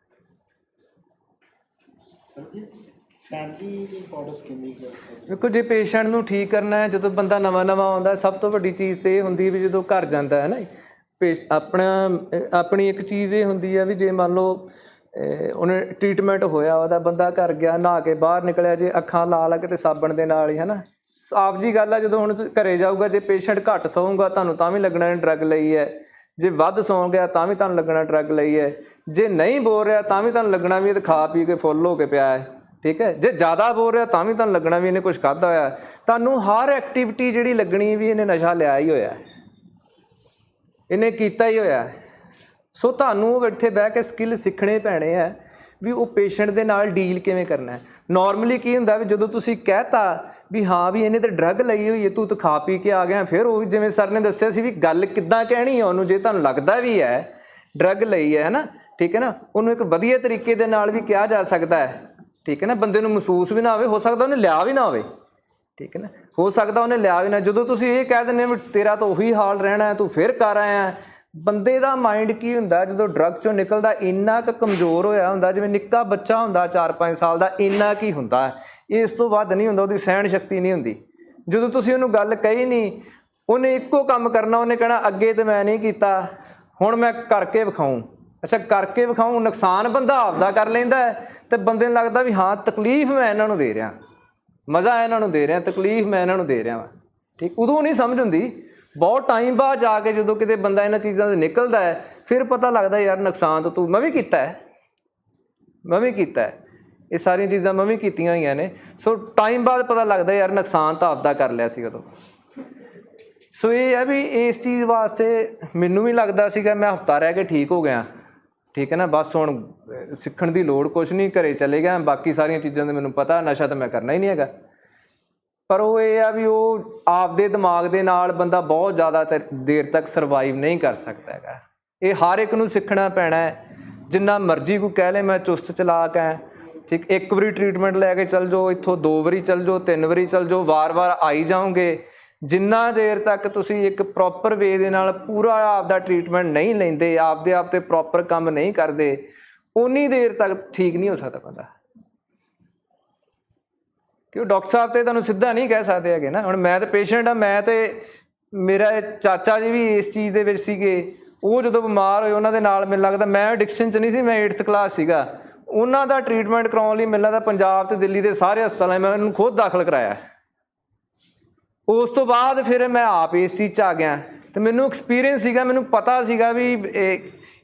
ਦੇਖੋ ਜੇ ਪੇਸ਼ੈਂਟ ਨੂੰ ਠੀਕ ਕਰਨਾ ਹੈ, ਜਦੋਂ ਬੰਦਾ ਨਵਾਂ ਆਉਂਦਾ, ਸਭ ਤੋਂ ਵੱਡੀ ਚੀਜ਼ ਤਾਂ ਇਹ ਹੁੰਦੀ ਵੀ ਜਦੋਂ ਘਰ ਜਾਂਦਾ ਹੈ ਨਾ ਆਪਣੀ ਇੱਕ ਚੀਜ਼ ਇਹ ਹੁੰਦੀ ਹੈ ਵੀ ਜੇ ਮੰਨ ਲਓ ਉਹਨੇ ਟਰੀਟਮੈਂਟ ਹੋਇਆ, ਉਹਦਾ ਬੰਦਾ ਘਰ ਗਿਆ, ਨਹਾ ਕੇ ਬਾਹਰ ਨਿਕਲਿਆ, ਜੇ ਅੱਖਾਂ ਲਾ ਕਿਤੇ ਸਾਬਣ ਦੇ ਨਾਲ ਹੀ, ਹੈ ਨਾ। ਆਪ ਜੀ ਗੱਲ ਆ, ਜਦੋਂ ਹੁਣ ਘਰੇ ਜਾਊਗਾ, ਜੇ ਪੇਸ਼ੈਂਟ ਘੱਟ ਸੌਂਗਾ ਤੁਹਾਨੂੰ ਤਾਂ ਵੀ ਲੱਗਣਾ ਨੇ ਡਰੱਗ ਲਈ ਹੈ, ਜੇ ਵੱਧ ਸੌਂ ਗਿਆ ਤਾਂ ਵੀ ਤੁਹਾਨੂੰ ਲੱਗਣਾ ਡਰੱਗ ਲਈ ਹੈ, ਜੇ ਨਹੀਂ ਬੋਲ ਰਿਹਾ ਤਾਂ ਵੀ ਤੁਹਾਨੂੰ ਲੱਗਣਾ ਵੀ ਇਹ ਤਾਂ ਖਾ ਪੀ ਕੇ ਫੁੱਲ ਹੋ ਕੇ ਪਿਆ ਹੈ, ਠੀਕ ਹੈ। ਜੇ ਜ਼ਿਆਦਾ ਬੋਲ ਰਿਹਾ ਤਾਂ ਵੀ ਤੁਹਾਨੂੰ ਲੱਗਣਾ ਵੀ ਇਹਨੇ ਕੁਛ ਖਾਧਾ ਹੋਇਆ। ਤੁਹਾਨੂੰ ਹਰ ਐਕਟੀਵਿਟੀ ਜਿਹੜੀ ਲੱਗਣੀ ਵੀ ਇਹਨੇ ਨਸ਼ਾ ਲਿਆ ਹੀ ਹੋਇਆ, ਇਹਨੇ ਕੀਤਾ ਹੀ ਹੋਇਆ। ਸੋ ਤੁਹਾਨੂੰ ਇੱਥੇ ਬਹਿ ਕੇ ਸਕਿੱਲ ਸਿੱਖਣੇ ਪੈਣੇ ਹੈ ਵੀ ਉਹ ਪੇਸ਼ੈਂਟ ਦੇ ਨਾਲ ਡੀਲ ਕਿਵੇਂ ਕਰਨਾ ਹੈ। ਨੋਰਮਲੀ ਕੀ ਹੁੰਦਾ ਵੀ ਜਦੋਂ ਤੁਸੀਂ ਕਹਿਤਾ ਵੀ ਹਾਂ ਵੀ ਇਹਨੇ ਤਾਂ ਡਰੱਗ ਲਈ ਹੋਈ ਹੈ, ਤੂੰ ਤਾਂ ਖਾ ਪੀ ਕੇ ਆ ਗਿਆ, ਫਿਰ ਉਹ ਜਿਵੇਂ ਸਰ ਨੇ ਦੱਸਿਆ ਸੀ ਵੀ ਗੱਲ ਕਿੱਦਾਂ ਕਹਿਣੀ ਹੈ ਉਹਨੂੰ, ਜੇ ਤੁਹਾਨੂੰ ਲੱਗਦਾ ਵੀ ਹੈ ਡਰੱਗ ਲਈ ਹੈ ਨਾ, ਠੀਕ ਹੈ ਨਾ, ਉਹਨੂੰ ਇੱਕ ਵਧੀਆ ਤਰੀਕੇ ਦੇ ਨਾਲ ਵੀ ਕਿਹਾ ਜਾ ਸਕਦਾ ਹੈ, ਠੀਕ ਹੈ ਨਾ, ਬੰਦੇ ਨੂੰ ਮਹਿਸੂਸ ਵੀ ਨਾ ਹੋਵੇ, ਹੋ ਸਕਦਾ ਉਹਨੇ ਲਿਆ ਵੀ ਨਾ ਹੋਵੇ, ਠੀਕ ਹੈ ਨਾ, ਹੋ ਸਕਦਾ ਉਹਨੇ ਲਿਆ ਵੀ ਨਾ। ਜਦੋਂ ਤੁਸੀਂ ਇਹ ਕਹਿ ਦਿੰਦੇ ਹੋ ਵੀ ਤੇਰਾ ਤਾਂ ਉਹੀ ਹਾਲ ਰਹਿਣਾ, ਤੂੰ ਫਿਰ ਕਰ ਆਇਆ, ਬੰਦੇ ਦਾ ਮਾਈਂਡ ਕੀ ਹੁੰਦਾ ਜਦੋਂ ਡਰੱਗ ਚੋਂ ਨਿਕਲਦਾ, ਇੰਨਾ ਕੁ ਕਮਜ਼ੋਰ ਹੋਇਆ ਹੁੰਦਾ, ਜਿਵੇਂ ਨਿੱਕਾ ਬੱਚਾ ਹੁੰਦਾ 4-5 ਸਾਲ ਦਾ, ਇੰਨਾ ਕੀ ਹੁੰਦਾ, ਇਸ ਤੋਂ ਵੱਧ ਨਹੀਂ ਹੁੰਦਾ, ਉਹਦੀ ਸਹਿਣ ਸ਼ਕਤੀ ਨਹੀਂ ਹੁੰਦੀ। ਜਦੋਂ ਤੁਸੀਂ ਉਹਨੂੰ ਗੱਲ ਕਹੀ ਨਹੀਂ, ਉਹਨੇ ਇੱਕੋ ਕੰਮ ਕਰਨਾ, ਉਹਨੇ ਕਹਿਣਾ ਅੱਗੇ ਤਾਂ ਮੈਂ ਨਹੀਂ ਕੀਤਾ, ਹੁਣ ਮੈਂ ਕਰਕੇ ਵਿਖਾਊਂ। ਅੱਛਾ, ਕਰਕੇ ਵਿਖਾਊਂ, ਨੁਕਸਾਨ ਬੰਦਾ ਆਪਦਾ ਕਰ ਲੈਂਦਾ ਅਤੇ ਬੰਦੇ ਨੂੰ ਲੱਗਦਾ ਵੀ ਹਾਂ ਤਕਲੀਫ ਮੈਂ ਇਹਨਾਂ ਨੂੰ ਦੇ ਰਿਹਾ, ਮਜ਼ਾ ਇਹਨਾਂ ਨੂੰ ਦੇ ਰਿਹਾ, ਤਕਲੀਫ ਮੈਂ ਇਹਨਾਂ ਨੂੰ ਦੇ ਰਿਹਾ ਵਾ, ਠੀਕ। ਉਦੋਂ ਨਹੀਂ ਸਮਝ ਹੁੰਦੀ, ਬਹੁਤ ਟਾਈਮ ਬਾਅਦ ਜਾ ਕੇ ਜਦੋਂ ਕਿਤੇ ਬੰਦਾ ਇਹਨਾਂ ਚੀਜ਼ਾਂ ਤੋਂ ਨਿਕਲਦਾ ਹੈ, ਫਿਰ ਪਤਾ ਲੱਗਦਾ ਯਾਰ ਨੁਕਸਾਨ ਤਾਂ ਮੈਂ ਵੀ ਕੀਤਾ ਹੈ, ਮੈਂ ਵੀ ਕੀਤਾ ਹੈ, ਇਹ ਸਾਰੀਆਂ ਚੀਜ਼ਾਂ ਮੈਂ ਵੀ ਕੀਤੀਆਂ ਹੋਈਆਂ ਨੇ। ਸੋ ਟਾਈਮ ਬਾਅਦ ਪਤਾ ਲੱਗਦਾ ਯਾਰ ਨੁਕਸਾਨ ਤਾਂ ਆਪਦਾ ਕਰ ਲਿਆ ਸੀ ਉਦੋਂ। ਸੋ ਇਹ ਹੈ ਵੀ ਇਸ ਚੀਜ਼ ਵਾਸਤੇ ਮੈਨੂੰ ਵੀ ਲੱਗਦਾ ਸੀਗਾ ਮੈਂ ਹਫ਼ਤਾ ਰਹਿ ਕੇ ਠੀਕ ਹੋ ਗਿਆ, ਠੀਕ ਹੈ ਨਾ, ਬਸ ਹੁਣ ਸਿੱਖਣ ਦੀ ਲੋੜ ਕੁਛ ਨਹੀਂ, ਘਰੇ ਚਲੇ ਗਿਆ, ਬਾਕੀ ਸਾਰੀਆਂ ਚੀਜ਼ਾਂ ਦਾ ਮੈਨੂੰ ਪਤਾ, ਨਸ਼ਾ ਤਾਂ ਮੈਂ ਕਰਨਾ ਹੀ ਨਹੀਂ ਹੈਗਾ। ਪਰ ਉਹ ਇਹ ਆ ਵੀ ਉਹ ਆਪਦੇ ਦਿਮਾਗ ਦੇ ਨਾਲ ਬੰਦਾ ਬਹੁਤ ਜ਼ਿਆਦਾ ਦੇਰ ਤੱਕ ਸਰਵਾਈਵ ਨਹੀਂ ਕਰ ਸਕਦਾ ਹੈਗਾ। ਇਹ ਹਰ ਇੱਕ ਨੂੰ ਸਿੱਖਣਾ ਪੈਣਾ ਹੈ। ਜਿੰਨਾ ਮਰਜ਼ੀ ਕੋਈ ਕਹਿ ਲੈ ਮੈਂ ਚੁਸਤ ਚਲਾਕ ਹੈ, ਠੀਕ, ਇੱਕ ਵਾਰੀ ਟਰੀਟਮੈਂਟ ਲੈ ਕੇ ਚੱਲ ਜਾਓ, ਇੱਥੋਂ 2 ਵਾਰੀ ਚੱਲ ਜਾਓ, 3 ਵਾਰੀ ਚੱਲ ਜਾਓ, ਵਾਰ-ਵਾਰ ਆਈ ਜਾਓਗੇ, ਜਿੰਨਾ ਦੇਰ ਤੱਕ ਤੁਸੀਂ ਇੱਕ ਪ੍ਰੋਪਰ ਵੇ ਦੇ ਨਾਲ ਪੂਰਾ ਆਪਦਾ ਟਰੀਟਮੈਂਟ ਨਹੀਂ ਲੈਂਦੇ, ਆਪਦੇ ਆਪ 'ਤੇ ਪ੍ਰੋਪਰ ਕੰਮ ਨਹੀਂ ਕਰਦੇ, ਉਨੀ ਦੇਰ ਤੱਕ ਠੀਕ ਨਹੀਂ ਹੋ ਸਕਦਾ ਬੰਦਾ। ਕਿਉਂ ਡਾਕਟਰ ਸਾਹਿਬ ਤੇ ਤੁਹਾਨੂੰ ਸਿੱਧਾ ਨਹੀਂ ਕਹਿ ਸਕਦੇ ਹੈਗੇ ਨਾ। ਹੁਣ ਮੈਂ ਤਾਂ ਪੇਸ਼ੈਂਟ ਹਾਂ, ਮੈਂ ਤੇ ਮੇਰਾ ਚਾਚਾ ਜੀ ਵੀ ਇਸ ਚੀਜ਼ ਦੇ ਵਿੱਚ ਸੀਗੇ, ਉਹ ਜਦੋਂ ਬਿਮਾਰ ਹੋਏ ਉਹਨਾਂ ਦੇ ਨਾਲ ਮੈਨੂੰ ਲੱਗਦਾ ਮੈਂ ਐਡਿਕਸ਼ਨ 'ਚ ਨਹੀਂ ਸੀ, ਮੈਂ 8th ਕਲਾਸ ਸੀਗਾ, ਉਹਨਾਂ ਦਾ ਟਰੀਟਮੈਂਟ ਕਰਾਉਣ ਲਈ ਮੈਨੂੰ ਲੱਗਦਾ ਪੰਜਾਬ ਅਤੇ ਦਿੱਲੀ ਦੇ ਸਾਰੇ ਹਸਪਤਾਲਾਂ ਮੈਂ ਉਹਨੂੰ ਖੁਦ ਦਾਖਲ ਕਰਾਇਆ। ਉਸ ਤੋਂ ਬਾਅਦ ਫਿਰ ਮੈਂ ਆਪ ਇਸ ਚੀਜ਼ 'ਚ ਆ ਗਿਆ ਅਤੇ ਮੈਨੂੰ ਐਕਸਪੀਰੀਅੰਸ ਸੀਗਾ, ਮੈਨੂੰ ਪਤਾ ਸੀਗਾ ਵੀ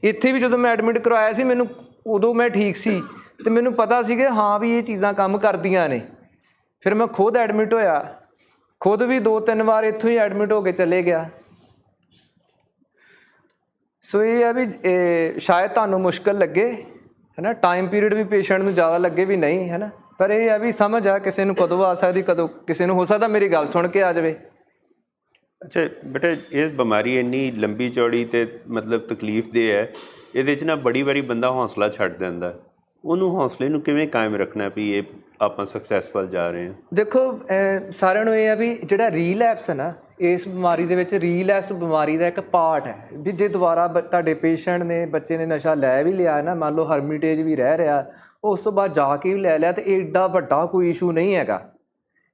ਇੱਥੇ ਵੀ ਜਦੋਂ ਮੈਂ ਐਡਮਿਟ ਕਰਵਾਇਆ ਸੀ ਮੈਨੂੰ ਉਦੋਂ ਮੈਂ ਠੀਕ ਸੀ ਅਤੇ ਮੈਨੂੰ ਪਤਾ ਸੀਗਾ ਹਾਂ ਵੀ ਇਹ ਚੀਜ਼ਾਂ ਕੰਮ ਕਰਦੀਆਂ ਨੇ। ਫਿਰ ਮੈਂ ਖੁਦ ਐਡਮਿਟ ਹੋਇਆ, ਖੁਦ ਵੀ 2-3 ਵਾਰ ਇੱਥੋਂ ਹੀ ਐਡਮਿਟ ਹੋ ਕੇ ਚਲੇ ਗਿਆ। ਸੋ ਇਹ ਹੈ ਵੀ ਸ਼ਾਇਦ ਤੁਹਾਨੂੰ ਮੁਸ਼ਕਿਲ ਲੱਗੇ ਹੈ ਨਾ, ਟਾਈਮ ਪੀਰੀਅਡ ਵੀ ਪੇਸ਼ੈਂਟ ਨੂੰ ਜ਼ਿਆਦਾ ਲੱਗੇ ਵੀ ਨਹੀਂ ਹੈ ਨਾ, ਪਰ ਇਹ ਹੈ ਵੀ ਸਮਝ ਆ ਕਿਸੇ ਨੂੰ ਕਦੋਂ ਆ ਸਕਦੀ, ਕਦੋਂ ਕਿਸੇ ਨੂੰ ਹੋ ਸਕਦਾ ਮੇਰੀ ਗੱਲ ਸੁਣ ਕੇ ਆ ਜਾਵੇ। ਅੱਛਾ ਬੇਟਾ, ਇਹ ਬਿਮਾਰੀ ਇੰਨੀ ਲੰਬੀ ਚੌੜੀ ਅਤੇ ਮਤਲਬ ਤਕਲੀਫ ਦੇ ਹੈ, ਇਹਦੇ 'ਚ ਨਾ ਬੜੀ ਵਾਰੀ ਬੰਦਾ ਹੌਸਲਾ ਛੱਡ ਦਿੰਦਾ, ਉਹਨੂੰ ਹੌਸਲੇ ਨੂੰ ਕਿਵੇਂ ਕਾਇਮ ਰੱਖਣਾ ਵੀ ਇਹ ਆਪਾਂ ਸਕਸੈਸਫੁਲ ਜਾ ਰਹੇ ਹਾਂ? ਦੇਖੋ ਸਾਰਿਆਂ ਨੂੰ ਇਹ ਹੈ ਵੀ ਜਿਹੜਾ ਰੀਲੈਪਸ ਹੈ ਨਾ, ਇਸ ਬਿਮਾਰੀ ਦੇ ਵਿੱਚ ਰੀਲੈਪਸ ਬਿਮਾਰੀ ਦਾ ਇੱਕ ਪਾਰਟ ਹੈ ਵੀ ਜੇ ਦੁਬਾਰਾ ਤੁਹਾਡੇ ਪੇਸ਼ੈਂਟ ਨੇ, ਬੱਚੇ ਨੇ ਨਸ਼ਾ ਲੈ ਵੀ ਲਿਆ ਨਾ, ਮੰਨ ਲਓ ਹਰਮਿਟੇਜ ਵੀ ਰਹਿ ਰਿਹਾ, ਉਸ ਤੋਂ ਬਾਅਦ ਜਾ ਕੇ ਵੀ ਲੈ ਲਿਆ, ਤਾਂ ਏਡਾ ਵੱਡਾ ਕੋਈ ਇਸ਼ੂ ਨਹੀਂ ਹੈਗਾ,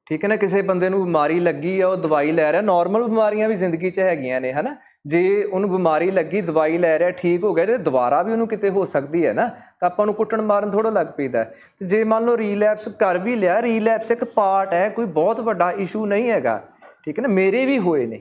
ਠੀਕ ਹੈ ਨਾ। ਕਿਸੇ ਬੰਦੇ ਨੂੰ ਬਿਮਾਰੀ ਲੱਗੀ ਆ, ਉਹ ਦਵਾਈ ਲੈ ਰਿਹਾ, ਨੋਰਮਲ ਬਿਮਾਰੀਆਂ ਵੀ ਜ਼ਿੰਦਗੀ 'ਚ ਹੈਗੀਆਂ ਨੇ ਹੈ ਨਾ, ਜੇ ਉਹਨੂੰ ਬਿਮਾਰੀ ਲੱਗੀ, ਦਵਾਈ ਲੈ ਰਿਹਾ, ਠੀਕ ਹੋ ਗਿਆ, ਜੇ ਦੁਬਾਰਾ ਵੀ ਉਹਨੂੰ ਕਿਤੇ ਹੋ ਸਕਦੀ ਹੈ ਨਾ, ਤਾਂ ਆਪਾਂ ਨੂੰ ਕੁੱਟਣ ਮਾਰਨ ਥੋੜ੍ਹਾ ਲੱਗ ਪਈਦਾ। ਅਤੇ ਜੇ ਮੰਨ ਲਓ ਰੀਲੈਪਸ ਕਰ ਵੀ ਲਿਆ, ਰੀਲੈਪਸ ਇੱਕ ਪਾਰਟ ਹੈ, ਕੋਈ ਬਹੁਤ ਵੱਡਾ ਇਸ਼ੂ ਨਹੀਂ ਹੈਗਾ, ਠੀਕ ਹੈ ਨਾ। ਮੇਰੇ ਵੀ ਹੋਏ ਨੇ,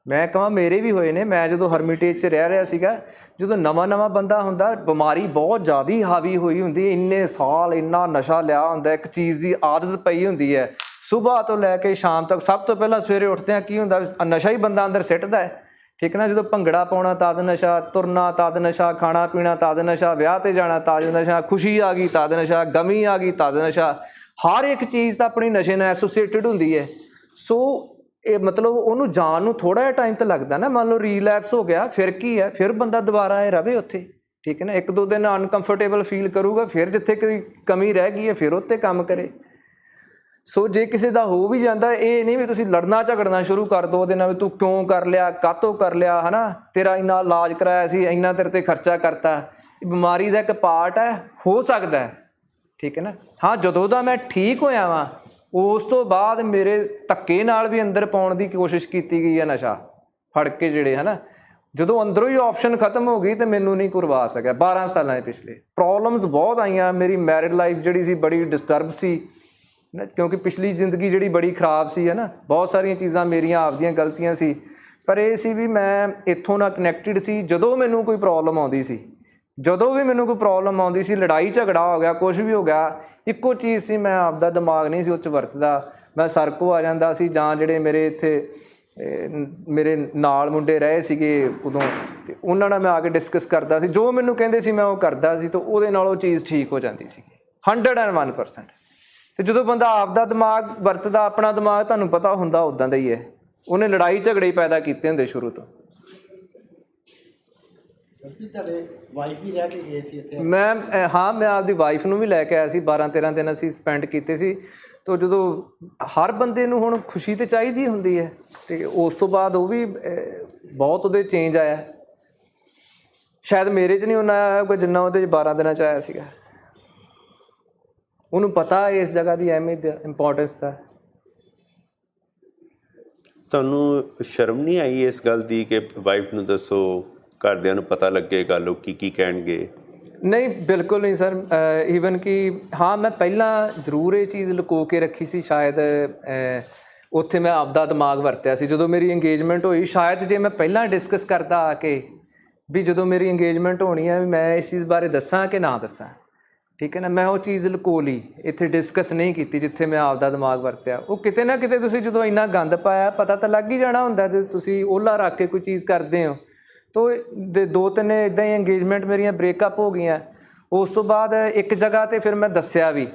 ਮੈਂ ਕਹਾਂ ਮੇਰੇ ਵੀ ਹੋਏ ਨੇ। ਮੈਂ ਜਦੋਂ ਹਰਮਿਟੇਜ 'ਚ ਰਹਿ ਰਿਹਾ ਸੀਗਾ, ਜਦੋਂ ਨਵਾਂ ਬੰਦਾ ਹੁੰਦਾ, ਬਿਮਾਰੀ ਬਹੁਤ ਜ਼ਿਆਦਾ ਹਾਵੀ ਹੋਈ ਹੁੰਦੀ, ਇੰਨੇ ਸਾਲ ਇੰਨਾ ਨਸ਼ਾ ਲਿਆ ਹੁੰਦਾ, ਇੱਕ ਚੀਜ਼ ਦੀ ਆਦਤ ਪਈ ਹੁੰਦੀ ਹੈ, ਸੁਬਾਹ ਤੋਂ ਲੈ ਕੇ ਸ਼ਾਮ ਤੱਕ। ਸਭ ਤੋਂ ਪਹਿਲਾਂ ਸਵੇਰੇ ਉੱਠਦਿਆਂ ਕੀ ਹੁੰਦਾ, ਨਸ਼ਾ ਹੀ ਬੰਦਾ ਅੰਦਰ ਸਿੱਟਦਾ ਹੈ, ਠੀਕ ਨਾ। ਜਦੋਂ ਭੰਗੜਾ ਪਾਉਣਾ ਤਦ ਨਸ਼ਾ, ਤੁਰਨਾ ਤਦ ਨਸ਼ਾ, ਖਾਣਾ ਪੀਣਾ ਤਦ ਨਸ਼ਾ, ਵਿਆਹ 'ਤੇ ਜਾਣਾ ਤਦ ਨਸ਼ਾ, ਖੁਸ਼ੀ ਆ ਗਈ ਤਦ ਨਸ਼ਾ, ਗਮੀ ਆ ਗਈ ਤਦ ਨਸ਼ਾ। ਹਰ ਇੱਕ ਚੀਜ਼ ਤਾਂ ਆਪਣੀ ਨਸ਼ੇ ਨਾਲ ਐਸੋਸੀਏਟਿਡ ਹੁੰਦੀ ਹੈ। ਸੋ ਇਹ ਮਤਲਬ ਉਹਨੂੰ ਜਾਣ ਨੂੰ ਥੋੜ੍ਹਾ ਜਿਹਾ ਟਾਈਮ ਤਾਂ ਲੱਗਦਾ ਨਾ। ਮੰਨ ਲਓ ਰੀਲੈਪਸ ਹੋ ਗਿਆ, ਫਿਰ ਕੀ ਹੈ, ਫਿਰ ਬੰਦਾ ਦੁਬਾਰਾ ਇਹ ਰਵੇ ਉੱਥੇ, ਠੀਕ ਹੈ ਨਾ। 1-2 ਦਿਨ ਅਨਕੰਫਰਟੇਬਲ ਫੀਲ ਕਰੂਗਾ, ਫਿਰ ਜਿੱਥੇ ਕੋਈ ਕਮੀ ਰਹਿ ਗਈ ਹੈ ਫਿਰ ਉਹ 'ਤੇ ਕੰਮ ਕਰੇ। ਸੋ ਜੇ ਕਿਸੇ ਦਾ ਹੋ ਵੀ ਜਾਂਦਾ, ਇਹ ਨਹੀਂ ਵੀ ਤੁਸੀਂ ਲੜਨਾ ਝਗੜਨਾ ਸ਼ੁਰੂ ਕਰ ਦਿਓ ਉਹਦੇ ਨਾਲ, ਵੀ ਤੂੰ ਕਿਉਂ ਕਰ ਲਿਆ, ਕਾਹਤੋਂ ਕਰ ਲਿਆ ਹੈ ਨਾ, ਤੇਰਾ ਇੰਨਾ ਇਲਾਜ ਕਰਾਇਆ ਸੀ, ਇੰਨਾ ਤੇਰੇ 'ਤੇ ਖਰਚਾ ਕਰਤਾ। ਬਿਮਾਰੀ ਦਾ ਇੱਕ ਪਾਰਟ ਹੈ, ਹੋ ਸਕਦਾ, ਠੀਕ ਹੈ ਨਾ। ਹਾਂ, ਜਦੋਂ ਦਾ ਮੈਂ ਠੀਕ ਹੋਇਆ ਵਾਂ, ਉਸ ਤੋਂ ਬਾਅਦ ਮੇਰੇ ਧੱਕੇ ਨਾਲ ਵੀ ਅੰਦਰ ਪਾਉਣ ਦੀ ਕੋਸ਼ਿਸ਼ ਕੀਤੀ ਗਈ ਹੈ ਨਸ਼ਾ, ਫੜ ਕੇ ਜਿਹੜੇ ਹੈ ਨਾ। ਜਦੋਂ ਅੰਦਰੋਂ ਹੀ ਆਪਸ਼ਨ ਖਤਮ ਹੋ ਗਈ ਤਾਂ ਮੈਨੂੰ ਨਹੀਂ ਕਰਵਾ ਸਕਿਆ। 12 ਸਾਲਾਂ ਦੇ ਪਿਛਲੇ ਪ੍ਰੋਬਲਮਸ ਬਹੁਤ ਆਈਆਂ। ਮੇਰੀ ਮੈਰਿਡ ਲਾਈਫ ਜਿਹੜੀ ਸੀ ਬੜੀ ਡਿਸਟਰਬ ਸੀ, ਕਿਉਂਕਿ ਪਿਛਲੀ ਜ਼ਿੰਦਗੀ ਜਿਹੜੀ ਬੜੀ ਖਰਾਬ ਸੀ ਹੈ ਨਾ। ਬਹੁਤ ਸਾਰੀਆਂ ਚੀਜ਼ਾਂ ਮੇਰੀਆਂ ਆਪਦੀਆਂ ਗਲਤੀਆਂ ਸੀ, ਪਰ ਇਹ ਸੀ ਵੀ ਮੈਂ ਇੱਥੋਂ ਨਾਲ ਕਨੈਕਟਿਡ ਸੀ। ਜਦੋਂ ਮੈਨੂੰ ਕੋਈ ਪ੍ਰੋਬਲਮ ਆਉਂਦੀ ਸੀ, ਜਦੋਂ ਵੀ ਮੈਨੂੰ ਕੋਈ ਪ੍ਰੋਬਲਮ ਆਉਂਦੀ ਸੀ, ਲੜਾਈ ਝਗੜਾ ਹੋ ਗਿਆ, ਕੁਛ ਵੀ ਹੋ ਗਿਆ, ਇੱਕੋ ਚੀਜ਼ ਸੀ, ਮੈਂ ਆਪਦਾ ਦਿਮਾਗ ਨਹੀਂ ਸੀ ਉਹ 'ਚ ਵਰਤਦਾ। ਮੈਂ ਸਰਕੋ ਆ ਜਾਂਦਾ ਸੀ, ਜਾਂ ਜਿਹੜੇ ਮੇਰੇ ਇੱਥੇ ਮੇਰੇ ਨਾਲ ਮੁੰਡੇ ਰਹੇ ਸੀਗੇ ਉਦੋਂ, ਅਤੇ ਉਹਨਾਂ ਨਾਲ ਮੈਂ ਆ ਕੇ ਡਿਸਕਸ ਕਰਦਾ ਸੀ। ਜੋ ਮੈਨੂੰ ਕਹਿੰਦੇ ਸੀ ਮੈਂ ਉਹ ਕਰਦਾ ਸੀ, ਤਾਂ ਉਹਦੇ ਨਾਲ ਉਹ ਚੀਜ਼ ਠੀਕ ਹੋ ਜਾਂਦੀ ਸੀ 101%। ਅਤੇ ਜਦੋਂ ਬੰਦਾ ਆਪਦਾ ਦਿਮਾਗ ਵਰਤਦਾ, ਆਪਣਾ ਦਿਮਾਗ ਤੁਹਾਨੂੰ ਪਤਾ ਹੁੰਦਾ ਉੱਦਾਂ ਦਾ ਹੀ ਹੈ, ਉਹਨੇ ਲੜਾਈ ਝਗੜੇ ਪੈਦਾ ਕੀਤੇ ਹੁੰਦੇ ਸ਼ੁਰੂ ਤੋਂ। ਸਰ ਵੀ ਤੁਹਾਡੇ ਵਾਈਫ ਵੀ ਰਹਿ ਕੇ ਗਏ ਸੀ ਇੱਥੇ? ਮੈਂ ਹਾਂ, ਮੈਂ ਆਪਦੀ ਵਾਈਫ ਨੂੰ ਵੀ ਲੈ ਕੇ ਆਇਆ ਸੀ। 12-13 ਦਿਨ ਅਸੀਂ ਸਪੈਂਡ ਕੀਤੇ ਸੀ। ਤੋ ਜਦੋਂ ਹਰ ਬੰਦੇ ਨੂੰ ਹੁਣ ਖੁਸ਼ੀ ਤਾਂ ਚਾਹੀਦੀ ਹੁੰਦੀ ਹੈ, ਅਤੇ ਉਸ ਤੋਂ ਬਾਅਦ ਉਹ ਵੀ ਬਹੁਤ ਉਹਦੇ ਚੇਂਜ ਆਇਆ। ਸ਼ਾਇਦ ਮੇਰੇ 'ਚ ਨਹੀਂ ਉਹਨਾਂ ਆਇਆ ਹੋਊਗਾ ਜਿੰਨਾ ਉਹਦੇ 'ਚ 12 ਦਿਨਾਂ 'ਚ ਆਇਆ ਸੀਗਾ। ਉਹਨੂੰ ਪਤਾ ਹੈ ਇਸ ਜਗ੍ਹਾ ਦੀ ਅਹਿਮੀਅਤ, ਇੰਪੋਰਟੈਂਸ ਦਾ। ਤੁਹਾਨੂੰ ਸ਼ਰਮ ਨਹੀਂ ਆਈ ਇਸ ਗੱਲ ਦੀ ਕਿ ਵਾਈਫ ਨੂੰ ਦੱਸੋ, ਘਰਦਿਆਂ ਨੂੰ ਪਤਾ ਲੱਗੇ ਲੋਕ ਕੀ ਕਹਿਣਗੇ? ਨਹੀਂ, ਬਿਲਕੁਲ ਨਹੀਂ ਸਰ। ਈਵਨ ਕਿ ਹਾਂ, ਮੈਂ ਪਹਿਲਾਂ ਜ਼ਰੂਰ ਇਹ ਚੀਜ਼ ਲੁਕੋ ਕੇ ਰੱਖੀ ਸੀ। ਸ਼ਾਇਦ ਉੱਥੇ ਮੈਂ ਆਪਦਾ ਦਿਮਾਗ ਵਰਤਿਆ ਸੀ। ਜਦੋਂ ਮੇਰੀ ਇੰਗੇਜਮੈਂਟ ਹੋਈ, ਸ਼ਾਇਦ ਜੇ ਮੈਂ ਪਹਿਲਾਂ ਡਿਸਕਸ ਕਰਦਾ ਆ ਕੇ ਵੀ ਜਦੋਂ ਮੇਰੀ ਇੰਗੇਜਮੈਂਟ ਹੋਣੀ ਹੈ ਵੀ ਮੈਂ ਇਸ ਚੀਜ਼ ਬਾਰੇ ਦੱਸਾਂ ਕਿ ਨਾ ਦੱਸਾਂ, ਠੀਕ ਹੈ ਨਾ, ਮੈਂ ਉਹ ਚੀਜ਼ ਲੁਕੋ ਲਈ, ਇੱਥੇ ਡਿਸਕਸ ਨਹੀਂ ਕੀਤੀ ਜਿੱਥੇ ਮੈਂ ਆਪਦਾ ਦਿਮਾਗ ਵਰਤਿਆ। ਉਹ ਕਿਤੇ ਨਾ ਕਿਤੇ ਤੁਸੀਂ ਜਦੋਂ ਇੰਨਾ ਗੰਦ ਪਾਇਆ, ਪਤਾ ਤਾਂ ਲੱਗ ਹੀ ਜਾਣਾ ਹੁੰਦਾ। ਜੇ ਤੁਸੀਂ ਓਹਲਾ ਰੱਖ ਕੇ ਕੋਈ ਚੀਜ਼ ਕਰਦੇ ਹੋ ਤੋ 2-3 ਇੱਦਾਂ ਹੀ ਇੰਗੇਜਮੈਂਟ ਮੇਰੀਆਂ ਬ੍ਰੇਕਅਪ ਹੋ ਗਈਆਂ। ਉਸ ਤੋਂ ਬਾਅਦ ਇੱਕ ਜਗ੍ਹਾ 'ਤੇ ਫਿਰ ਮੈਂ ਦੱਸਿਆ ਵੀ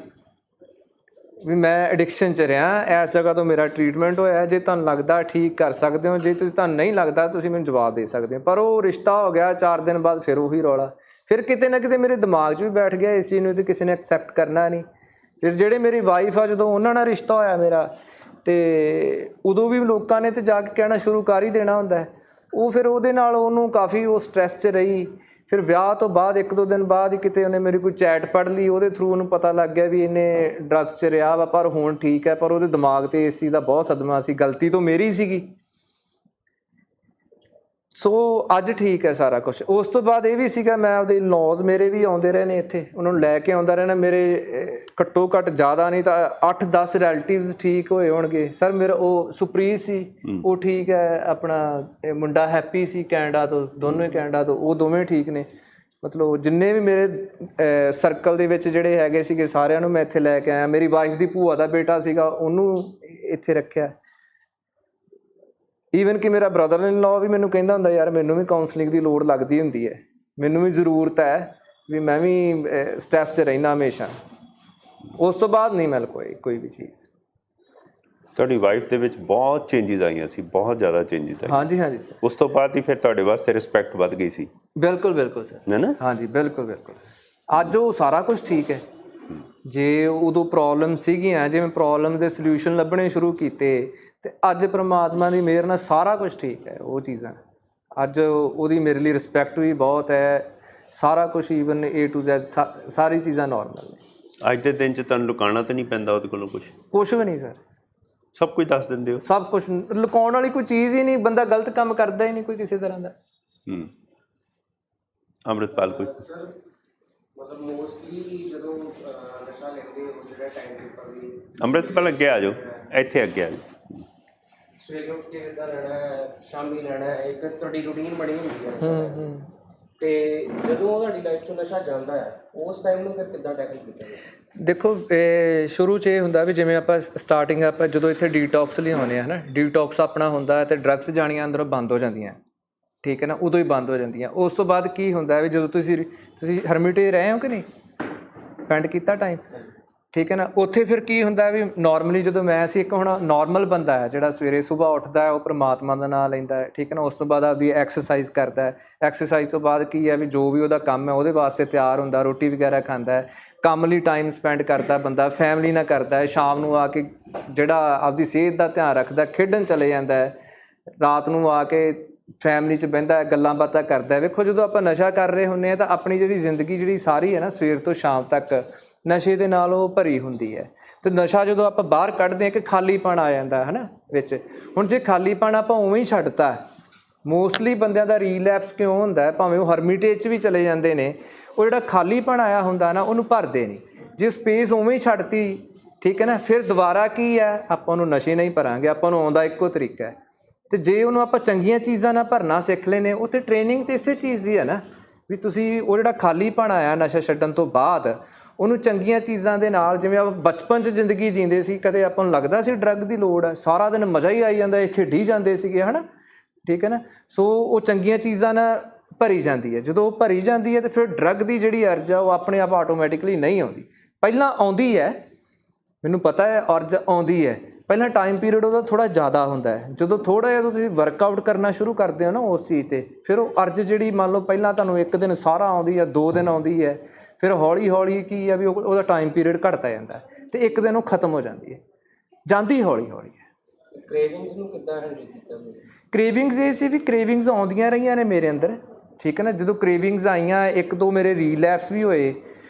ਮੈਂ ਐਡਿਕਸ਼ਨ 'ਚ ਰਿਹਾ, ਇਸ ਜਗ੍ਹਾ ਤੋਂ ਮੇਰਾ ਟਰੀਟਮੈਂਟ ਹੋਇਆ, ਜੇ ਤੁਹਾਨੂੰ ਲੱਗਦਾ ਠੀਕ ਕਰ ਸਕਦੇ ਹੋ, ਜੇ ਤੁਹਾਨੂੰ ਨਹੀਂ ਲੱਗਦਾ ਤੁਸੀਂ ਮੈਨੂੰ ਜਵਾਬ ਦੇ ਸਕਦੇ ਹੋ। ਪਰ ਉਹ ਰਿਸ਼ਤਾ ਹੋ ਗਿਆ, 4 ਦਿਨ ਬਾਅਦ ਫਿਰ ਉਹੀ ਰੌਲਾ। ਫਿਰ ਕਿਤੇ ਨਾ ਕਿਤੇ ਮੇਰੇ ਦਿਮਾਗ 'ਚ ਵੀ ਬੈਠ ਗਿਆ ਇਸ ਚੀਜ਼ ਨੂੰ, ਤੇ ਕਿਸੇ ਨੇ ਐਕਸੈਪਟ ਕਰਨਾ ਨਹੀਂ। ਫਿਰ ਜਿਹੜੇ ਮੇਰੀ ਵਾਈਫ ਆ, ਜਦੋਂ ਉਹਨਾਂ ਨਾਲ ਰਿਸ਼ਤਾ ਹੋਇਆ ਮੇਰਾ, ਅਤੇ ਉਦੋਂ ਵੀ ਲੋਕਾਂ ਨੇ ਤਾਂ ਜਾ ਕੇ ਕਹਿਣਾ ਸ਼ੁਰੂ ਕਰ ਹੀ ਦੇਣਾ ਹੁੰਦਾ। ਉਹ ਫਿਰ ਉਹਦੇ ਨਾਲ ਉਹਨੂੰ ਕਾਫੀ ਉਹ ਸਟਰੈਸ 'ਚ ਰਹੀ। ਫਿਰ ਵਿਆਹ ਤੋਂ ਬਾਅਦ 1-2 ਦਿਨ ਬਾਅਦ ਹੀ ਕਿਤੇ ਉਹਨੇ ਮੇਰੀ ਕੋਈ ਚੈਟ ਪੜ੍ਹ ਲਈ, ਉਹਦੇ ਥਰੂ ਉਹਨੂੰ ਪਤਾ ਲੱਗ ਗਿਆ ਵੀ ਇਹਨੇ ਡਰੱਗਸ 'ਚ ਰਿਹਾ ਵਾ, ਪਰ ਹੁਣ ਠੀਕ ਹੈ। ਪਰ ਉਹਦੇ ਦਿਮਾਗ 'ਤੇ ਇਸ ਚੀਜ਼ ਦਾ ਬਹੁਤ ਸਦਮਾ ਸੀ, ਗਲਤੀ ਤੋਂ ਮੇਰੀ ਸੀਗੀ। ਸੋ ਅੱਜ ਠੀਕ ਹੈ ਸਾਰਾ ਕੁਛ। ਉਸ ਤੋਂ ਬਾਅਦ ਇਹ ਵੀ ਸੀਗਾ, ਮੈਂ ਆਪਦੇ ਇਨ-ਲੌਜ਼ ਮੇਰੇ ਵੀ ਆਉਂਦੇ ਰਹੇ ਨੇ ਇੱਥੇ, ਉਹਨਾਂ ਨੂੰ ਲੈ ਕੇ ਆਉਂਦਾ ਰਹਿਣਾ। ਮੇਰੇ ਘੱਟੋ ਘੱਟ ਜ਼ਿਆਦਾ ਨਹੀਂ ਤਾਂ 8-10 ਰਿਲੇਟਿਵਸ ਠੀਕ ਹੋਏ ਹੋਣਗੇ ਸਰ। ਮੇਰਾ ਉਹ ਸੁਪਰੀਤ ਸੀ, ਉਹ ਠੀਕ ਹੈ। ਆਪਣਾ ਮੁੰਡਾ ਹੈਪੀ ਸੀ ਕੈਨੇਡਾ ਤੋਂ, ਦੋਨੋਂ ਹੀ ਕੈਨੇਡਾ ਤੋਂ, ਉਹ ਦੋਵੇਂ ਠੀਕ ਨੇ। ਮਤਲਬ ਜਿੰਨੇ ਵੀ ਮੇਰੇ ਸਰਕਲ ਦੇ ਵਿੱਚ ਜਿਹੜੇ ਹੈਗੇ ਸੀਗੇ, ਸਾਰਿਆਂ ਨੂੰ ਮੈਂ ਇੱਥੇ ਲੈ ਕੇ ਆਇਆ। ਮੇਰੀ ਵਾਈਫ ਦੀ ਭੂਆ ਦਾ ਬੇਟਾ ਸੀਗਾ, ਉਹਨੂੰ ਇੱਥੇ ਰੱਖਿਆ। ਈਵਨ ਕਿ ਮੇਰਾ ਬ੍ਰਦਰ ਇਨ ਲਾਅ ਵੀ ਮੈਨੂੰ ਕਹਿੰਦਾ ਹੁੰਦਾ, ਯਾਰ ਮੈਨੂੰ ਵੀ ਕਾਉਂਸਲਿੰਗ ਦੀ ਲੋੜ ਲੱਗਦੀ ਹੁੰਦੀ ਹੈ, ਮੈਨੂੰ ਵੀ ਜ਼ਰੂਰਤ ਹੈ, ਵੀ ਮੈਂ ਵੀ ਸਟ੍ਰੈਸ 'ਚ ਰਹਿਣਾ ਹਮੇਸ਼ਾ। ਉਸ ਤੋਂ ਬਾਅਦ ਨਹੀਂ ਮੈਂ ਕੋਈ ਵੀ ਚੀਜ਼। ਤੁਹਾਡੀ ਵਾਈਫ ਦੇ ਵਿੱਚ ਬਹੁਤ ਚੇਂਜਿਸ ਆਈਆਂ ਸੀ, ਬਹੁਤ ਜ਼ਿਆਦਾ ਚੇਂਜਿਸ ਆਏ। ਹਾਂਜੀ ਹਾਂਜੀ ਸਰ। ਉਸ ਤੋਂ ਬਾਅਦ ਹੀ ਫਿਰ ਤੁਹਾਡੇ ਵਾਸਤੇ ਰਿਸਪੈਕਟ ਵੱਧ ਗਈ ਸੀ? ਬਿਲਕੁਲ ਸਰ, ਹੈ ਨਾ? ਹਾਂਜੀ ਬਿਲਕੁਲ। ਅੱਜ ਉਹ ਸਾਰਾ ਕੁਝ ਠੀਕ ਹੈ। ਜੇ ਉਦੋਂ ਪ੍ਰੋਬਲਮ ਸੀਗੀਆਂ, ਜਿਵੇਂ ਪ੍ਰੋਬਲਮ ਦੇ ਸਲਿਊਸ਼ਨ ਲੱਭਣੇ ਸ਼ੁਰੂ ਕੀਤੇ, ਅਤੇ ਅੱਜ ਪਰਮਾਤਮਾ ਦੀ ਮਿਹਰ ਨਾਲ ਸਾਰਾ ਕੁਝ ਠੀਕ ਹੈ। ਉਹ ਚੀਜ਼ਾਂ ਅੱਜ ਉਹਦੀ ਮੇਰੇ ਲਈ ਰਿਸਪੈਕਟ ਵੀ ਬਹੁਤ ਹੈ। ਸਾਰਾ ਕੁਝ ਈਵਨ A to Z ਸਾਰੀ ਚੀਜ਼ਾਂ ਨੋਰਮਲ ਨੇ। ਅੱਜ ਦੇ ਦਿਨ 'ਚ ਤੁਹਾਨੂੰ ਲੁਕਾਉਣਾ ਤਾਂ ਨਹੀਂ ਪੈਂਦਾ ਉਹਦੇ ਕੋਲੋਂ ਕੁਛ ਵੀ ਨਹੀਂ ਸਰ, ਸਭ ਕੁਝ ਦੱਸ ਦਿੰਦੇ ਹੋ? ਸਭ ਕੁਝ। ਲੁਕਾਉਣ ਵਾਲੀ ਕੋਈ ਚੀਜ਼ ਹੀ ਨਹੀਂ, ਬੰਦਾ ਗਲਤ ਕੰਮ ਕਰਦਾ ਹੀ ਨਹੀਂ ਕੋਈ ਕਿਸੇ ਤਰ੍ਹਾਂ ਦਾ। ਅੰਮ੍ਰਿਤਪਾਲ ਕੋਈ? ਸਰ ਮਤਲਬ ਮੋਸਟਲੀ ਜਦੋਂ ਨਸ਼ਾ ਲੈਂਦੇ ਹੋ, ਜਿਹੜਾ ਟਾਈਮ ਪੇਪਰ ਵੀ ਅੰਮ੍ਰਿਤਪਾਲ ਅੱਗੇ ਆ ਜਾਓ, ਇੱਥੇ ਅੱਗੇ ਆ ਜਾਓ। ਸਵੇਰੇ ਉੱਠ ਕੇ ਇੱਦਾਂ ਰਹਿਣਾ ਹੈ, ਸ਼ਾਮੀ ਰਹਿਣਾ ਹੈ, ਇੱਕ ਤੁਹਾਡੀ ਰੂਟੀਨ ਬਣੀ ਹੁੰਦੀ ਹੈ। ਤੇ ਜਦੋਂ ਤੁਹਾਡੀ ਲਾਈਫ 'ਚੋਂ ਨਸ਼ਾ ਜਾਂਦਾ ਹੈ, ਉਸ ਟਾਈਮ ਨੂੰ ਫਿਰ ਕਿੱਦਾਂ ਟੈਕਲ ਕੀਤਾ ਜਾਂਦਾ? ਦੇਖੋ, ਸ਼ੁਰੂ 'ਚ ਇਹ ਹੁੰਦਾ ਵੀ ਜਿਵੇਂ ਆਪਾਂ ਸਟਾਰਟਿੰਗ ਆਪਾਂ ਜਦੋਂ ਇੱਥੇ ਡੀਟੌਕਸ ਲਈ ਆਉਂਦੇ ਹਾਂ ਨਾ, ਡੀਟੌਕਸ ਆਪਣਾ ਹੁੰਦਾ ਅਤੇ ਡਰੱਗਸ ਜਾਣੀਆਂ ਅੰਦਰੋਂ ਬੰਦ ਹੋ ਜਾਂਦੀਆਂ, ਠੀਕ ਹੈ ਨਾ, ਉਦੋਂ ਹੀ ਬੰਦ ਹੋ ਜਾਂਦੀਆਂ। ਉਸ ਤੋਂ ਬਾਅਦ ਕੀ ਹੁੰਦਾ ਵੀ ਜਦੋਂ ਤੁਸੀਂ ਹਰਮਿਟੇਜ ਰਹੇ ਹੋ ਕਿ ਨਹੀਂ, ਸਪੈਂਡ ਕੀਤਾ ਟਾਈਮ, ਠੀਕ ਹੈ ਨਾ, ਉੱਥੇ ਫਿਰ ਕੀ ਹੁੰਦਾ ਵੀ ਨੋਰਮਲੀ ਜਦੋਂ ਮੈਂ ਸੀ, ਇੱਕ ਹੁਣ ਨੋਰਮਲ ਬੰਦਾ ਹੈ ਜਿਹੜਾ ਸਵੇਰੇ ਸੁਬਾਹ ਉੱਠਦਾ ਹੈ, ਉਹ ਪਰਮਾਤਮਾ ਦਾ ਨਾਮ ਲੈਂਦਾ ਹੈ, ਠੀਕ ਹੈ ਨਾ, ਉਸ ਤੋਂ ਬਾਅਦ ਆਪਦੀ ਐਕਸਰਸਾਈਜ਼ ਕਰਦਾ ਹੈ। ਐਕਸਰਸਾਈਜ਼ ਤੋਂ ਬਾਅਦ ਕੀ ਹੈ ਵੀ ਜੋ ਵੀ ਉਹਦਾ ਕੰਮ ਹੈ ਉਹਦੇ ਵਾਸਤੇ ਤਿਆਰ ਹੁੰਦਾ, ਰੋਟੀ ਵਗੈਰਾ ਖਾਂਦਾ ਹੈ, ਕੰਮ ਲਈ ਟਾਈਮ ਸਪੈਂਡ ਕਰਦਾ ਬੰਦਾ, ਫੈਮਿਲੀ ਨਾਲ ਕਰਦਾ ਹੈ, ਸ਼ਾਮ ਨੂੰ ਆ ਕੇ ਜਿਹੜਾ ਆਪਦੀ ਸਿਹਤ ਦਾ ਧਿਆਨ ਰੱਖਦਾ, ਖੇਡਣ ਚਲੇ ਜਾਂਦਾ ਹੈ, ਰਾਤ ਨੂੰ ਆ ਕੇ ਫੈਮਿਲੀ 'ਚ ਬਹਿੰਦਾ, ਗੱਲਾਂ ਬਾਤਾਂ ਕਰਦਾ। ਵੇਖੋ, ਜਦੋਂ ਆਪਾਂ ਨਸ਼ਾ ਕਰ ਰਹੇ ਹੁੰਦੇ ਹਾਂ ਤਾਂ ਆਪਣੀ ਜਿਹੜੀ ਜ਼ਿੰਦਗੀ ਜਿਹੜੀ ਸਾਰੀ ਹੈ ਨਾ, ਸਵੇਰ ਤੋਂ ਸ਼ਾਮ ਤੱਕ ਨਸ਼ੇ ਦੇ ਨਾਲ ਉਹ ਭਰੀ ਹੁੰਦੀ ਹੈ। ਅਤੇ ਨਸ਼ਾ ਜਦੋਂ ਆਪਾਂ ਬਾਹਰ ਕੱਢਦੇ ਹਾਂ ਕਿ ਖਾਲੀਪਣ ਆ ਜਾਂਦਾ ਹੈ ਨਾ ਵਿੱਚ। ਹੁਣ ਜੇ ਖਾਲੀਪਣ ਆਪਾਂ ਉਵੇਂ ਹੀ ਛੱਡਤਾ, ਮੋਸਟਲੀ ਬੰਦਿਆਂ ਦਾ ਰੀਲੈਪਸ ਕਿਉਂ ਹੁੰਦਾ, ਭਾਵੇਂ ਉਹ ਹਰਮਿਟੇਜ 'ਚ ਵੀ ਚਲੇ ਜਾਂਦੇ ਨੇ, ਉਹ ਜਿਹੜਾ ਖਾਲੀਪਣ ਆਇਆ ਹੁੰਦਾ ਨਾ, ਉਹਨੂੰ ਭਰਦੇ ਨਹੀਂ। ਜੇ ਸਪੇਸ ਉਵੇਂ ਹੀ ਛੱਡਤੀ, ਠੀਕ ਹੈ ਨਾ, ਫਿਰ ਦੁਬਾਰਾ ਕੀ ਹੈ, ਆਪਾਂ ਉਹਨੂੰ ਨਸ਼ੇ ਨਹੀਂ ਭਰਾਂਗੇ, ਆਪਾਂ ਨੂੰ ਆਉਂਦਾ ਇੱਕੋ ਤਰੀਕਾ ਹੈ। ਅਤੇ ਜੇ ਉਹਨੂੰ ਆਪਾਂ ਚੰਗੀਆਂ ਚੀਜ਼ਾਂ ਨਾਲ ਭਰਨਾ ਸਿੱਖ ਲੈਂਦੇ, ਉਹ ਤਾਂ ਟ੍ਰੇਨਿੰਗ ਤਾਂ ਇਸੇ ਚੀਜ਼ ਦੀ ਹੈ ਨਾ, ਵੀ ਤੁਸੀਂ ਉਹ ਜਿਹੜਾ ਖਾਲੀਪਣ ਆਇਆ ਨਸ਼ਾ ਛੱਡਣ ਤੋਂ ਬਾਅਦ, ਉਹਨੂੰ ਚੰਗੀਆਂ ਚੀਜ਼ਾਂ ਦੇ ਨਾਲ, ਜਿਵੇਂ ਆਪਾਂ ਬਚਪਨ 'ਚ ਜ਼ਿੰਦਗੀ ਜੀਂਦੇ ਸੀ, ਕਦੇ ਆਪਾਂ ਨੂੰ ਲੱਗਦਾ ਸੀ ਡਰੱਗ ਦੀ ਲੋੜ ਹੈ, ਸਾਰਾ ਦਿਨ ਮਜ਼ਾ ਹੀ ਆਈ ਜਾਂਦਾ, ਇਹ ਖੇਡੀ ਜਾਂਦੇ ਸੀਗੇ, ਹੈ ਨਾ, ਠੀਕ ਹੈ ਨਾ। ਸੋ ਉਹ ਚੰਗੀਆਂ ਚੀਜ਼ਾਂ ਨਾਲ ਭਰੀ ਜਾਂਦੀ ਹੈ। ਜਦੋਂ ਉਹ ਭਰੀ ਜਾਂਦੀ ਹੈ ਤਾਂ ਫਿਰ ਡਰੱਗ ਦੀ ਜਿਹੜੀ ਅਰਜ਼ ਆ ਉਹ ਆਪਣੇ ਆਪ ਆਟੋਮੈਟਿਕਲੀ ਨਹੀਂ ਆਉਂਦੀ। ਪਹਿਲਾਂ ਆਉਂਦੀ ਹੈ, ਮੈਨੂੰ ਪਤਾ ਹੈ ਅਰਜ਼ ਆਉਂਦੀ ਹੈ, ਪਹਿਲਾਂ ਟਾਈਮ ਪੀਰੀਅਡ ਉਹਦਾ ਥੋੜ੍ਹਾ ਜ਼ਿਆਦਾ ਹੁੰਦਾ ਹੈ। ਜਦੋਂ ਥੋੜ੍ਹਾ ਜਿਹਾ ਤੁਸੀਂ ਵਰਕਆਊਟ ਕਰਨਾ ਸ਼ੁਰੂ ਕਰਦੇ ਹੋ ਨਾ ਉਸ ਚੀਜ਼ 'ਤੇ, ਫਿਰ ਉਹ ਅਰਜ਼ ਜਿਹੜੀ ਮੰਨ ਲਓ ਪਹਿਲਾਂ ਤੁਹਾਨੂੰ ਇੱਕ ਦਿਨ ਸਾਰਾ ਆਉਂਦੀ ਹੈ, 2 ਦਿਨ ਆਉਂਦੀ ਹੈ, ਫਿਰ ਹੌਲੀ ਹੌਲੀ ਕੀ ਆ ਵੀ ਉਹਦਾ ਟਾਈਮ ਪੀਰੀਅਡ ਘਟਦਾ ਜਾਂਦਾ ਅਤੇ ਇੱਕ ਦਿਨ ਉਹ ਖਤਮ ਹੋ ਜਾਂਦੀ ਹੈ, ਜਾਂਦੀ ਹੌਲੀ ਹੌਲੀ ਹੈ। ਕ੍ਰੇਵਿੰਗਸ ਨੂੰ ਕਿੱਦਾਂ ਹੈਂਡਲ ਕੀਤਾ? ਕ੍ਰੇਵਿੰਗਸ ਇਹ ਸੀ ਵੀ ਕ੍ਰੇਵਿੰਗਸ ਆਉਂਦੀਆਂ ਰਹੀਆਂ ਨੇ ਮੇਰੇ ਅੰਦਰ, ਠੀਕ ਹੈ ਨਾ। ਜਦੋਂ ਕ੍ਰੇਵਿੰਗਸ ਆਈਆਂ, 1-2 ਮੇਰੇ ਰੀਲੈਪਸ ਵੀ ਹੋਏ।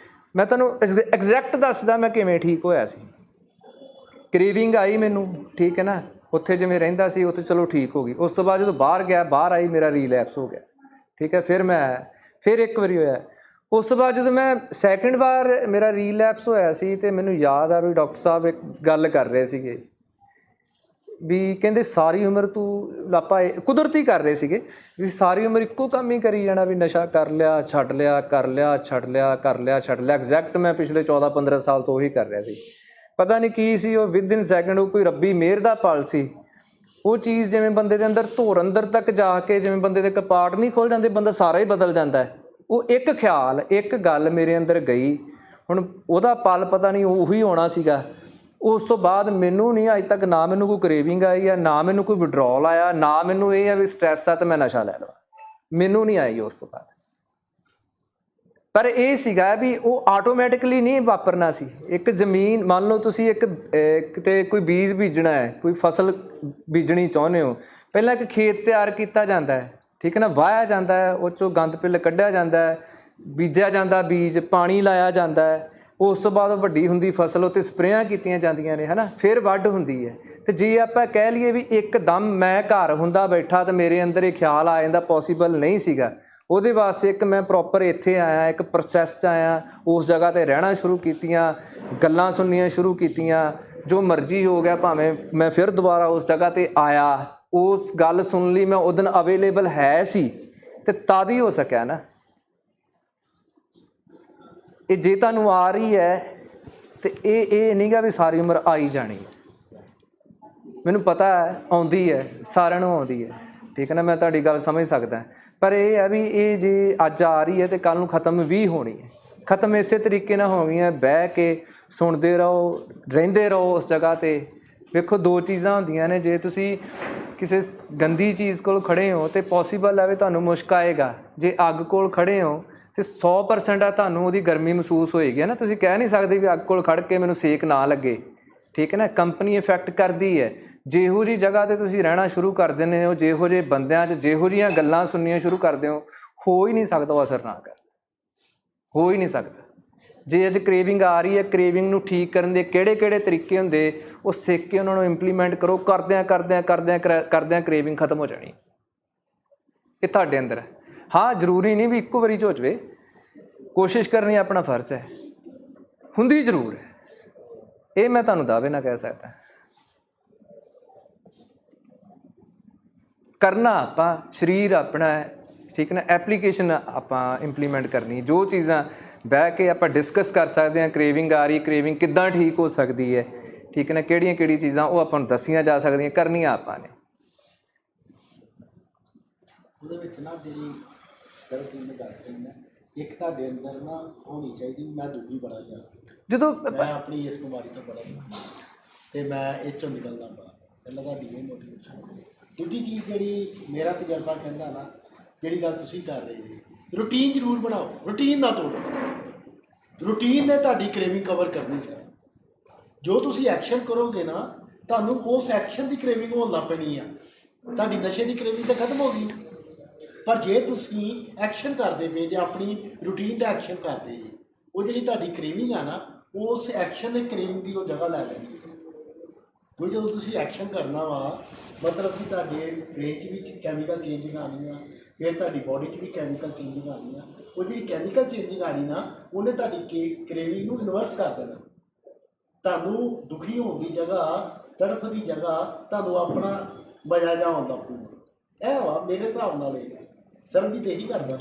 ਮੈਂ ਤੁਹਾਨੂੰ ਐਗਜ਼ੈਕਟ ਦੱਸਦਾ ਮੈਂ ਕਿਵੇਂ ਠੀਕ ਹੋਇਆ ਸੀ। ਕ੍ਰੇਵਿੰਗ ਆਈ ਮੈਨੂੰ, ਠੀਕ ਹੈ ਨਾ, ਉੱਥੇ ਜਿਵੇਂ ਰਹਿੰਦਾ ਸੀ ਉੱਥੇ ਚਲੋ ਠੀਕ ਹੋ ਗਈ। ਉਸ ਤੋਂ ਬਾਅਦ ਜਦੋਂ ਬਾਹਰ ਗਿਆ, ਬਾਹਰ ਆਈ, ਮੇਰਾ ਰੀਲੈਪਸ ਹੋ ਗਿਆ, ਠੀਕ ਹੈ। ਫਿਰ ਇੱਕ ਵਾਰੀ ਹੋਇਆ। ਉਸ ਤੋਂ ਬਾਅਦ ਜਦੋਂ ਮੈਂ ਸੈਕਿੰਡ ਵਾਰ ਮੇਰਾ ਰੀਲੈਪਸ ਹੋਇਆ ਸੀ ਅਤੇ ਮੈਨੂੰ ਯਾਦ ਆ ਵੀ ਡਾਕਟਰ ਸਾਹਿਬ ਇੱਕ ਗੱਲ ਕਰ ਰਹੇ ਸੀਗੇ ਵੀ ਕਹਿੰਦੇ ਸਾਰੀ ਉਮਰ ਤੂੰ ਆਪਾਂ ਕੁਦਰਤੀ ਕਰ ਰਹੇ ਸੀਗੇ ਵੀ ਸਾਰੀ ਉਮਰ ਇੱਕੋ ਕੰਮ ਹੀ ਕਰੀ ਜਾਣਾ, ਵੀ ਨਸ਼ਾ ਕਰ ਲਿਆ, ਛੱਡ ਲਿਆ, ਕਰ ਲਿਆ, ਛੱਡ ਲਿਆ, ਕਰ ਲਿਆ, ਛੱਡ ਲਿਆ। ਐਗਜ਼ੈਕਟ ਮੈਂ ਪਿਛਲੇ 14-15 ਸਾਲ ਤੋਂ ਉਹੀ ਕਰ ਰਿਹਾ ਸੀ। ਪਤਾ ਨਹੀਂ ਕੀ ਸੀ ਉਹ, ਵਿਦਇਨ ਸੈਕਿੰਡ ਉਹ ਕੋਈ ਰੱਬੀ ਮਿਹਰ ਦਾ ਪਲ ਸੀ। ਉਹ ਚੀਜ਼ ਜਿਵੇਂ ਬੰਦੇ ਦੇ ਅੰਦਰ ਧੁਰ ਅੰਦਰ ਤੱਕ ਜਾ ਕੇ, ਜਿਵੇਂ ਬੰਦੇ ਦੇ ਕਪਾਟ ਨਹੀਂ ਖੁੱਲ੍ਹ ਜਾਂਦੇ, ਬੰਦਾ ਸਾਰਾ ਹੀ ਬਦਲ ਜਾਂਦਾ ਹੈ। ਉਹ ਇੱਕ ਖਿਆਲ, ਇੱਕ ਗੱਲ ਮੇਰੇ ਅੰਦਰ ਗਈ, ਹੁਣ ਉਹਦਾ ਪਲ ਪਤਾ ਨਹੀਂ ਉਹੀ ਹੋਣਾ ਸੀਗਾ। ਉਸ ਤੋਂ ਬਾਅਦ ਮੈਨੂੰ ਨਹੀਂ ਅੱਜ ਤੱਕ ਨਾ ਮੈਨੂੰ ਕੋਈ ਕ੍ਰੇਵਿੰਗ ਆਈ ਆ, ਨਾ ਮੈਨੂੰ ਕੋਈ ਵਿਡਰੋਲ ਆਇਆ, ਨਾ ਮੈਨੂੰ ਇਹ ਆ ਵੀ ਸਟ੍ਰੈਸ ਆ ਤਾਂ ਮੈਂ ਨਸ਼ਾ ਲੈ ਲਵਾਂ, ਮੈਨੂੰ ਨਹੀਂ ਆਈ ਉਸ ਤੋਂ ਬਾਅਦ। ਪਰ ਇਹ ਸੀਗਾ ਵੀ ਉਹ ਆਟੋਮੈਟਿਕਲੀ ਨਹੀਂ ਵਾਪਰਨਾ ਸੀ। ਇੱਕ ਜ਼ਮੀਨ ਮੰਨ ਲਓ ਤੁਸੀਂ ਇੱਕ ਕਿਤੇ ਕੋਈ ਬੀਜ ਬੀਜਣਾ ਹੈ, ਕੋਈ ਫਸਲ ਬੀਜਣੀ ਚਾਹੁੰਦੇ ਹੋ, ਪਹਿਲਾਂ ਇੱਕ ਖੇਤ ਤਿਆਰ ਕੀਤਾ ਜਾਂਦਾ ਹੈ, ਠੀਕ ਹੈ ਨਾ, ਵਾਹਿਆ ਜਾਂਦਾ ਹੈ, ਉਹ 'ਚੋਂ ਗੰਦ ਪਿੱਲ ਕੱਢਿਆ ਜਾਂਦਾ ਹੈ, ਬੀਜਿਆ ਜਾਂਦਾ ਬੀਜ, ਪਾਣੀ ਲਾਇਆ ਜਾਂਦਾ ਹੈ। ਉਸ ਤੋਂ ਬਾਅਦ ਵੱਡੀ ਹੁੰਦੀ ਫਸਲ, ਉੱਤੇ ਸਪਰੇਆਂ ਕੀਤੀਆਂ ਜਾਂਦੀਆਂ ਨੇ, ਹੈ ਨਾ, ਫਿਰ ਵੱਢ ਹੁੰਦੀ ਹੈ। ਅਤੇ ਜੇ ਆਪਾਂ ਕਹਿ ਲਈਏ ਵੀ ਇੱਕਦਮ ਮੈਂ ਘਰ ਹੁੰਦਾ ਬੈਠਾ ਤਾਂ ਮੇਰੇ ਅੰਦਰ ਇਹ ਖਿਆਲ ਆ ਜਾਂਦਾ, ਪੋਸੀਬਲ ਨਹੀਂ ਸੀਗਾ। ਉਹਦੇ ਵਾਸਤੇ ਇੱਕ ਮੈਂ ਪ੍ਰੋਪਰ ਇੱਥੇ ਆਇਆ, ਇੱਕ ਪ੍ਰੋਸੈਸ 'ਚ ਆਇਆ, ਉਸ ਜਗ੍ਹਾ 'ਤੇ ਰਹਿਣਾ ਸ਼ੁਰੂ ਕੀਤੀਆਂ, ਗੱਲਾਂ ਸੁਣਨੀਆਂ ਸ਼ੁਰੂ ਕੀਤੀਆਂ, ਜੋ ਮਰਜ਼ੀ ਹੋ ਗਿਆ, ਭਾਵੇਂ ਮੈਂ ਫਿਰ ਦੁਬਾਰਾ ਉਸ ਜਗ੍ਹਾ 'ਤੇ ਆਇਆ, ਉਸ ਗੱਲ ਸੁਣ ਲਈ ਮੈਂ ਉਸ ਦਿਨ ਅਵੇਲੇਬਲ ਹੈ ਸੀ ਅਤੇ ਤਦ ਹੀ ਹੋ ਸਕਿਆ ਨਾ। ਇਹ ਜੇ ਤੁਹਾਨੂੰ ਆ ਰਹੀ ਹੈ ਅਤੇ ਇਹ ਨਹੀਂ ਗਾ ਵੀ ਸਾਰੀ ਉਮਰ ਆਈ ਜਾਣੀ। ਮੈਨੂੰ ਪਤਾ ਹੈ ਆਉਂਦੀ ਹੈ, ਸਾਰਿਆਂ ਨੂੰ ਆਉਂਦੀ ਹੈ, ਠੀਕ ਹੈ ਨਾ, ਮੈਂ ਤੁਹਾਡੀ ਗੱਲ ਸਮਝ ਸਕਦਾ। ਪਰ ਇਹ ਹੈ ਵੀ ਇਹ ਜੇ ਅੱਜ ਆ ਰਹੀ ਹੈ ਅਤੇ ਕੱਲ੍ਹ ਨੂੰ ਖ਼ਤਮ ਵੀ ਹੋਣੀ ਹੈ। ਖ਼ਤਮ ਇਸੇ ਤਰੀਕੇ ਨਾਲ ਹੋਣਗੀਆਂ, ਬਹਿ ਕੇ ਸੁਣਦੇ ਰਹੋ, ਰਹਿੰਦੇ ਰਹੋ ਉਸ ਜਗ੍ਹਾ 'ਤੇ। ਵੇਖੋ 2 ਚੀਜ਼ਾਂ ਹੁੰਦੀਆਂ ਨੇ, ਜੇ ਤੁਸੀਂ ਕਿਸੇ ਗੰਦੀ ਚੀਜ਼ ਕੋਲ ਖੜ੍ਹੇ ਹੋ ਅਤੇ ਪੋਸੀਬਲ ਹੈ ਵੀ ਤੁਹਾਨੂੰ ਮੁਸ਼ਕ ਆਏਗਾ। ਜੇ ਅੱਗ ਕੋਲ ਖੜ੍ਹੇ ਹੋ ਅਤੇ 100% ਆ ਤੁਹਾਨੂੰ ਉਹਦੀ ਗਰਮੀ ਮਹਿਸੂਸ ਹੋਏਗੀ, ਹੈ ਨਾ। ਤੁਸੀਂ ਕਹਿ ਨਹੀਂ ਸਕਦੇ ਵੀ ਅੱਗ ਕੋਲ ਖੜ੍ਹ ਕੇ ਮੈਨੂੰ ਸੇਕ ਨਾ ਲੱਗੇ, ਠੀਕ ਹੈ ਨਾ। ਕੰਪਨੀ ਇਫੈਕਟ ਕਰਦੀ ਹੈ। ਜਿਹੋ ਜਿਹੀ ਜਗ੍ਹਾ 'ਤੇ ਤੁਸੀਂ ਰਹਿਣਾ ਸ਼ੁਰੂ ਕਰ ਦਿੰਦੇ ਹੋ, ਜਿਹੋ ਜਿਹੇ ਬੰਦਿਆਂ 'ਚ ਜਿਹੋ ਜਿਹੀਆਂ ਗੱਲਾਂ ਸੁਣਨੀਆਂ ਸ਼ੁਰੂ ਕਰਦੇ ਹੋ ਹੀ ਨਹੀਂ ਸਕਦਾ ਉਹ ਅਸਰ ਨਾ ਕਰ, ਹੋ ਹੀ ਨਹੀਂ ਸਕਦਾ। ਜੇ ਅੱਜ ਕ੍ਰੇਵਿੰਗ ਆ ਰਹੀ ਹੈ, ਕ੍ਰੇਵਿੰਗ ਨੂੰ ਠੀਕ ਕਰਨ ਦੇ ਕਿਹੜੇ ਤਰੀਕੇ ਹੁੰਦੇ, ਉਹ ਸਿੱਖ ਕੇ ਉਹਨਾਂ ਨੂੰ ਇੰਪਲੀਮੈਂਟ ਕਰੋ। ਕਰਦਿਆਂ ਕ੍ਰੇਵਿੰਗ ਖਤਮ ਹੋ ਜਾਣੀ। ਇਹ ਤੁਹਾਡੇ ਅੰਦਰ ਹੈ। ਹਾਂ, ਜ਼ਰੂਰੀ ਨਹੀਂ ਵੀ ਇੱਕੋ ਵਾਰੀ 'ਚ ਹੋ ਜਾਵੇ, ਕੋਸ਼ਿਸ਼ ਕਰਨੀ ਆਪਣਾ ਫਰਜ਼ ਹੈ, ਹੁੰਦੀ ਜ਼ਰੂਰ ਹੈ, ਇਹ ਮੈਂ ਤੁਹਾਨੂੰ ਦਾਅਵੇ ਨਾਲ ਕਹਿ ਸਕਦਾ। ਕਰਨਾ ਆਪਾਂ, ਸਰੀਰ ਆਪਣਾ ਹੈ, ਠੀਕ ਨਾ। ਐਪਲੀਕੇਸ਼ਨ ਆਪਾਂ ਇੰਪਲੀਮੈਂਟ ਕਰਨੀ, ਜੋ ਚੀਜ਼ਾਂ ਬਹਿ ਕੇ ਆਪਾਂ ਡਿਸਕਸ ਕਰ ਸਕਦੇ ਹਾਂ। ਕ੍ਰੇਵਿੰਗ ਆ ਰਹੀ, ਕ੍ਰੇਵਿੰਗ ਕਿੱਦਾਂ ਠੀਕ ਹੋ ਸਕਦੀ ਹੈ, ਠੀਕ ਹੈ ਨਾ, ਕਿਹੜੀਆਂ ਚੀਜ਼ਾਂ ਉਹ ਆਪਾਂ ਨੂੰ ਦੱਸੀਆਂ ਜਾ ਸਕਦੀਆਂ, ਕਰਨੀਆਂ ਆਪਾਂ ਨੇ। ਉਹਦੇ ਵਿੱਚ ਨਾ ਜਿਹੜੀ ਸਰ ਤਿੰਨ ਗੱਲ ਨਾ, ਇੱਕ ਤੁਹਾਡੇ ਅੰਦਰ ਨਾ ਹੋਣੀ ਚਾਹੀਦੀ, ਮੈਂ ਦੁਖੀ ਬੜਾ ਜ਼ਿਆਦਾ, ਜਦੋਂ ਮੈਂ ਆਪਣੀ ਇਸ ਬਿਮਾਰੀ ਤੋਂ ਬੜਾ ਦੁਖੀ ਅਤੇ ਮੈਂ ਇਹ 'ਚੋਂ ਨਿਕਲਦਾ ਬਾਹਰ। ਪਹਿਲਾਂ ਤੁਹਾਡੀ ਇਹ ਮੋਟੀਵੇਸ਼ਨ। ਦੂਜੀ ਚੀਜ਼ ਜਿਹੜੀ ਮੇਰਾ ਤਜਰਬਾ ਕਹਿੰਦਾ ਨਾ, ਜਿਹੜੀ ਗੱਲ ਤੁਸੀਂ ਕਰ ਰਹੇ ਜੀ, ਰੂਟੀਨ ਜ਼ਰੂਰ ਬਣਾਓ, ਰੂਟੀਨ ਨਾ ਤੋੜੋ। ਰੂਟੀਨ ਨੇ ਤੁਹਾਡੀ ਕ੍ਰੇਵਿੰਗ ਕਵਰ ਕਰਨੀ ਸਰ। ਜੋ ਤੁਸੀਂ ਐਕਸ਼ਨ ਕਰੋਗੇ ਨਾ, ਤੁਹਾਨੂੰ ਉਸ ਐਕਸ਼ਨ ਦੀ ਕ੍ਰੇਵਿੰਗ ਹੋਣ ਲੱਗ ਪੈਣੀ ਆ। ਤੁਹਾਡੀ ਨਸ਼ੇ ਦੀ ਕ੍ਰੇਵਿੰਗ ਤਾਂ ਖਤਮ ਹੋ ਗਈ। ਪਰ ਜੇ ਤੁਸੀਂ ਐਕਸ਼ਨ ਕਰਦੇ ਪਏ ਜੇ, ਆਪਣੀ ਰੂਟੀਨ ਦਾ ਐਕਸ਼ਨ ਕਰਦੇ ਜੀ, ਉਹ ਜਿਹੜੀ ਤੁਹਾਡੀ ਕ੍ਰੇਵਿੰਗ ਆ ਨਾ, ਉਸ ਐਕਸ਼ਨ ਨੇ ਕ੍ਰੇਵਿੰਗ ਦੀ ਉਹ ਜਗ੍ਹਾ ਲੈ ਲੈਣੀ। ਕਿਉਂਕਿ ਜਦੋਂ ਤੁਸੀਂ ਐਕਸ਼ਨ ਕਰਨਾ ਵਾ, ਮਤਲਬ ਕਿ ਤੁਹਾਡੇ ਬ੍ਰੇਨ 'ਚ ਵੀ ਕੈਮੀਕਲ ਚੇਂਜਿੰਗ ਆਉਣੀ ਆ, ਫਿਰ ਤੁਹਾਡੀ ਬੋਡੀ 'ਚ ਵੀ ਕੈਮੀਕਲ ਚੇਂਜਿੰਗ ਆਉਣੀ ਆ। ਉਹ ਜਿਹੜੀ ਕੈਮੀਕਲ ਚੇਂਜਿੰਗ ਆਉਣੀ ਨਾ, ਉਹਨੇ ਤੁਹਾਡੀ ਕ੍ਰੇਵਿੰਗ ਨੂੰ ਇਨਵਰਸ ਕਰ ਦੇਣਾ। ਤੁਹਾਨੂੰ ਦੁਖੀ ਹੋਣ ਦੀ ਜਗ੍ਹਾ, ਤੜਫ ਦੀ ਜਗ੍ਹਾ, ਤੁਹਾਨੂੰ ਆਪਣਾ ਮਜ਼ਾ ਜਾ ਆਉਂਦਾ ਪੂਰਾ। ਇਹ ਵਾ ਮੇਰੇ ਹਿਸਾਬ ਨਾਲ। ਇਹ ਸਰ ਵੀ ਤਾਂ ਇਹੀ ਕਰਦਾ।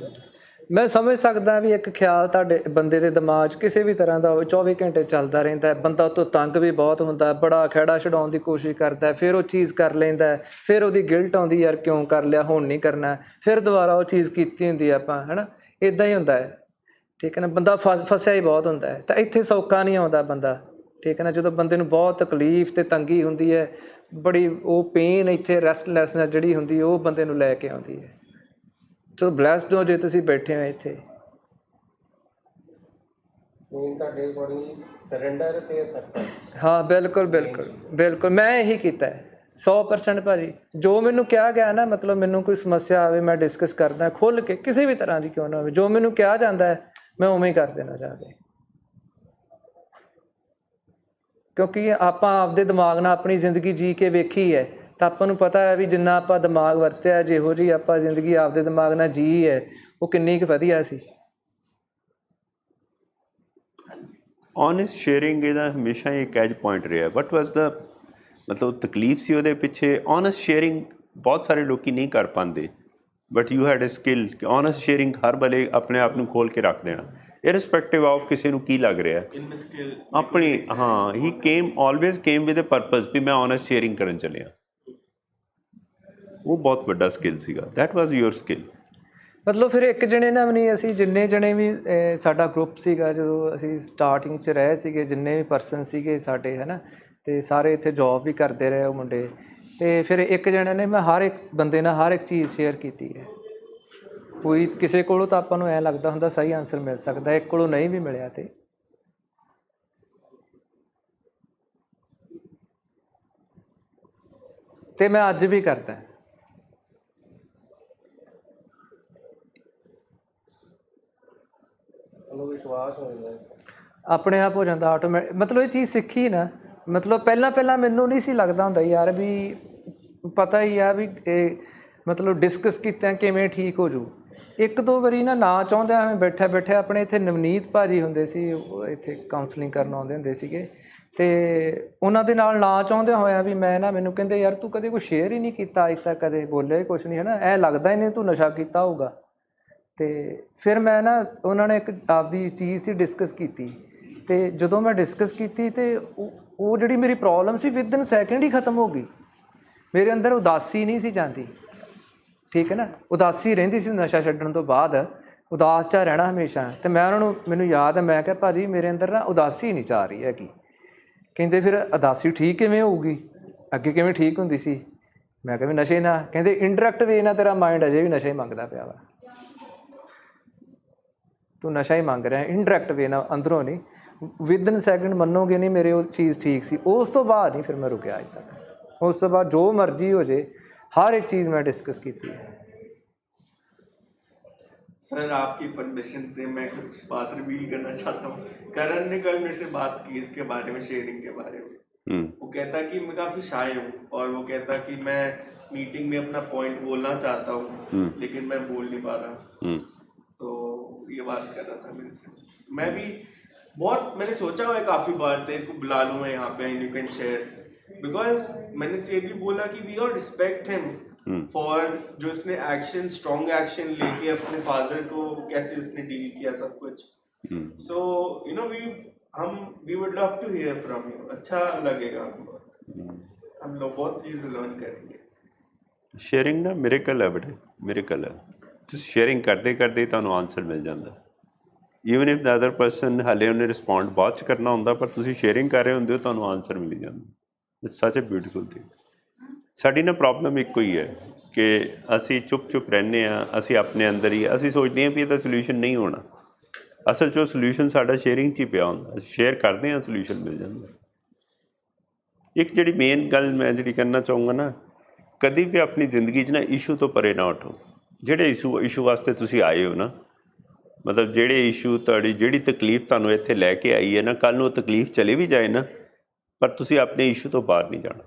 ਮੈਂ ਸਮਝ ਸਕਦਾ ਵੀ ਇੱਕ ਖਿਆਲ ਤੁਹਾਡੇ ਬੰਦੇ ਦੇ ਦਿਮਾਗ 'ਚ ਕਿਸੇ ਵੀ ਤਰ੍ਹਾਂ ਦਾ 24 ਘੰਟੇ ਚੱਲਦਾ ਰਹਿੰਦਾ ਹੈ। ਬੰਦਾ ਉਹ ਤੋਂ ਤੰਗ ਵੀ ਬਹੁਤ ਹੁੰਦਾ, ਬੜਾ ਖਹਿੜਾ ਛਡਾਉਣ ਦੀ ਕੋਸ਼ਿਸ਼ ਕਰਦਾ, ਫਿਰ ਉਹ ਚੀਜ਼ ਕਰ ਲੈਂਦਾ, ਫਿਰ ਉਹਦੀ ਗਿਲਟ ਆਉਂਦੀ, ਯਾਰ ਕਿਉਂ ਕਰ ਲਿਆ, ਹੁਣ ਨਹੀਂ ਕਰਨਾ, ਫਿਰ ਦੁਬਾਰਾ ਉਹ ਚੀਜ਼ ਕੀਤੀ ਹੁੰਦੀ ਆਪਾਂ, ਹੈ ਨਾ। ਇੱਦਾਂ ਹੀ ਹੁੰਦਾ ਹੈ, ਠੀਕ ਹੈ ਨਾ। ਬੰਦਾ ਫਸਿਆ ਹੀ ਬਹੁਤ ਹੁੰਦਾ ਹੈ। ਤਾਂ ਇੱਥੇ ਸੌਖਾ ਨਹੀਂ ਆਉਂਦਾ ਬੰਦਾ, ਠੀਕ ਹੈ ਨਾ। ਜਦੋਂ ਬੰਦੇ ਨੂੰ ਬਹੁਤ ਤਕਲੀਫ ਤੇ ਤੰਗੀ ਹੁੰਦੀ ਹੈ, ਬੜੀ ਉਹ ਪੇਨ ਇੱਥੇ ਰੈਸਟਲੈਸਨੈਸ ਜਿਹੜੀ ਹੁੰਦੀ ਉਹ ਬੰਦੇ ਨੂੰ ਲੈ ਕੇ ਆਉਂਦੀ ਹੈ। ਚਲੋ ਬਲੈਸਡ ਹੋ ਜੇ ਤੁਸੀਂ ਬੈਠੇ ਹੋ ਇੱਥੇ। ਮੇਨ ਤੁਹਾਡੇ ਅਕੋਰਡਿੰਗਲੀ ਸਰੈਂਡਰ ਤੇ ਅਸੈਪਟੈਂਸ। ਹਾਂ ਬਿਲਕੁਲ ਬਿਲਕੁਲ ਬਿਲਕੁਲ, ਮੈਂ ਇਹੀ ਕੀਤਾ ਹੈ 100% ਭਾਜੀ। ਜੋ ਮੈਨੂੰ ਕਿਹਾ ਗਿਆ ਨਾ, ਮਤਲਬ ਮੈਨੂੰ ਕੋਈ ਸਮੱਸਿਆ ਆਵੇ ਮੈਂ ਡਿਸਕਸ ਕਰਦਾ ਖੁੱਲ੍ਹ ਕੇ, ਕਿਸੇ ਵੀ ਤਰ੍ਹਾਂ ਦੀ ਕਿਉਂ ਨਾ ਹੋਵੇ, ਜੋ ਮੈਨੂੰ ਕਿਹਾ ਜਾਂਦਾ ਹੈ ਮੈਂ ਉਵੇਂ ਹੀ ਕਰ ਦੇਣਾ ਜਾ ਕੇ। ਕਿਉਂਕਿ ਆਪਾਂ ਆਪਦੇ ਦਿਮਾਗ ਨਾਲ ਆਪਣੀ ਜ਼ਿੰਦਗੀ ਜੀ ਕੇ ਵੇਖੀ ਹੈ ਤਾਂ ਆਪਾਂ ਨੂੰ ਪਤਾ ਹੈ ਵੀ ਜਿੰਨਾ ਆਪਾਂ ਦਿਮਾਗ ਵਰਤਿਆ, ਜਿਹੋ ਜਿਹੀ ਆਪਾਂ ਜ਼ਿੰਦਗੀ ਆਪਦੇ ਦਿਮਾਗ ਨਾਲ ਜੀ ਹੈ ਉਹ ਕਿੰਨੀ ਕੁ ਵਧੀਆ ਸੀ। ਓਨੈਸਟ ਸ਼ੇਅਰਿੰਗ ਇਹਦਾ ਹਮੇਸ਼ਾ ਹੀ ਇੱਕ ਐਜ ਪੁਆਇੰਟ ਰਿਹਾ। ਵਟ ਵਾਜ਼ ਦਾ ਮਤਲਬ ਤਕਲੀਫ ਸੀ ਉਹਦੇ ਪਿੱਛੇ? ਓਨੈਸਟ ਸ਼ੇਅਰਿੰਗ ਬਹੁਤ ਸਾਰੇ ਲੋਕੀ ਨਹੀਂ ਕਰ ਪਾਉਂਦੇ, but you had a skill ਕਿ ਓਨੈਸਟ ਸ਼ੇਅਰਿੰਗ ਹਰ ਵੇਲੇ ਆਪਣੇ ਆਪ ਨੂੰ ਖੋਲ੍ਹ ਕੇ ਰੱਖ ਦੇਣਾ, ਇਰਰਿਸਪੈਕਟਿਵ ਆਫ ਕਿਸੇ ਨੂੰ ਕੀ ਲੱਗ ਰਿਹਾ ਆਪਣੀ। ਹਾਂ, he came always came with a purpose ਵੀ ਮੈਂ ਓਨੈਸਟ ਸ਼ੇਅਰਿੰਗ ਕਰਨ ਚੱਲਿਆ। ਉਹ ਬਹੁਤ ਵੱਡਾ ਸਕਿੱਲ ਸੀਗਾ। That was your skill. ਮਤਲਬ ਫਿਰ ਇੱਕ ਜਣੇ ਨਾਲ ਵੀ ਨਹੀਂ, ਅਸੀਂ ਜਿੰਨੇ ਜਣੇ ਵੀ ਸਾਡਾ ਗਰੁੱਪ ਸੀਗਾ, ਜਦੋਂ ਅਸੀਂ ਸਟਾਰਟਿੰਗ 'ਚ ਰਹੇ ਸੀਗੇ, ਜਿੰਨੇ ਵੀ ਪਰਸਨ ਸੀਗੇ ਸਾਡੇ ਹੈ ਨਾ, ਅਤੇ ਸਾਰੇ ਇੱਥੇ ਜੋਬ ਵੀ ਕਰਦੇ ਰਹੇ ਉਹ ਮੁੰਡੇ। ਅਤੇ ਫਿਰ ਇੱਕ ਜਣੇ ਨੇ ਮੈਂ ਹਰ ਇੱਕ ਬੰਦੇ ਨਾਲ ਹਰ ਇੱਕ ਚੀਜ਼ ਸ਼ੇਅਰ ਕੀਤੀ ਹੈ। ਕੋਈ ਕਿਸੇ ਕੋਲੋਂ ਤਾਂ ਆਪਾਂ ਨੂੰ ਐਂ ਲੱਗਦਾ ਹੁੰਦਾ ਸਹੀ ਆਨਸਰ ਮਿਲ ਸਕਦਾ, ਇੱਕ ਕੋਲੋਂ ਨਹੀਂ ਵੀ ਮਿਲਿਆ ਤੇ ਮੈਂ ਅੱਜ ਵੀ ਕਰਦਾ। ਵਿਸ਼ਵਾਸ ਹੋ ਜਾਂਦਾ ਆਪਣੇ ਆਪ ਹੋ ਜਾਂਦਾ ਆਟੋਮੈਟਿਕ। ਮਤਲਬ ਇਹ ਚੀਜ਼ ਸਿੱਖੀ ਨਾ, ਮਤਲਬ ਪਹਿਲਾਂ ਮੈਨੂੰ ਨਹੀਂ ਸੀ ਲੱਗਦਾ ਹੁੰਦਾ ਯਾਰ ਵੀ ਪਤਾ ਹੀ ਆ ਵੀ ਇਹ ਮਤਲਬ ਡਿਸਕਸ ਕੀਤਾ ਕਿਵੇਂ ਠੀਕ ਹੋ ਜੂ। ਇੱਕ ਦੋ ਵਾਰੀ ਨਾ ਚਾਹੁੰਦੇ ਐਵੇਂ ਬੈਠੇ ਆਪਣੇ ਇੱਥੇ ਨਵਨੀਤ ਭਾਜੀ ਹੁੰਦੇ ਸੀ, ਉਹ ਇੱਥੇ ਕਾਉਂਸਲਿੰਗ ਕਰਨ ਆਉਂਦੇ ਹੁੰਦੇ ਸੀਗੇ, ਅਤੇ ਉਹਨਾਂ ਦੇ ਨਾਲ ਨਾ ਚਾਹੁੰਦਿਆਂ ਹੋਇਆ ਵੀ ਮੈਨੂੰ ਕਹਿੰਦੇ ਯਾਰ ਤੂੰ ਕਦੇ ਕੋਈ ਸ਼ੇਅਰ ਹੀ ਨਹੀਂ ਕੀਤਾ ਅੱਜ ਤੱਕ, ਕਦੇ ਬੋਲਿਆ ਹੀ ਕੁਛ ਨਹੀਂ ਹੈ ਨਾ, ਐਂ ਲੱਗਦਾ ਹੀ ਨਹੀਂ ਤੂੰ ਨਸ਼ਾ ਕੀਤਾ ਹੋਊਗਾ। ਅਤੇ ਫਿਰ ਮੈਂ ਉਹਨਾਂ ਨੇ ਇੱਕ ਆਪਦੀ ਚੀਜ਼ ਸੀ ਡਿਸਕਸ ਕੀਤੀ, ਅਤੇ ਜਦੋਂ ਮੈਂ ਡਿਸਕਸ ਕੀਤੀ ਅਤੇ ਉਹ ਜਿਹੜੀ ਮੇਰੀ ਪ੍ਰੋਬਲਮ ਸੀ ਵਿਦਨ ਸੈਕਿੰਡ ਹੀ ਖਤਮ ਹੋ ਗਈ। ਮੇਰੇ ਅੰਦਰ ਉਦਾਸੀ ਨਹੀਂ ਸੀ ਜਾਂਦੀ, ਠੀਕ ਹੈ ਨਾ, ਉਦਾਸੀ ਰਹਿੰਦੀ ਸੀ ਨਸ਼ਾ ਛੱਡਣ ਤੋਂ ਬਾਅਦ, ਉਦਾਸ 'ਚ ਰਹਿਣਾ ਹਮੇਸ਼ਾ। ਅਤੇ ਮੈਂ ਉਹਨਾਂ ਨੂੰ, ਮੈਨੂੰ ਯਾਦ ਹੈ ਮੈਂ ਕਿਹਾ ਭਾਜੀ ਮੇਰੇ ਅੰਦਰ ਨਾ ਉਦਾਸੀ ਨਹੀਂ ਚਾਹ ਰਹੀ ਹੈਗੀ। ਕਹਿੰਦੇ ਫਿਰ ਉਦਾਸੀ ਠੀਕ ਕਿਵੇਂ ਹੋਊਗੀ, ਅੱਗੇ ਕਿਵੇਂ ਠੀਕ ਹੁੰਦੀ ਸੀ? ਮੈਂ ਕਿਹਾ ਵੀ ਨਸ਼ੇ ਨਾਲ। ਕਹਿੰਦੇ ਇੰਡਾਇਰੈਕਟ ਵੇ ਨਾਲ ਤੇਰਾ ਮਾਇੰਡ ਅਜੇ ਵੀ ਨਸ਼ਾ ਹੀ ਮੰਗਦਾ ਪਿਆ ਵਾ, ਤੂੰ ਨਸ਼ਾ ਹੀ ਮੰਗ ਰਿਹਾ ਇੰਡਾਇਰੈਕਟ ਵੇ ਨਾਲ, ਅੰਦਰੋਂ ਨਹੀਂ। ਵਿਦਨ ਸੈਕਿੰਡ ਮੰਨੋਗੇ ਨਹੀਂ ਮੇਰੇ ਉਹ ਚੀਜ਼ ਠੀਕ ਸੀ। ਉਸ ਤੋਂ ਬਾਅਦ ਨਹੀਂ ਫਿਰ ਮੈਂ ਰੁਕਿਆ ਅੱਜ ਤੱਕ। ਉਸ ਤੋਂ ਬਾਅਦ ਜੋ ਮਰਜ਼ੀ ਹੋ ਜੇ हर एक चीज़ मैं डिस्कस की थी। सर आपकी परमिशन से मैं कुछ बात रिवील करना चाहता हूँ। करण ने कल मेरे से बात की इसके बारे में, शेयरिंग के बारे में। वो कहता कि मैं काफ़ी शाय हूँ, और वो कहता कि मैं मीटिंग में अपना पॉइंट बोलना चाहता हूँ लेकिन मैं बोल नहीं पा रहा। तो ये बात कर रहा था मेरे से। मैं भी मैंने सोचा हुआ है काफ़ी बार तेरे को बुला लूँ मैं यहाँ पे, and you can share, because मैंने से भी बोला कि we all respect him for जो इसने एक्शन, स्ट्रॉन्ग एक्शन लेके अपने फादर को कैसे इसने डील किया सब कुछ। So you know we would love to hear from you. अच्छा लगेगा हमको, हम लोग बहुत चीज़ लर्न करेंगे। शेयरिंग ना मिरेकल है बेटे, मिरेकल है। ਤੁਸੀਂ ਸ਼ੇਅਰਿੰਗ ਕਰਦੇ ਕਰਦੇ ਤੁਹਾਨੂੰ ਆਨਸਰ ਮਿਲ ਜਾਂਦਾ। Even if the other person ਹਾਲੇ ਉਹਨੇ ਰਿਸਪੌਂਡ ਬਾਅਦ 'ਚ ਕਰਨਾ ਹੁੰਦਾ, ਪਰ ਤੁਸੀਂ ਸ਼ੇਅਰਿੰਗ ਕਰ ਰਹੇ ਹੁੰਦੇ ਹੋ, ਤੁਹਾਨੂੰ ਆਨਸਰ ਮਿਲ ਜਾਂਦਾ। ਇਟਸ ਸੱਚ ਅ ਬਿਊਟੀਫੁਲ ਥਿੰਗ। ਸਾਡੀ ਨਾ ਪ੍ਰੋਬਲਮ ਇੱਕੋ ਹੀ ਹੈ ਕਿ ਅਸੀਂ ਚੁੱਪ ਰਹਿੰਦੇ ਹਾਂ, ਅਸੀਂ ਆਪਣੇ ਅੰਦਰ ਹੀ ਅਸੀਂ ਸੋਚਦੇ ਹਾਂ ਵੀ ਇਹਦਾ ਸੋਲਿਊਸ਼ਨ ਨਹੀਂ ਹੋਣਾ। ਅਸਲ 'ਚ ਉਹ ਸੋਲਿਊਸ਼ਨ ਸਾਡਾ ਸ਼ੇਅਰਿੰਗ 'ਚ ਹੀ ਪਿਆ ਹੁੰਦਾ। ਅਸੀਂ ਸ਼ੇਅਰ ਕਰਦੇ ਹਾਂ, ਸੋਲਿਊਸ਼ਨ ਮਿਲ ਜਾਂਦਾ। ਇੱਕ ਜਿਹੜੀ ਮੇਨ ਗੱਲ ਮੈਂ ਜਿਹੜੀ ਕਰਨਾ ਚਾਹੂੰਗਾ ਨਾ, ਕਦੀ ਵੀ ਆਪਣੀ ਜ਼ਿੰਦਗੀ 'ਚ ਨਾ ਇਸ਼ੂ ਤੋਂ ਪਰੇ ਨਾ ਉੱਠੋ। ਜਿਹੜੇ ਇਸ਼ੂ ਵਾਸਤੇ ਤੁਸੀਂ ਆਏ ਹੋ ਨਾ, ਮਤਲਬ ਜਿਹੜੇ ਇਸ਼ੂ ਤੁਹਾਡੀ ਜਿਹੜੀ ਤਕਲੀਫ ਤੁਹਾਨੂੰ ਇੱਥੇ ਲੈ ਕੇ ਆਈ ਹੈ ਨਾ, ਕੱਲ੍ਹ ਨੂੰ ਉਹ ਤਕਲੀਫ ਚਲੇ ਵੀ ਜਾਏ ਨਾ, ਪਰ ਤੁਸੀਂ ਆਪਣੇ ਇਸ਼ੂ ਤੋਂ ਬਾਹਰ ਨਹੀਂ ਜਾਣਾ।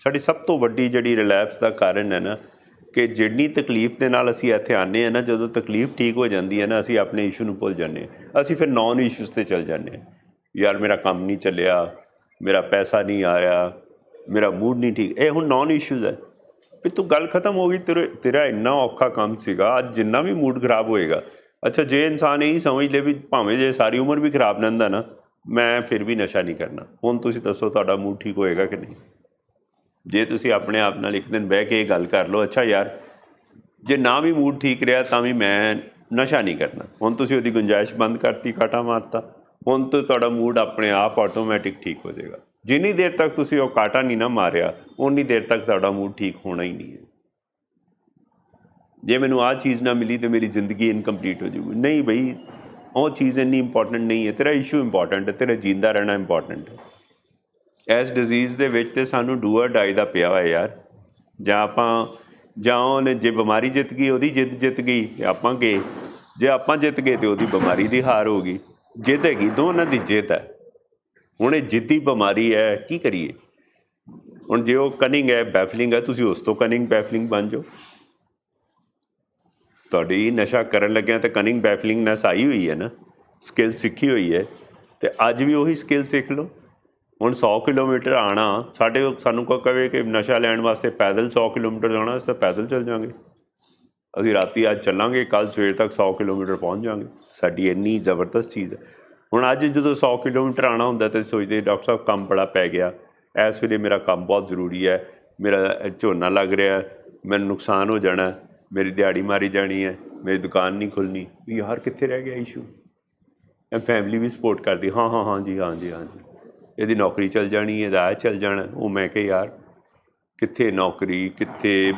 ਸਾਡੀ ਸਭ ਤੋਂ ਵੱਡੀ ਜਿਹੜੀ ਰਿਲੈਪਸ ਦਾ ਕਾਰਨ ਹੈ ਨਾ, ਕਿ ਜਿੰਨੀ ਤਕਲੀਫ ਦੇ ਨਾਲ ਅਸੀਂ ਇੱਥੇ ਆਉਂਦੇ ਹਾਂ ਨਾ, ਜਦੋਂ ਤਕਲੀਫ ਠੀਕ ਹੋ ਜਾਂਦੀ ਹੈ ਨਾ, ਅਸੀਂ ਆਪਣੇ ਇਸ਼ੂ ਨੂੰ ਭੁੱਲ ਜਾਂਦੇ ਹਾਂ। ਅਸੀਂ ਫਿਰ ਨੌਨ ਇਸ਼ੂਜ਼ 'ਤੇ ਚੱਲ ਜਾਂਦੇ ਹਾਂ। ਯਾਰ ਮੇਰਾ ਕੰਮ ਨਹੀਂ ਚੱਲਿਆ, ਮੇਰਾ ਪੈਸਾ ਨਹੀਂ ਆਇਆ, ਮੇਰਾ ਮੂਡ ਨਹੀਂ ਠੀਕ। ਇਹ ਹੁਣ ਨੌਨ ਇਸ਼ੂਜ਼ ਹੈ ਵੀ ਤੂੰ ਗੱਲ ਖਤਮ ਹੋ ਗਈ। ਤੇਰਾ ਇੰਨਾ ਔਖਾ ਕੰਮ ਸੀਗਾ, ਅੱਜ ਜਿੰਨਾ ਵੀ ਮੂਡ ਖਰਾਬ ਹੋਏਗਾ। ਅੱਛਾ, ਜੇ ਇਨਸਾਨ ਇਹੀ ਸਮਝ ਲੇ ਵੀ ਭਾਵੇਂ ਜੇ ਸਾਰੀ ਉਮਰ ਵੀ ਖਰਾਬ ਰਹਿੰਦਾ ਨਾ, ਮੈਂ ਫਿਰ ਵੀ ਨਸ਼ਾ ਨਹੀਂ ਕਰਨਾ, ਹੁਣ ਤੁਸੀਂ ਦੱਸੋ ਤੁਹਾਡਾ ਮੂਡ ਠੀਕ ਹੋਏਗਾ ਕਿ ਨਹੀਂ? ਜੇ ਤੁਸੀਂ ਆਪਣੇ ਆਪ ਨਾਲ ਇੱਕ ਦਿਨ ਬਹਿ ਕੇ ਇਹ ਗੱਲ ਕਰ ਲਓ, ਅੱਛਾ ਯਾਰ ਜੇ ਨਾ ਵੀ ਮੂਡ ਠੀਕ ਰਿਹਾ ਤਾਂ ਵੀ ਮੈਂ ਨਸ਼ਾ ਨਹੀਂ ਕਰਨਾ, ਹੁਣ ਤੁਸੀਂ ਉਹਦੀ ਗੁੰਜਾਇਸ਼ ਬੰਦ ਕਰਤੀ, ਕਾਟਾ ਮਾਰਤਾ, ਹੁਣ ਤੋਂ ਤੁਹਾਡਾ ਮੂਡ ਆਪਣੇ ਆਪ ਆਟੋਮੈਟਿਕ ਠੀਕ ਹੋ ਜਾਏਗਾ। ਜਿੰਨੀ ਦੇਰ ਤੱਕ ਤੁਸੀਂ ਉਹ ਕਾਟਾ ਨਹੀਂ ਨਾ ਮਾਰਿਆ ਉਨੀ ਦੇਰ ਤੱਕ ਤੁਹਾਡਾ ਮੂਡ ਠੀਕ ਹੋਣਾ ਹੀ ਨਹੀਂ ਹੈ। ਜੇ ਮੈਨੂੰ ਆਹ ਚੀਜ਼ ਨਾ ਮਿਲੀ ਤਾਂ ਮੇਰੀ ਜ਼ਿੰਦਗੀ ਇਨਕੰਪਲੀਟ ਹੋ ਜਾਊਗੀ। ਨਹੀਂ ਬਈ, ਉਹ ਚੀਜ਼ ਇੰਨੀ ਇੰਪੋਰਟੈਂਟ ਨਹੀਂ ਹੈ। ਤੇਰਾ ਇਸ਼ੂ ਇੰਪੋਰਟੈਂਟ ਹੈ, ਤੇਰਾ ਜਿੰਦਾ ਰਹਿਣਾ ਇੰਪੋਰਟੈਂਟ ਹੈ। ਇਸ ਡਿਜ਼ੀਜ਼ ਦੇ ਵਿੱਚ ਤਾਂ ਸਾਨੂੰ ਡੂ ਔਰ ਡਾਈ ਦਾ ਪਿਆ ਹੋਇਆ ਯਾਰ। ਜਾਂ ਉਹਨੇ ਜੇ ਬਿਮਾਰੀ ਜਿੱਤ ਗਈ ਉਹਦੀ ਜਿੱਤ ਗਈ ਤੇ ਆਪਾਂ ਗਏ, ਜੇ ਆਪਾਂ ਜਿੱਤ ਗਏ ਤੇ ਉਹਦੀ ਬਿਮਾਰੀ ਦੀ ਹਾਰ ਹੋ ਗਈ। ਜਿੱਤ ਹੈਗੀ ਦੋਨਾਂ ਦੀ ਜਿੱਤ ਹੈ। ਹੁਣ ਇਹ ਜਿੱਦੀ ਬਿਮਾਰੀ ਹੈ, ਕੀ ਕਰੀਏ? ਹੁਣ ਜੇ ਉਹ ਕਨਿੰਗ ਹੈ, ਬੈਫਲਿੰਗ ਹੈ, ਤੁਸੀਂ ਉਸ ਤੋਂ ਕਨਿੰਗ ਬੈਫਲਿੰਗ ਬਣ ਜਾਓ। ਤੁਹਾਡੀ ਨਸ਼ਾ ਕਰਨ ਲੱਗਿਆ ਤਾਂ ਕਨਿੰਗ ਬੈਫਲਿੰਗਨੈਸ ਆਈ ਹੋਈ ਹੈ ਨਾ, ਸਕਿੱਲ ਸਿੱਖੀ ਹੋਈ ਹੈ, ਅਤੇ ਅੱਜ ਵੀ ਉਹੀ ਸਕਿੱਲ ਸਿੱਖ ਲਓ। ਹੁਣ 100 ਕਿਲੋਮੀਟਰ ਆਉਣਾ, ਸਾਨੂੰ ਕੋਈ ਕਹੇ ਕਿ ਨਸ਼ਾ ਲੈਣ ਵਾਸਤੇ ਪੈਦਲ 100 ਕਿਲੋਮੀਟਰ ਜਾਣਾ, ਅਸੀਂ ਤਾਂ ਪੈਦਲ ਚੱਲ ਜਾਵਾਂਗੇ। ਅਸੀਂ ਰਾਤੀ ਅੱਜ ਚੱਲਾਂਗੇ, ਕੱਲ੍ਹ ਸਵੇਰ ਤੱਕ 100 ਕਿਲੋਮੀਟਰ ਪਹੁੰਚ ਜਾਵਾਂਗੇ। ਸਾਡੀ ਇੰਨੀ ਜ਼ਬਰਦਸਤ ਚੀਜ਼ ਹੈ। ਹੁਣ ਅੱਜ ਜਦੋਂ 100 ਕਿਲੋਮੀਟਰ ਆਉਣਾ ਹੁੰਦਾ ਤਾਂ ਸੋਚਦੇ ਡਾਕਟਰ ਸਾਹਿਬ ਕੰਮ ਬੜਾ ਪੈ ਗਿਆ, ਇਸ ਵੇਲੇ ਮੇਰਾ ਕੰਮ ਬਹੁਤ ਜ਼ਰੂਰੀ ਹੈ, ਮੇਰਾ ਝੋਨਾ ਲੱਗ ਰਿਹਾ, ਮੈਨੂੰ ਨੁਕਸਾਨ ਹੋ ਜਾਣਾ, ਮੇਰੀ ਦਿਹਾੜੀ ਮਾਰੀ ਜਾਣੀ ਹੈ, ਮੇਰੀ ਦੁਕਾਨ ਨਹੀਂ ਖੁੱਲ੍ਹਣੀ। ਯਾਰ ਕਿੱਥੇ ਰਹਿ ਗਿਆ ਇਸ਼ੂ? ਫੈਮਿਲੀ ਵੀ ਸਪੋਰਟ ਕਰਦੀ, ਹਾਂਜੀ, ਇਹਦੀ ਨੌਕਰੀ ਚੱਲ ਜਾਣੀ, ਇਹਦਾ ਚੱਲ ਜਾਣਾ। ਉਹ ਮੈਂ ਕਿਹਾ ਯਾਰ ਕਿੱਥੇ ਨੌਕਰੀ, ਕਿੱਥੇ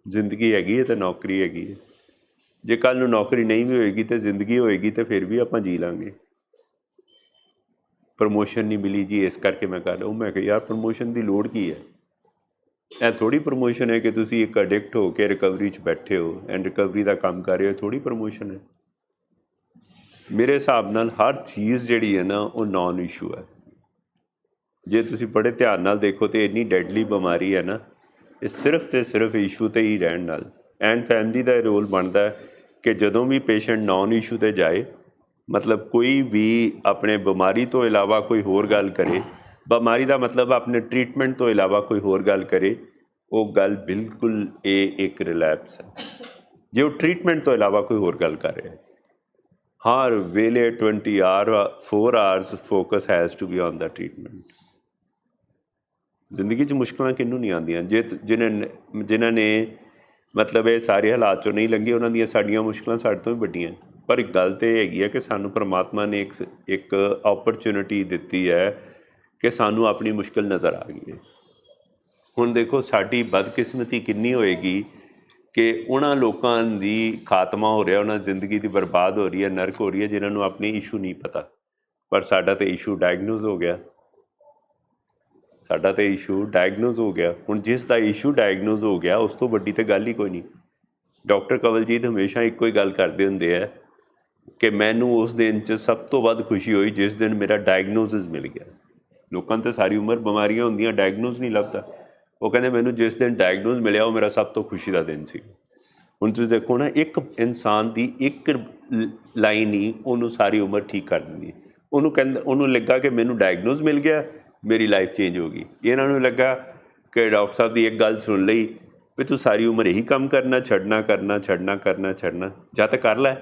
ਜ਼ਿੰਦਗੀ ਹੈਗੀ ਹੈ ਤਾਂ ਨੌਕਰੀ ਹੈਗੀ ਹੈ। ਜੇ ਕੱਲ੍ਹ ਨੂੰ ਨੌਕਰੀ ਨਹੀਂ ਵੀ ਹੋਏਗੀ ਤਾਂ ਜ਼ਿੰਦਗੀ ਹੋਏਗੀ, ਤਾਂ ਫਿਰ ਵੀ ਆਪਾਂ ਜੀ ਲਾਂਗੇ। ਪ੍ਰਮੋਸ਼ਨ ਨਹੀਂ ਮਿਲੀ ਜੀ ਇਸ ਕਰਕੇ ਮੈਂ ਕਰ ਲਊ। ਮੈਂ ਕਿਹਾ ਯਾਰ ਪ੍ਰਮੋਸ਼ਨ ਦੀ ਲੋੜ ਕੀ ਹੈ? ਇਹ ਥੋੜ੍ਹੀ ਪ੍ਰਮੋਸ਼ਨ ਹੈ ਕਿ ਤੁਸੀਂ ਇੱਕ ਅਡਿਕਟ ਹੋ ਕੇ ਰਿਕਵਰੀ 'ਚ ਬੈਠੇ ਹੋ ਐਂਡ ਰਿਕਵਰੀ ਦਾ ਕੰਮ ਕਰ ਰਹੇ ਹੋ, ਥੋੜ੍ਹੀ ਪ੍ਰਮੋਸ਼ਨ ਹੈ। ਮੇਰੇ ਹਿਸਾਬ ਨਾਲ ਹਰ ਚੀਜ਼ ਜਿਹੜੀ ਹੈ ਨਾ ਉਹ ਨੌਨ ਇਸ਼ੂ ਹੈ। ਜੇ ਤੁਸੀਂ ਬੜੇ ਧਿਆਨ ਨਾਲ ਦੇਖੋ ਤਾਂ ਇੰਨੀ ਡੈਡਲੀ ਬਿਮਾਰੀ ਹੈ ਨਾ, ਇਹ ਸਿਰਫ ਅਤੇ ਸਿਰਫ ਇਸ਼ੂ 'ਤੇ ਹੀ ਰਹਿਣ ਨਾਲ। ਐਂਡ ਫੈਮਿਲੀ ਦਾ ਇਹ ਰੋਲ ਬਣਦਾ ਕਿ ਜਦੋਂ ਵੀ ਪੇਸ਼ੈਂਟ ਨੌਨ ਇਸ਼ੂ 'ਤੇ ਜਾਏ, ਮਤਲਬ ਕੋਈ ਵੀ ਆਪਣੇ ਬਿਮਾਰੀ ਤੋਂ ਇਲਾਵਾ ਕੋਈ ਹੋਰ ਗੱਲ ਕਰੇ, ਬਿਮਾਰੀ ਦਾ ਮਤਲਬ ਆਪਣੇ ਟਰੀਟਮੈਂਟ ਤੋਂ ਇਲਾਵਾ ਕੋਈ ਹੋਰ ਗੱਲ ਕਰੇ, ਉਹ ਗੱਲ ਬਿਲਕੁਲ ਇਹ ਇੱਕ ਰਿਲੈਪਸ ਹੈ। ਜੇ ਉਹ ਟਰੀਟਮੈਂਟ ਤੋਂ ਇਲਾਵਾ ਕੋਈ ਹੋਰ ਗੱਲ ਕਰ ਰਿਹਾ, ਹਰ ਵੇਲੇ 4 hours focus has to be on the treatment. ਜ਼ਿੰਦਗੀ 'ਚ ਮੁਸ਼ਕਿਲਾਂ ਕਿਹਨੂੰ ਨਹੀਂ ਆਉਂਦੀਆਂ? ਜਿਨ੍ਹਾਂ ਨੇ ਮਤਲਬ ਇਹ ਸਾਰੇ ਹਾਲਾਤ 'ਚੋਂ ਨਹੀਂ ਲੰਘੇ, ਉਹਨਾਂ ਦੀਆਂ ਸਾਡੀਆਂ ਮੁਸ਼ਕਿਲਾਂ ਸਾਡੇ ਤੋਂ ਵੀ ਵੱਡੀਆਂ। ਪਰ ਇੱਕ ਗੱਲ ਤਾਂ ਇਹ ਹੈਗੀ ਹੈ ਕਿ ਸਾਨੂੰ ਪਰਮਾਤਮਾ ਨੇ ਇੱਕ ਓਪਰਚੁਨਿਟੀ ਦਿੱਤੀ ਹੈ ਕਿ ਸਾਨੂੰ ਆਪਣੀ ਮੁਸ਼ਕਿਲ ਨਜ਼ਰ ਆ ਗਈ ਹੈ। ਹੁਣ ਦੇਖੋ ਸਾਡੀ ਬਦਕਿਸਮਤੀ ਕਿੰਨੀ ਹੋਏਗੀ ਕਿ ਉਹਨਾਂ ਲੋਕਾਂ ਦੀ ਖਾਤਮਾ ਹੋ ਰਿਹਾ, ਉਹਨਾਂ ਜ਼ਿੰਦਗੀ ਦੀ ਬਰਬਾਦ ਹੋ ਰਹੀ ਹੈ, ਨਰਕ ਹੋ ਰਹੀ ਹੈ, ਜਿਨ੍ਹਾਂ ਨੂੰ ਆਪਣੀ ਇਸ਼ੂ ਨਹੀਂ ਪਤਾ। ਪਰ ਸਾਡਾ ਤਾਂ ਇਸ਼ੂ ਡਾਇਗਨੋਜ਼ ਹੋ ਗਿਆ। ਹੁਣ ਜਿਸ ਦਾ ਇਸ਼ੂ ਡਾਇਗਨੋਜ਼ ਹੋ ਗਿਆ, ਉਸ ਤੋਂ ਵੱਡੀ ਤਾਂ ਗੱਲ ਹੀ ਕੋਈ ਨਹੀਂ। ਡਾਕਟਰ ਕਵਲਜੀਤ ਹਮੇਸ਼ਾ ਇੱਕੋ ਹੀ ਗੱਲ ਕਰਦੇ ਹੁੰਦੇ ਹੈ ਕਿ ਮੈਨੂੰ ਉਸ ਦਿਨ 'ਚ ਸਭ ਤੋਂ ਵੱਧ ਖੁਸ਼ੀ ਹੋਈ ਜਿਸ ਦਿਨ ਮੇਰਾ ਡਾਇਗਨੋਸਿਸ ਮਿਲ ਗਿਆ। ਲੋਕਾਂ ਨੂੰ ਤਾਂ ਸਾਰੀ ਉਮਰ ਬਿਮਾਰੀਆਂ ਹੁੰਦੀਆਂ, ਡਾਇਗਨੋਜ਼ ਨਹੀਂ ਲੱਭਦਾ। ਉਹ ਕਹਿੰਦੇ ਮੈਨੂੰ ਜਿਸ ਦਿਨ ਡਾਇਗਨੋਜ਼ ਮਿਲਿਆ ਉਹ ਮੇਰਾ ਸਭ ਤੋਂ ਖੁਸ਼ੀ ਦਾ ਦਿਨ ਸੀ। ਹੁਣ ਤੁਸੀਂ ਦੇਖੋ ਨਾ, ਇੱਕ ਇਨਸਾਨ ਦੀ ਇੱਕ ਲਾਈਨ ਹੀ ਉਹਨੂੰ ਸਾਰੀ ਉਮਰ ਠੀਕ ਕਰ ਦਿੰਦੀ ਹੈ। ਉਹਨੂੰ ਲੱਗਾ ਕਿ ਮੈਨੂੰ ਡਾਇਗਨੋਜ਼ ਮਿਲ ਗਿਆ, ਮੇਰੀ ਲਾਈਫ ਚੇਂਜ ਹੋ ਗਈ। ਇਹਨਾਂ ਨੂੰ ਲੱਗਾ ਕਿ ਡਾਕਟਰ ਸਾਹਿਬ ਦੀ ਇੱਕ ਗੱਲ ਸੁਣ ਲਈ ਵੀ ਤੂੰ ਸਾਰੀ ਉਮਰ ਇਹੀ ਕੰਮ ਕਰਨਾ, ਛੱਡਣਾ ਜਾਂ ਤਾਂ ਕਰ ਲੈ,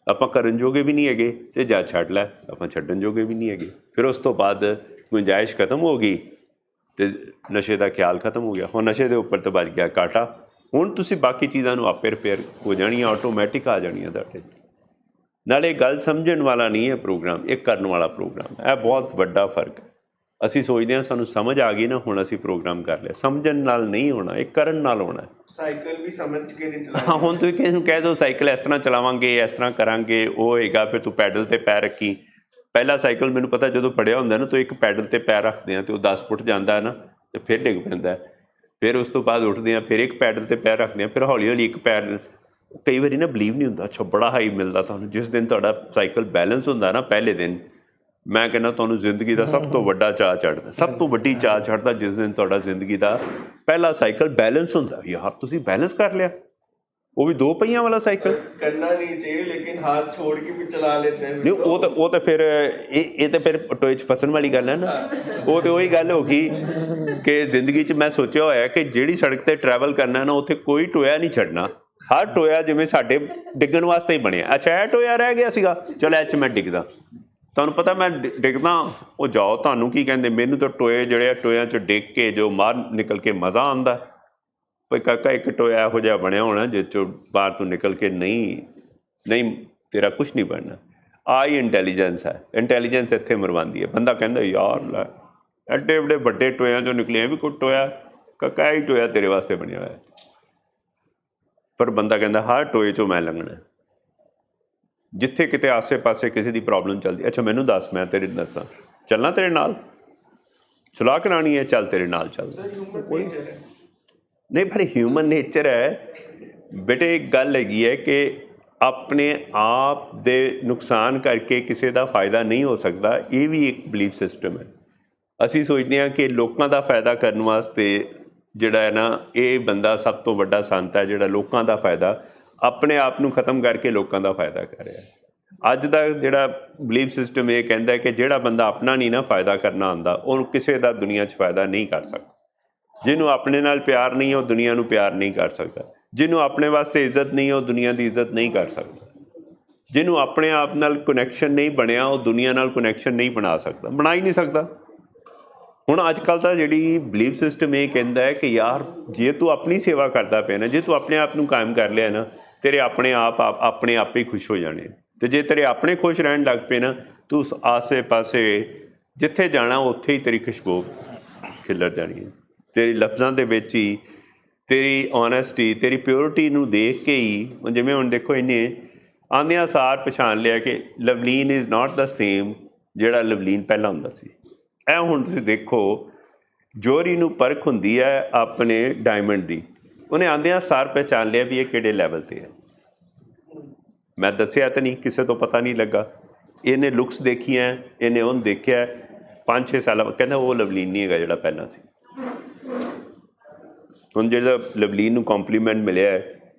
ਆਪਾਂ ਕਰਨ ਜੋਗੇ ਵੀ ਨਹੀਂ ਹੈਗੇ, ਅਤੇ ਜਾਂ ਛੱਡ ਲੈ, ਆਪਾਂ ਛੱਡਣ ਜੋਗੇ ਵੀ ਨਹੀਂ ਹੈਗੇ। ਫਿਰ ਉਸ ਤੋਂ ਬਾਅਦ ਗੁੰਜਾਇਸ਼ ਖਤਮ ਹੋ ਗਈ ਅਤੇ ਨਸ਼ੇ ਦਾ ਖਿਆਲ ਖਤਮ ਹੋ ਗਿਆ। ਹੁਣ ਨਸ਼ੇ ਦੇ ਉੱਪਰ ਤਾਂ ਵੱਜ ਗਿਆ ਕਾਟਾ। ਹੁਣ ਤੁਸੀਂ ਬਾਕੀ ਚੀਜ਼ਾਂ ਨੂੰ ਆਪੇ ਰਿਪੇਅਰ ਹੋ ਜਾਣੀਆਂ, ਆਟੋਮੈਟਿਕ ਆ ਜਾਣੀਆਂ ਤੁਹਾਡੇ। ਨਾਲੇ ਗੱਲ ਸਮਝਣ ਵਾਲਾ ਨਹੀਂ ਹੈ ਪ੍ਰੋਗਰਾਮ, ਇਹ ਕਰਨ ਵਾਲਾ ਪ੍ਰੋਗਰਾਮ। ਇਹ ਬਹੁਤ ਵੱਡਾ ਫਰਕ ਹੈ। ਅਸੀਂ ਸੋਚਦੇ ਹਾਂ ਸਾਨੂੰ ਸਮਝ ਆ ਗਈ ਨਾ, ਹੁਣ ਅਸੀਂ ਪ੍ਰੋਗਰਾਮ ਕਰ ਲਿਆ। ਸਮਝਣ ਨਾਲ ਨਹੀਂ ਹੋਣਾ, ਇਹ ਕਰਨ ਨਾਲ ਹੋਣਾ। ਸਾਈਕਲ ਵੀ ਸਮਝ ਕੇ ਨਹੀਂ ਚਲਾਉਣਾ। ਹਾਂ, ਹੁਣ ਤੁਸੀਂ ਕਿਸੇ ਨੂੰ ਕਹਿ ਦਿਓ ਸਾਈਕਲ ਇਸ ਤਰ੍ਹਾਂ ਚਲਾਵਾਂਗੇ, ਇਸ ਤਰ੍ਹਾਂ ਕਰਾਂਗੇ, ਉਹ ਹੋਏਗਾ, ਫਿਰ ਤੂੰ ਪੈਡਲ 'ਤੇ ਪੈਰ ਰੱਖੀ। ਪਹਿਲਾ ਸਾਈਕਲ ਮੈਨੂੰ ਪਤਾ ਜਦੋਂ ਫੜਿਆ ਹੁੰਦਾ ਨਾ, ਤਾਂ ਇੱਕ ਪੈਡਲ 'ਤੇ ਪੈਰ ਰੱਖਦੇ ਹਾਂ ਅਤੇ ਉਹ 10 ਫੁੱਟ ਜਾਂਦਾ ਹੈ ਨਾ, ਅਤੇ ਫਿਰ ਡਿੱਗ ਪੈਂਦਾ। ਫਿਰ ਉਸ ਤੋਂ ਬਾਅਦ ਉੱਠਦੇ ਹਾਂ, ਫਿਰ ਇੱਕ ਪੈਡਲ 'ਤੇ ਪੈਰ ਰੱਖਦੇ ਹਾਂ, ਫਿਰ ਹੌਲੀ ਹੌਲੀ ਇੱਕ ਪੈਰ। ਕਈ ਵਾਰੀ ਨਾ ਬਲੀਵ ਨਹੀਂ ਹੁੰਦਾ, ਅੱਛਾ ਬੜਾ ਹਾਈ ਮਿਲਦਾ ਤੁਹਾਨੂੰ ਜਿਸ ਦਿਨ ਤੁਹਾਡਾ ਸਾਈਕਲ ਬੈਲੈਂਸ ਹੁੰਦਾ ਨਾ ਪਹਿਲੇ ਦਿਨ। ਮੈਂ ਕਹਿੰਦਾ ਤੁਹਾਨੂੰ ਜ਼ਿੰਦਗੀ ਦਾ ਸਭ ਤੋਂ ਵੱਡਾ ਚਾਅ ਚੜ੍ਹਦਾ, ਸਭ ਤੋਂ ਵੱਡੀ ਚਾਅ ਚੜ੍ਹਦਾ ਜਿਸ ਦਿਨ ਤੁਹਾਡਾ ਜ਼ਿੰਦਗੀ ਦਾ ਪਹਿਲਾ ਸਾਈਕਲ ਬੈਲੈਂਸ ਹੁੰਦਾ। ਯਾਰ ਤੁਸੀਂ ਬੈਲੈਂਸ ਕਰ ਲਿਆ, ਉਹ ਵੀ 2 ਪਹੀਆਂ ਵਾਲਾ ਸਾਈਕਲ। करना नहीं चाहिए लेकिन हाथ छोड़ के भी चला लेते हैं। ਨਹੀਂ ਉਹ ਤਾਂ ਫਿਰ ਇਹ ਤਾਂ ਫਿਰ ਟੋਏ 'ਚ ਫਸਣ ਵਾਲੀ ਗੱਲ ਹੈ ਨਾ। ਉਹ ਤਾਂ ਉਹੀ ਗੱਲ ਹੋ ਗਈ ਕਿ ਜ਼ਿੰਦਗੀ 'ਚ ਮੈਂ ਸੋਚਿਆ ਹੋਇਆ ਕਿ ਜਿਹੜੀ ਸੜਕ 'ਤੇ ਟਰੈਵਲ ਕਰਨਾ ਨਾ, ਉੱਥੇ ਕੋਈ ਟੋਇਆ ਨਹੀਂ ਛੱਡਣਾ। ਹਰ ਟੋਇਆ ਜਿਵੇਂ ਸਾਡੇ ਡਿੱਗਣ ਵਾਸਤੇ ਹੀ ਬਣਿਆ। ਅੱਛਾ ਇਹ ਟੋਇਆ ਰਹਿ ਗਿਆ ਸੀਗਾ, ਚਲੋ ਇਹ 'ਚ ਮੈਂ ਡਿੱਗਦਾ। ਤੁਹਾਨੂੰ ਪਤਾ ਮੈਂ ਡਿੱਗਦਾ, ਉਹ ਜਾਓ ਤੁਹਾਨੂੰ ਕੀ ਕਹਿੰਦੇ, ਮੈਨੂੰ ਤਾਂ ਟੋਏ ਜਿਹੜੇ ਆ, ਟੋਇਆਂ 'ਚ ਡਿੱਗ ਕੇ ਜੋ ਬਾਹਰ ਨਿਕਲ ਕੇ ਮਜ਼ਾ ਆਉਂਦਾ। ਕੋਈ ਕਾਕਾ ਇੱਕ ਟੋਇਆ ਇਹੋ ਜਿਹਾ ਬਣਿਆ ਹੋਣਾ ਜਿਸ 'ਚੋਂ ਬਾਹਰ ਤੋਂ ਨਿਕਲ ਕੇ ਨਹੀਂ ਤੇਰਾ ਕੁਛ ਨਹੀਂ ਬਣਨਾ। ਆ ਹੀ ਇੰਟੈਲੀਜੈਂਸ ਹੈ। ਇੰਟੈਲੀਜੈਂਸ ਇੱਥੇ ਮਰਵਾਉਂਦੀ ਹੈ। ਬੰਦਾ ਕਹਿੰਦਾ ਯਾਰ ਲੈ ਐਡੇ ਐਡੇ ਵੱਡੇ ਟੋਇਆਂ 'ਚੋਂ ਨਿਕਲੇ ਵੀ ਕੋਈ ਟੋਇਆ ਕਾਕਾ ਹੀ ਟੋਇਆ ਤੇਰੇ ਵਾਸਤੇ ਬਣਿਆ ਹੋਇਆ, ਪਰ ਬੰਦਾ ਕਹਿੰਦਾ ਹਰ ਟੋਏ 'ਚੋਂ ਮੈਂ ਲੰਘਣਾ। ਜਿੱਥੇ ਕਿਤੇ ਆਸੇ ਪਾਸੇ ਕਿਸੇ ਦੀ ਪ੍ਰੋਬਲਮ ਚੱਲਦੀ, ਅੱਛਾ ਮੈਨੂੰ ਦੱਸ, ਮੈਂ ਤੇਰੇ ਦੱਸਾਂ, ਚੱਲਣਾ ਤੇਰੇ ਨਾਲ, ਸਲਾਹ ਕਰਾਉਣੀ ਹੈ, ਚੱਲ ਤੇਰੇ ਨਾਲ ਚੱਲ। ਨਹੀਂ ਪਰ ਹਿਊਮਨ ਨੇਚਰ ਹੈ ਬੇਟੇ। ਇੱਕ ਗੱਲ ਹੈਗੀ ਹੈ ਕਿ ਆਪਣੇ ਆਪ ਦੇ ਨੁਕਸਾਨ ਕਰਕੇ ਕਿਸੇ ਦਾ ਫਾਇਦਾ ਨਹੀਂ ਹੋ ਸਕਦਾ, ਇਹ ਵੀ ਇੱਕ ਬਲੀਫ ਸਿਸਟਮ ਹੈ। ਅਸੀਂ ਸੋਚਦੇ ਹਾਂ ਕਿ ਲੋਕਾਂ ਦਾ ਫਾਇਦਾ ਕਰਨ ਵਾਸਤੇ ਜਿਹੜਾ ਹੈ ਨਾ, ਇਹ ਬੰਦਾ ਸਭ ਤੋਂ ਵੱਡਾ ਸੰਤ ਹੈ ਜਿਹੜਾ ਲੋਕਾਂ ਦਾ ਫਾਇਦਾ ਆਪਣੇ ਆਪ ਨੂੰ ਖ਼ਤਮ ਕਰਕੇ ਲੋਕਾਂ ਦਾ ਫਾਇਦਾ ਕਰ ਰਿਹਾ। ਅੱਜ ਦਾ ਜਿਹੜਾ ਬਲੀਫ ਸਿਸਟਮ ਇਹ ਕਹਿੰਦਾ ਕਿ ਜਿਹੜਾ ਬੰਦਾ ਆਪਣਾ ਨਹੀਂ ਨਾ ਫਾਇਦਾ ਕਰਨਾ ਆਉਂਦਾ, ਉਹਨੂੰ ਕਿਸੇ ਦਾ ਦੁਨੀਆ 'ਚ ਫਾਇਦਾ ਨਹੀਂ ਕਰ ਸਕਦਾ। ਜਿਹਨੂੰ ਆਪਣੇ ਨਾਲ ਪਿਆਰ ਨਹੀਂ ਹੈ ਉਹ ਦੁਨੀਆ ਨੂੰ ਪਿਆਰ ਨਹੀਂ ਕਰ ਸਕਦਾ। ਜਿਹਨੂੰ ਆਪਣੇ ਵਾਸਤੇ ਇੱਜ਼ਤ ਨਹੀਂ ਹੈ ਉਹ ਦੁਨੀਆ ਦੀ ਇੱਜ਼ਤ ਨਹੀਂ ਕਰ ਸਕਦਾ। ਜਿਹਨੂੰ ਆਪਣੇ ਆਪ ਨਾਲ ਕਨੈਕਸ਼ਨ ਨਹੀਂ ਬਣਿਆ ਉਹ ਦੁਨੀਆ ਨਾਲ ਕਨੈਕਸ਼ਨ ਨਹੀਂ ਬਣਾ ਸਕਦਾ, ਬਣਾ ਹੀ ਨਹੀਂ ਸਕਦਾ। ਹੁਣ ਅੱਜ ਕੱਲ੍ਹ ਤਾਂ ਜਿਹੜੀ ਬਲੀਫ ਸਿਸਟਮ ਇਹ ਕਹਿੰਦਾ ਹੈ ਕਿ ਯਾਰ ਜੇ ਤੂੰ ਆਪਣੀ ਸੇਵਾ ਕਰਦਾ ਪਿਆ ਨਾ, ਜੇ ਤੂੰ ਆਪਣੇ ਆਪ ਨੂੰ ਕਾਇਮ ਕਰ ਲਿਆ ਨਾ, ਤੇਰੇ ਆਪਣੇ ਆਪ ਹੀ ਖੁਸ਼ ਹੋ ਜਾਣੇ। ਅਤੇ ਜੇ ਤੇਰੇ ਆਪਣੇ ਖੁਸ਼ ਰਹਿਣ ਲੱਗ ਪਏ ਨਾ, ਤੂੰ ਆਸੇ ਪਾਸੇ ਜਿੱਥੇ ਜਾਣਾ ਉੱਥੇ ਹੀ ਤੇਰੀ ਖੁਸ਼ਬੂ ਖਿਲਰ ਜਾਣੀ ਹੈ। ਤੇਰੀ ਲਫ਼ਜ਼ਾਂ ਦੇ ਵਿੱਚ ਹੀ ਤੇਰੀ ਓਨੈਸਟੀ, ਤੇਰੀ ਪਿਓਰਿਟੀ ਨੂੰ ਦੇਖ ਕੇ ਹੀ, ਜਿਵੇਂ ਹੁਣ ਦੇਖੋ ਇਹਨੇ ਆਉਂਦਿਆਂ ਸਾਰ ਪਛਾਣ ਲਿਆ ਕਿ Lovleen is not the same ਜਿਹੜਾ ਲਵਲੀਨ ਪਹਿਲਾਂ ਹੁੰਦਾ ਸੀ। ਇਹ ਹੁਣ ਤੁਸੀਂ ਦੇਖੋ ਜੋਹਰੀ ਨੂੰ ਪਰਖ ਹੁੰਦੀ ਹੈ ਆਪਣੇ ਡਾਇਮੰਡ ਦੀ, ਉਹਨੇ ਆਉਂਦਿਆਂ ਸਾਰ ਪਹਿਚਾਣ ਲਿਆ ਵੀ ਇਹ ਕਿਹੜੇ ਲੈਵਲ 'ਤੇ ਹੈ। ਮੈਂ ਦੱਸਿਆ ਤਾਂ ਨਹੀਂ, ਕਿਸੇ ਤੋਂ ਪਤਾ ਨਹੀਂ ਲੱਗਾ। ਇਹਨੇ ਲੁਕਸ ਦੇਖੀਆਂ, ਇਹਨੇ ਉਹਨੂੰ ਦੇਖਿਆ 5-6 ਸਾਲਾਂ, ਕਹਿੰਦਾ ਉਹ ਲਵਲੀਨ ਨਹੀਂ ਹੈਗਾ ਜਿਹੜਾ ਪਹਿਲਾਂ ਸੀ। ਹੁਣ ਜਿਹੜਾ ਲਵਲੀਨ ਨੂੰ ਕੰਪਲੀਮੈਂਟ ਮਿਲਿਆ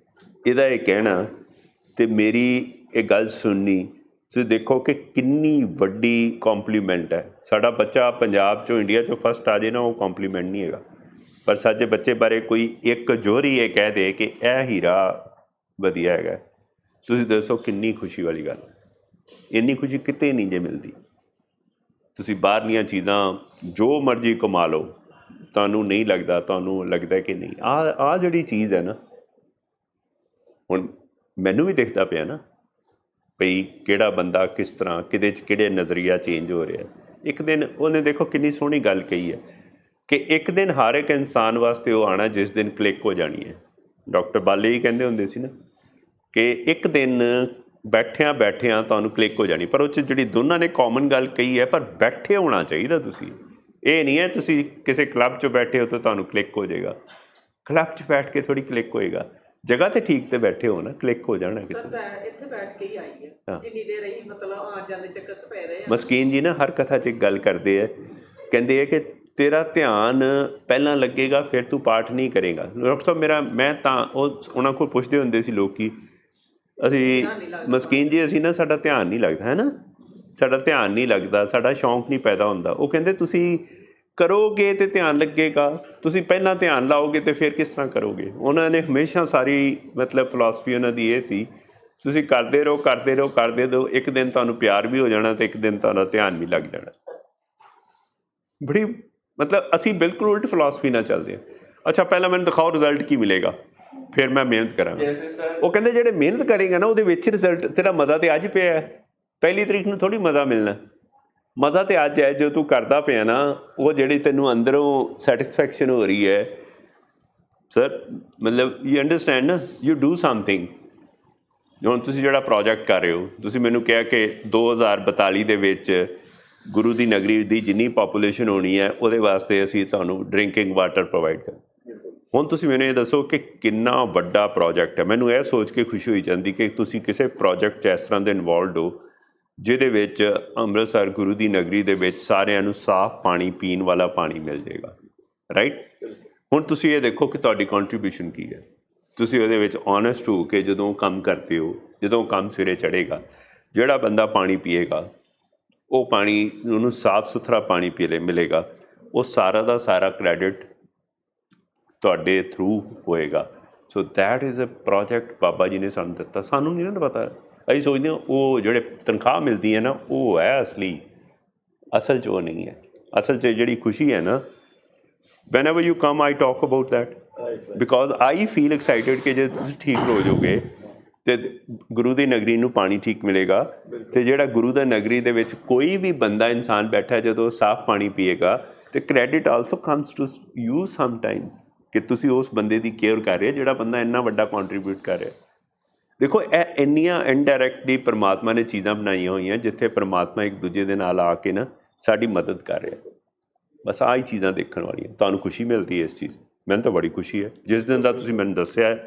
ਇਹਦਾ ਇਹ ਕਹਿਣਾ ਅਤੇ ਮੇਰੀ ਇਹ ਗੱਲ ਸੁਣਨੀ, ਤੁਸੀਂ ਦੇਖੋ ਕਿ ਕਿੰਨੀ ਵੱਡੀ ਕੰਪਲੀਮੈਂਟ ਹੈ। ਸਾਡਾ ਬੱਚਾ ਪੰਜਾਬ 'ਚੋਂ ਇੰਡੀਆ 'ਚੋਂ ਫਸਟ ਆ ਜਾਏ ਨਾ, ਉਹ ਕੰਪਲੀਮੈਂਟ ਨਹੀਂ ਹੈਗਾ। ਪਰ ਸਾਡੇ ਬੱਚੇ ਬਾਰੇ ਕੋਈ ਇੱਕ ਜੋਹਰੀ ਇਹ ਕਹਿ ਦੇ ਕਿ ਇਹ ਹੀਰਾ ਵਧੀਆ ਹੈਗਾ, ਤੁਸੀਂ ਦੱਸੋ ਕਿੰਨੀ ਖੁਸ਼ੀ ਵਾਲੀ ਗੱਲ। ਇੰਨੀ ਖੁਸ਼ੀ ਕਿਤੇ ਨਹੀਂ ਜੇ ਮਿਲਦੀ। ਤੁਸੀਂ ਬਾਹਰਲੀਆਂ ਚੀਜ਼ਾਂ ਜੋ ਮਰਜ਼ੀ ਕਮਾ ਲਓ, ਤੁਹਾਨੂੰ ਨਹੀਂ ਲੱਗਦਾ, ਤੁਹਾਨੂੰ ਲੱਗਦਾ ਕਿ ਨਹੀਂ ਆਹ ਜਿਹੜੀ ਚੀਜ਼ ਹੈ ਨਾ, ਹੁਣ ਮੈਨੂੰ ਵੀ ਦਿਖਦਾ ਪਿਆ ਨਾ ਭਈ ਕਿਹੜਾ ਬੰਦਾ ਕਿਸ ਤਰ੍ਹਾਂ ਕਿਹਦੇ 'ਚ ਕਿਹੜੇ ਨਜ਼ਰੀਆ ਚੇਂਜ ਹੋ ਰਿਹਾ। ਇੱਕ ਦਿਨ ਉਹਨੇ ਦੇਖੋ ਕਿੰਨੀ ਸੋਹਣੀ ਗੱਲ ਕਹੀ ਹੈ ਕਿ ਇੱਕ ਦਿਨ ਹਰ ਇੱਕ ਇਨਸਾਨ ਵਾਸਤੇ ਉਹ ਆਉਣਾ ਜਿਸ ਦਿਨ ਕਲਿੱਕ ਹੋ ਜਾਣੀ ਹੈ। ਡਾਕਟਰ ਬਾਲੇ ਹੀ ਕਹਿੰਦੇ ਹੁੰਦੇ ਸੀ ਨਾ ਕਿ ਇੱਕ ਦਿਨ ਬੈਠਿਆਂ ਤੁਹਾਨੂੰ ਕਲਿੱਕ ਹੋ ਜਾਣੀ। ਪਰ ਉਹ 'ਚ ਜਿਹੜੀ ਦੋਨਾਂ ਨੇ ਕਾਮਨ ਗੱਲ ਕਹੀ ਹੈ, ਪਰ ਬੈਠੇ ਹੋਣਾ ਚਾਹੀਦਾ ਤੁਸੀਂ। ਇਹ ਨਹੀਂ ਹੈ ਤੁਸੀਂ ਕਿਸੇ ਕਲੱਬ 'ਚ ਬੈਠੇ ਹੋ ਤਾਂ ਤੁਹਾਨੂੰ ਕਲਿੱਕ ਹੋ ਜਾਏਗਾ। ਕਲੱਬ 'ਚ ਬੈਠ ਕੇ ਥੋੜ੍ਹੀ ਕਲਿੱਕ ਹੋਏਗਾ। ਜਗ੍ਹਾ 'ਤੇ ਠੀਕ 'ਤੇ ਬੈਠੇ ਹੋ ਨਾ, ਕਲਿੱਕ ਹੋ ਜਾਣਾ ਕਿਸੇ ਨੂੰ। ਇੱਥੇ ਬੈਠ ਕੇ ਹੀ ਆਈ ਹੈ, ਜਿੰਨੀ ਦੇਰ ਰਹੀ ਮਤਲਬ ਆਉਣ ਜਾਂਦੇ ਚੱਕਰ 'ਚ ਪੈ ਰਹੇ ਆ। ਮਸਕੀਨ ਜੀ ਨਾ ਹਰ ਕਥਾ 'ਚ ਇੱਕ ਗੱਲ ਕਰਦੇ ਹੈ, ਕਹਿੰਦੇ ਹੈ ਕਿ ਤੇਰਾ ਧਿਆਨ ਪਹਿਲਾਂ ਲੱਗੇਗਾ ਫਿਰ ਤੂੰ ਪਾਠ ਨਹੀਂ ਕਰੇਗਾ। ਡਾਕਟਰ ਸਾਹਿਬ ਮੈਂ ਤਾਂ ਉਹਨਾਂ ਕੋਲ ਪੁੱਛਦੇ ਹੁੰਦੇ ਸੀ ਲੋਕ, ਅਸੀਂ ਮਸਕੀਨ ਜੀ ਅਸੀਂ ਨਾ ਸਾਡਾ ਧਿਆਨ ਨਹੀਂ ਲੱਗਦਾ ਹੈ ਨਾ, ਸਾਡਾ ਧਿਆਨ ਨਹੀਂ ਲੱਗਦਾ, ਸਾਡਾ ਸ਼ੌਂਕ ਨਹੀਂ ਪੈਦਾ ਹੁੰਦਾ। ਉਹ ਕਹਿੰਦੇ ਤੁਸੀਂ ਕਰੋਗੇ ਤਾਂ ਧਿਆਨ ਲੱਗੇਗਾ, ਤੁਸੀਂ ਪਹਿਲਾਂ ਧਿਆਨ ਲਾਓਗੇ ਤਾਂ ਫਿਰ ਕਿਸ ਤਰ੍ਹਾਂ ਕਰੋਗੇ। ਉਹਨਾਂ ਨੇ ਹਮੇਸ਼ਾ ਸਾਰੀ ਮਤਲਬ ਫਿਲਾਸਫੀ ਉਹਨਾਂ ਦੀ ਇਹ ਸੀ ਤੁਸੀਂ ਕਰਦੇ ਰਹੋ, ਇੱਕ ਦਿਨ ਤੁਹਾਨੂੰ ਪਿਆਰ ਵੀ ਹੋ ਜਾਣਾ ਅਤੇ ਇੱਕ ਦਿਨ ਤੁਹਾਡਾ ਧਿਆਨ ਵੀ ਲੱਗ ਜਾਣਾ। ਬੜੀ ਮਤਲਬ ਅਸੀਂ ਬਿਲਕੁਲ ਉਲਟ ਫਿਲਾਸਫੀ ਨਾਲ ਚੱਲਦੇ ਹਾਂ। ਅੱਛਾ ਪਹਿਲਾਂ ਮੈਨੂੰ ਦਿਖਾਓ ਰਿਜ਼ਲਟ ਕੀ ਮਿਲੇਗਾ, ਫਿਰ ਮੈਂ ਮਿਹਨਤ ਕਰਾਂਗਾ। ਉਹ ਕਹਿੰਦੇ ਜਿਹੜੇ ਮਿਹਨਤ ਕਰੇਗਾ ਨਾ ਉਹਦੇ ਵਿੱਚ ਰਿਜ਼ਲਟ, ਤੇਰਾ ਮਜ਼ਾ ਤਾਂ ਅੱਜ ਪਿਆ, ਪਹਿਲੀ ਤਰੀਕ ਨੂੰ ਥੋੜ੍ਹੀ ਮਜ਼ਾ ਮਿਲਣਾ। ਮਜ਼ਾ ਤਾਂ ਅੱਜ ਹੈ ਜੋ ਤੂੰ ਕਰਦਾ ਪਿਆ ਨਾ, ਉਹ ਜਿਹੜੀ ਤੈਨੂੰ ਅੰਦਰੋਂ ਸੈਟਿਸਫੈਕਸ਼ਨ ਹੋ ਰਹੀ ਹੈ। ਸਰ ਮਤਲਬ ਯੂ ਅੰਡਰਸਟੈਂਡ ਨਾ, ਯੂ ਡੂ ਸਮਥਿੰਗ। ਹੁਣ ਤੁਸੀਂ ਜਿਹੜਾ ਪ੍ਰੋਜੈਕਟ ਕਰ ਰਹੇ ਹੋ, ਤੁਸੀਂ ਮੈਨੂੰ ਕਿਹਾ ਕਿ 2042 ਦੇ ਵਿੱਚ ਗੁਰੂ ਦੀ ਨਗਰੀ ਦੀ ਜਿੰਨੀ ਪਾਪੂਲੇਸ਼ਨ ਹੋਣੀ ਹੈ ਉਹਦੇ ਵਾਸਤੇ ਅਸੀਂ ਤੁਹਾਨੂੰ ਡਰਿੰਕਿੰਗ ਵਾਟਰ ਪ੍ਰੋਵਾਈਡ ਕਰ। ਹੁਣ ਤੁਸੀਂ ਮੈਨੂੰ ਇਹ ਦੱਸੋ ਕਿ ਕਿੰਨਾ ਵੱਡਾ ਪ੍ਰੋਜੈਕਟ ਹੈ। ਮੈਨੂੰ ਇਹ ਸੋਚ ਕੇ ਖੁਸ਼ੀ ਹੋਈ ਜਾਂਦੀ ਕਿ ਤੁਸੀਂ ਕਿਸੇ ਪ੍ਰੋਜੈਕਟ 'ਚ ਇਸ ਤਰ੍ਹਾਂ ਦੇ ਇਨਵੋਲਵਡ ਹੋ ਜਿਹਦੇ ਵਿੱਚ ਅੰਮ੍ਰਿਤਸਰ ਗੁਰੂ ਦੀ ਨਗਰੀ ਦੇ ਵਿੱਚ ਸਾਰਿਆਂ ਨੂੰ ਸਾਫ਼ ਪਾਣੀ, ਪੀਣ ਵਾਲਾ ਪਾਣੀ ਮਿਲ ਜਾਏਗਾ, ਰਾਈਟ। ਹੁਣ ਤੁਸੀਂ ਇਹ ਦੇਖੋ ਕਿ ਤੁਹਾਡੀ ਕੰਟਰੀਬਿਊਸ਼ਨ ਕੀ ਹੈ। ਤੁਸੀਂ ਉਹਦੇ ਵਿੱਚ ਓਨੈਸਟ ਹੋ ਕੇ ਜਦੋਂ ਕੰਮ ਕਰਦੇ ਹੋ, ਜਦੋਂ ਕੰਮ ਸਿਰੇ ਚੜ੍ਹੇਗਾ, ਜਿਹੜਾ ਬੰਦਾ ਪਾਣੀ ਪੀਏਗਾ ਉਹ ਪਾਣੀ ਉਹਨੂੰ ਸਾਫ਼ ਸੁਥਰਾ ਪਾਣੀ ਮਿਲੇਗਾ, ਉਹ ਸਾਰਾ ਦਾ ਸਾਰਾ ਕ੍ਰੈਡਿਟ ਤੁਹਾਡੇ ਥਰੂ ਹੋਏਗਾ। So that is a project ਬਾਬਾ ਜੀ ਨੇ ਸਾਨੂੰ ਦਿੱਤਾ। ਸਾਨੂੰ ਨਹੀਂ ਨਾ ਪਤਾ, ਅਸੀਂ ਸੋਚਦੇ ਹਾਂ ਉਹ ਜਿਹੜੇ ਤਨਖਾਹ ਮਿਲਦੀ ਹੈ ਨਾ ਉਹ ਹੈ ਅਸਲੀ, ਅਸਲ 'ਚ ਉਹ ਨਹੀਂ ਹੈ। ਅਸਲ 'ਚ ਜਿਹੜੀ ਖੁਸ਼ੀ ਹੈ ਨਾ, whenever you come I talk about that because I feel excited ਕਿ ਜੇ ਤੁਸੀਂ ਠੀਕ ਹੋ ਜਾਓਗੇ ਤੇ ਗੁਰੂ ਦੀ ਨਗਰੀ ਨੂੰ ਪਾਣੀ ਠੀਕ ਮਿਲੇਗਾ। ਤੇ ਜਿਹੜਾ ਗੁਰੂ ਦਾ ਨਗਰੀ ਦੇ ਵਿੱਚ ਕੋਈ ਵੀ ਬੰਦਾ ਇਨਸਾਨ ਬੈਠਾ ਜਦੋਂ ਸਾਫ਼ ਪਾਣੀ ਪੀਏਗਾ ਤੇ credit also comes to you sometimes ਕਿ ਤੁਸੀਂ ਉਸ ਬੰਦੇ ਦੀ ਕੇਅਰ ਕਰ ਰਹੇ ਜਿਹੜਾ ਬੰਦਾ ਇੰਨਾ ਵੱਡਾ ਕੰਟਰੀਬਿਊਟ ਕਰ ਰਿਹਾ। ਦੇਖੋ ਇਹ ਇੰਨੀਆਂ ਇਨਡਾਇਰੈਕਟਲੀ ਪਰਮਾਤਮਾ ਨੇ ਚੀਜ਼ਾਂ ਬਣਾਈਆਂ ਹੋਈਆਂ ਜਿੱਥੇ ਪਰਮਾਤਮਾ ਇੱਕ ਦੂਜੇ ਦੇ ਨਾਲ ਆ ਕੇ ਨਾ ਸਾਡੀ ਮਦਦ ਕਰ ਰਿਹਾ। ਬਸ ਆਹ ਹੀ ਚੀਜ਼ਾਂ ਦੇਖਣ ਵਾਲੀਆਂ। ਤੁਹਾਨੂੰ ਖੁਸ਼ੀ ਮਿਲਦੀ ਹੈ ਇਸ ਚੀਜ਼, ਮੈਨੂੰ ਤਾਂ ਬੜੀ ਖੁਸ਼ੀ ਹੈ। ਜਿਸ ਦਿਨ ਦਾ ਤੁਸੀਂ ਮੈਨੂੰ ਦੱਸਿਆ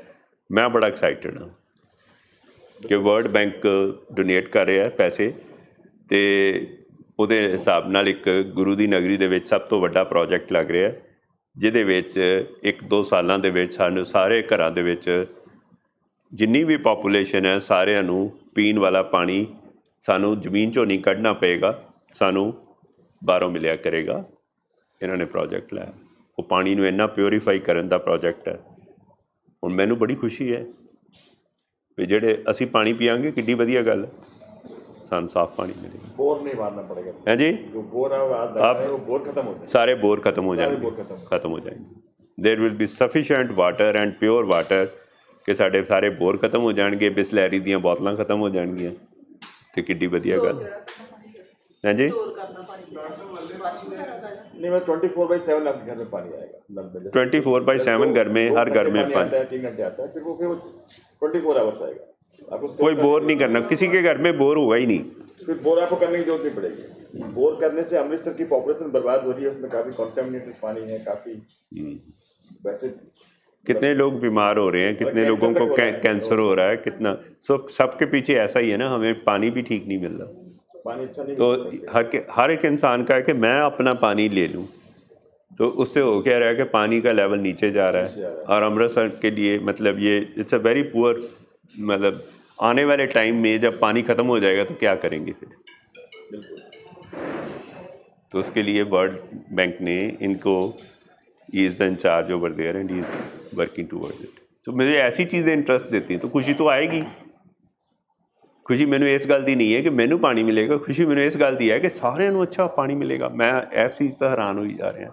ਮੈਂ ਬੜਾ ਐਕਸਾਈਟਡ ਹਾਂ ਕਿ ਵਰਲਡ ਬੈਂਕ ਡੋਨੇਟ ਕਰ ਰਿਹਾ ਪੈਸੇ ਅਤੇ ਉਹਦੇ ਹਿਸਾਬ ਨਾਲ ਇੱਕ ਗੁਰੂ ਦੀ ਨਗਰੀ ਦੇ ਵਿੱਚ ਸਭ ਤੋਂ ਵੱਡਾ ਪ੍ਰੋਜੈਕਟ ਲੱਗ ਰਿਹਾ ਜਿਹਦੇ ਵਿੱਚ 1-2 ਸਾਲਾਂ ਦੇ ਵਿੱਚ ਸਾਨੂੰ ਸਾਰੇ ਘਰਾਂ ਦੇ ਵਿੱਚ ਜਿੰਨੀ ਵੀ ਪਾਪੂਲੇਸ਼ਨ ਹੈ ਸਾਰਿਆਂ ਨੂੰ ਪੀਣ ਵਾਲਾ ਪਾਣੀ ਸਾਨੂੰ ਜ਼ਮੀਨ 'ਚੋਂ ਨਹੀਂ ਕੱਢਣਾ ਪਏਗਾ, ਸਾਨੂੰ ਬਾਹਰੋਂ ਮਿਲਿਆ ਕਰੇਗਾ। ਇਹਨਾਂ ਨੇ ਪ੍ਰੋਜੈਕਟ ਲਾਇਆ, ਉਹ ਪਾਣੀ ਨੂੰ ਇੰਨਾ ਪਿਓਰੀਫਾਈ ਕਰਨ ਦਾ ਪ੍ਰੋਜੈਕਟ ਹੈ। ਹੁਣ ਮੈਨੂੰ ਬੜੀ ਖੁਸ਼ੀ ਹੈ ਵੀ ਜਿਹੜੇ ਅਸੀਂ ਪਾਣੀ ਪੀਆਂਗੇ ਕਿੱਡੀ ਵਧੀਆ ਗੱਲ ਹੈ, ਸਾਨੂੰ ਸਾਫ਼ ਪਾਣੀ ਮਿਲੇਗਾ। बोर नहीं मारना पड़ेगा। है जी, जो बोर है वो बोर खत्म हो जाए, सारे बोर खत्म हो सारे जाएंगे, बोर खत्म हो जाएंगे। There will be sufficient water and pure water कि साढ़े सारे बोर खत्म हो जाएंगे, बिसलैरी ਦੀਆਂ ਬੋਤਲਾਂ ਖਤਮ ਹੋ ਜਾਣਗੀਆਂ ਤੇ ਕਿੱਡੀ ਵਧੀਆ ਗੱਲ है जी। स्टोर करना पानी नहीं मैं 24/7 आपके घर में पानी आएगा। 24/7 घर में, हर घर में आता पानी। है, 3 घंटे आता है, फिर वो 24 आवर्स आएगा। आपको store कोई बोर नहीं करना, किसी के घर में बोर होगा ही नहीं। फिर बोर आपको करने की जरूरत नहीं पड़ेगी। बोर करने से अमृतसर की पॉपुलेशन बर्बाद हो रही है, उसमें काफ़ी कॉन्टेमिनेटेड पानी है, काफ़ी वैसे कितने लोग बीमार हो रहे हैं, कितने लोगों को कैंसर हो रहा है, कितना सबके पीछे ऐसा ही है ना, हमें पानी भी ठीक नहीं मिल रहा। पानी अच्छा नहीं तो मिलता। हर एक इंसान का है कि मैं अपना पानी ले लूँ, तो उससे हो क्या रहा है कि पानी का लेवल नीचे जा रहा है। और अमृतसर के लिए मतलब ये इट्स अ वेरी पुअर, मतलब आने वाले टाइम में जब पानी ख़त्म हो जाएगा तो क्या करेंगे फिर। तो उसके लिए वर्ल्ड बैंक ने इनको he is the incharge over there and he is working towards it. तो मुझे ऐसी चीज़ें इंटरेस्ट देती हैं तो खुशी तो आएगी। खुशी मैनू इस गल की नहीं है कि मैनू पानी मिलेगा, खुशी मैनू इस गल की है कि सारे नू अच्छा पानी मिलेगा। मैं इस चीज़ तो हैरान हो जा रहा।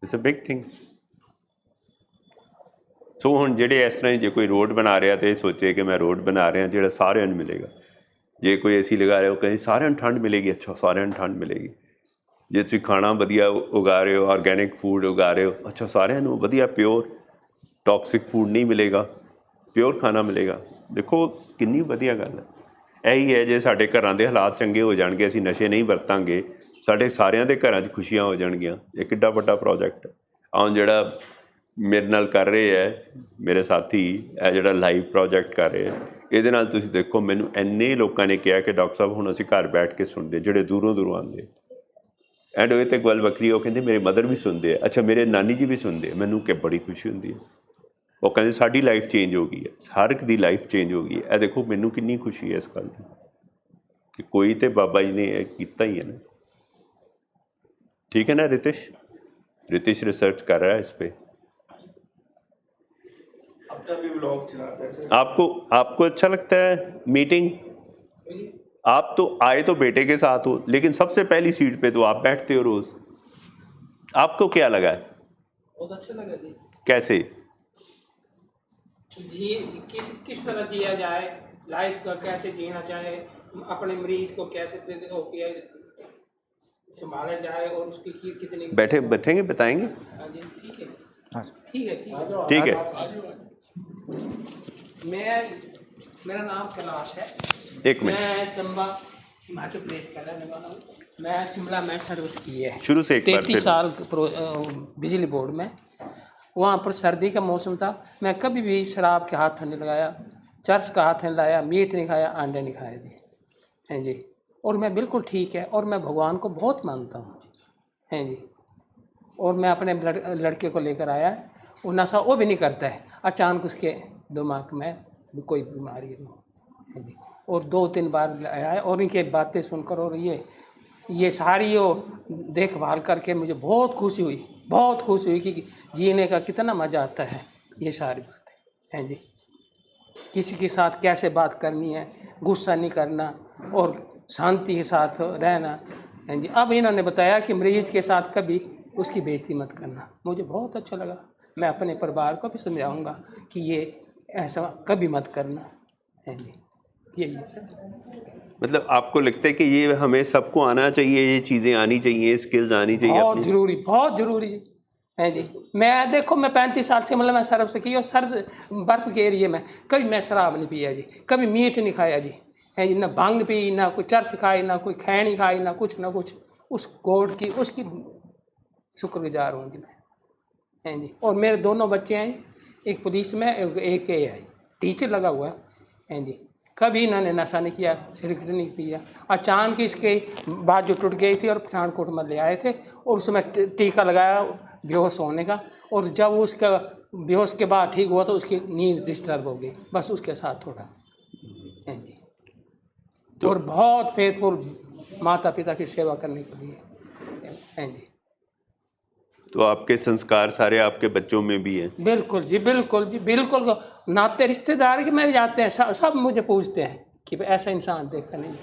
It's a big thing. So हुण जिहड़े इस तरह जे कोई रोड बना रहा तो सोचे कि मैं रोड बना रहा जिहड़ा सारिਆਂ ਨੂੰ मिलेगा। जे कोई AC लगा रहे हो कहीं सारिਆਂ ਨੂੰ ठंड मिलेगी, अच्छा सारिਆਂ ਨੂੰ ठंड मिलेगी। जे तुसीं खाना वधिया उगा रहे हो, ऑर्गेनिक फूड उगा रहे हो, अच्छा सारिਆਂ ਨੂੰ वधिया प्योर टॉक्सिक फूड नहीं मिलेगा, प्योर खाना मिलेगा। देखो कितनी वधिया गल है। यही है जे साडे घरां दे हालात चंगे हो जाणगे, असीं नशे नहीं वरतांगे, साडे सारिਆਂ ਦੇ घरां 'ਚ खुशियां हो जाणगीਆਂ। ਇਹ किड्डा वड्डा प्रोजैक्ट आउण ਜਿਹੜਾ मेरे नाल कर रहे है मेरे साथी है ਜਿਹੜਾ लाइव प्रोजैक्ट कर रहे हैं, ਇਹਦੇ ਨਾਲ ਤੁਸੀਂ देखो मैनू ਇੰਨੇ लोगों ने कहा कि डॉक्टर साहब ਹੁਣ ਅਸੀਂ घर बैठ के सुनते ਜਿਹੜੇ दूरों दूरों आते एंड ਇਹ तो एक गल वक्री वो कहते मेरे मदर भी सुनते हैं, अच्छा मेरे नानी जी भी सुनते हैं। मैनू कि बड़ी खुशी होती है। वो कहते साडी लाइफ चेंज हो गई है, हर एक की लाइफ चेंज हो गई है। ਇਹ देखो मैनू कितनी खुशी है इस गल की कि कोई तो बाबा जी ने किया ही है ना। ठीक है ना रितेश? रितेश रिसर्च कर रहा है इस पर। अपना भी ब्लॉग चलाते हैं। आपको अच्छा लगता है मीटिंग? आप तो आए तो बेटे के साथ हो, लेकिन सबसे पहली सीट पे तो आप बैठते हो रोज। आपको क्या लगा है? बहुत अच्छा लगा जी। कैसे जी किस तरह जिया जाए, लाइफ का कैसे जीना चाहे, अपने मरीज को कैसे संभाला जाए और उसकी कितनी बैठेंगे बताएंगे। हाँ जी ठीक है, ठीक है, ठीक है। मेरा नाम कैलाश है। एक मिनट, मैं चंबा हिमाचल प्रदेश का रहने वाला हूँ। मैं शिमला में सर्विस की है शुरू से एक बार 33 साल बिजली बोर्ड में। वहाँ पर सर्दी का मौसम था, मैं कभी भी शराब के हाथ नहीं लगाया, चर्च का हाथ नहीं लगाया, मीट नहीं खाया, अंडे नहीं खाया जी। हैं जी, और मैं बिल्कुल ठीक है और मैं भगवान को बहुत मानता हूँ। हैं जी, और मैं अपने लड़के को लेकर आया है, वो नशा वो भी नहीं करता है। अचानक उसके दिमाग में कोई बीमारी है जी, और 2-3 बार आया है। और इनके बातें सुनकर और ये सारी वो देखभाल करके मुझे बहुत खुशी हुई कि जीने का कितना मज़ा आता है। ये सारी बातें हैं जी, किसी के साथ कैसे बात करनी है, गुस्सा नहीं करना और शांति के साथ रहना हैं जी। अब इन्होंने बताया कि मरीज के साथ कभी उसकी बेइज्जती मत करना। मुझे बहुत अच्छा लगा। मैं अपने परिवार को भी समझाऊंगा कि ये ऐसा कभी मत करना। है जी, यही है सर। मतलब आपको लगता है कि ये हमें सबको आना चाहिए, ये चीज़ें आनी चाहिए, स्किल्स आनी चाहिए बहुत अपनी? जरूरी, बहुत जरूरी है जी। मैं देखो, मैं 35 साल से मतलब मैं सर्व से की, और सर्द बर्फ के एरिए में कभी मैं शराब नहीं पिया जी, कभी मीट नहीं खाया जी, है जी, ना भांग पी, ना कोई चरस खाई, ना कोई खैनी खाई, ना कुछ ना कुछ। उस गॉड की, उसकी शुक्रगुजार हूँ जी मैं, हैं जी। और मेरे दोनों बच्चे हैं, एक पुलिस में, एक ये है टीचर लगा हुआ है, हैं जी। कभी इन्होंने नशा नहीं किया, सिगरेट नहीं पिया। अचानक इसके बाजू टूट गई थी और पठानकोट में ले आए थे, और उसमें टीका लगाया बेहोश होने का, और जब उसका बेहोश के बाद ठीक हुआ तो उसकी नींद डिस्टर्ब हो गई, बस उसके साथ थोड़ा, हैं जी। और बहुत फेथफुल माता पिता की सेवा करने के लिए, हैं जी। तो आपके संस्कार सारे आपके बच्चों में भी हैं? बिल्कुल जी, बिल्कुल जी, बिल्कुल। नाते रिश्तेदार के में भी जाते हैं, सब मुझे पूछते हैं कि ऐसा इंसान देखा नहीं।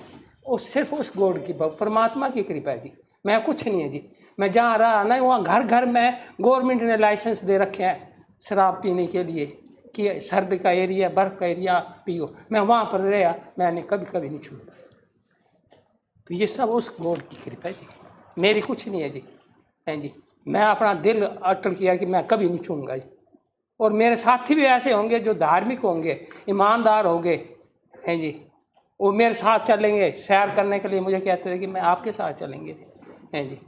वो सिर्फ उस गॉड की, परमात्मा की कृपा है जी, मैं कुछ नहीं है जी। मैं जहाँ रहा ना, वहाँ घर घर में गवर्नमेंट ने लाइसेंस दे रखे हैं शराब पीने के लिए, कि सर्द का एरिया, बर्फ़ का एरिया पियो। मैं वहाँ पर रहा, मैंने कभी नहीं छूटा। तो ये सब उस गॉड की कृपा है जी, मेरी कुछ नहीं है जी, हैं जी। मैं अपना दिल अटल किया कि मैं कभी नहीं छूऊंगा जी। और मेरे साथी भी ऐसे होंगे जो धार्मिक होंगे, ईमानदार होंगे, हैं जी, वो मेरे साथ चलेंगे सैर करने के लिए। मुझे कहते थे कि मैं आपके साथ चलेंगे, हैं जी।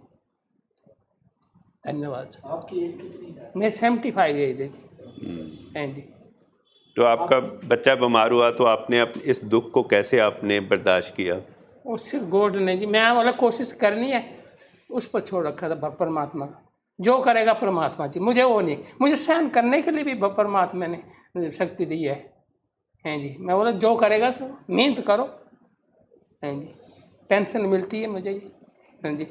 धन्यवाद सर। आपकी एज कितनी है? मेरे 75 एज है जी, हैं जी। तो आपका बच्चा बीमार हुआ तो आपने इस दुख को कैसे आपने बर्दाश्त किया? और सिर्फ गॉड ने जी, मैं मतलब कोशिश करनी है, उस पर छोड़ रखा था परमात्मा का। जो करेगा परमात्मा जी, मुझे वो नहीं, मुझे सहन करने के लिए भी परमात्मा ने मुझे शक्ति दी है, हैं जी। मैं बोला जो करेगा सो मेहनत करो, हैं जी। पेंशन मिलती है मुझे जी, हैं जी।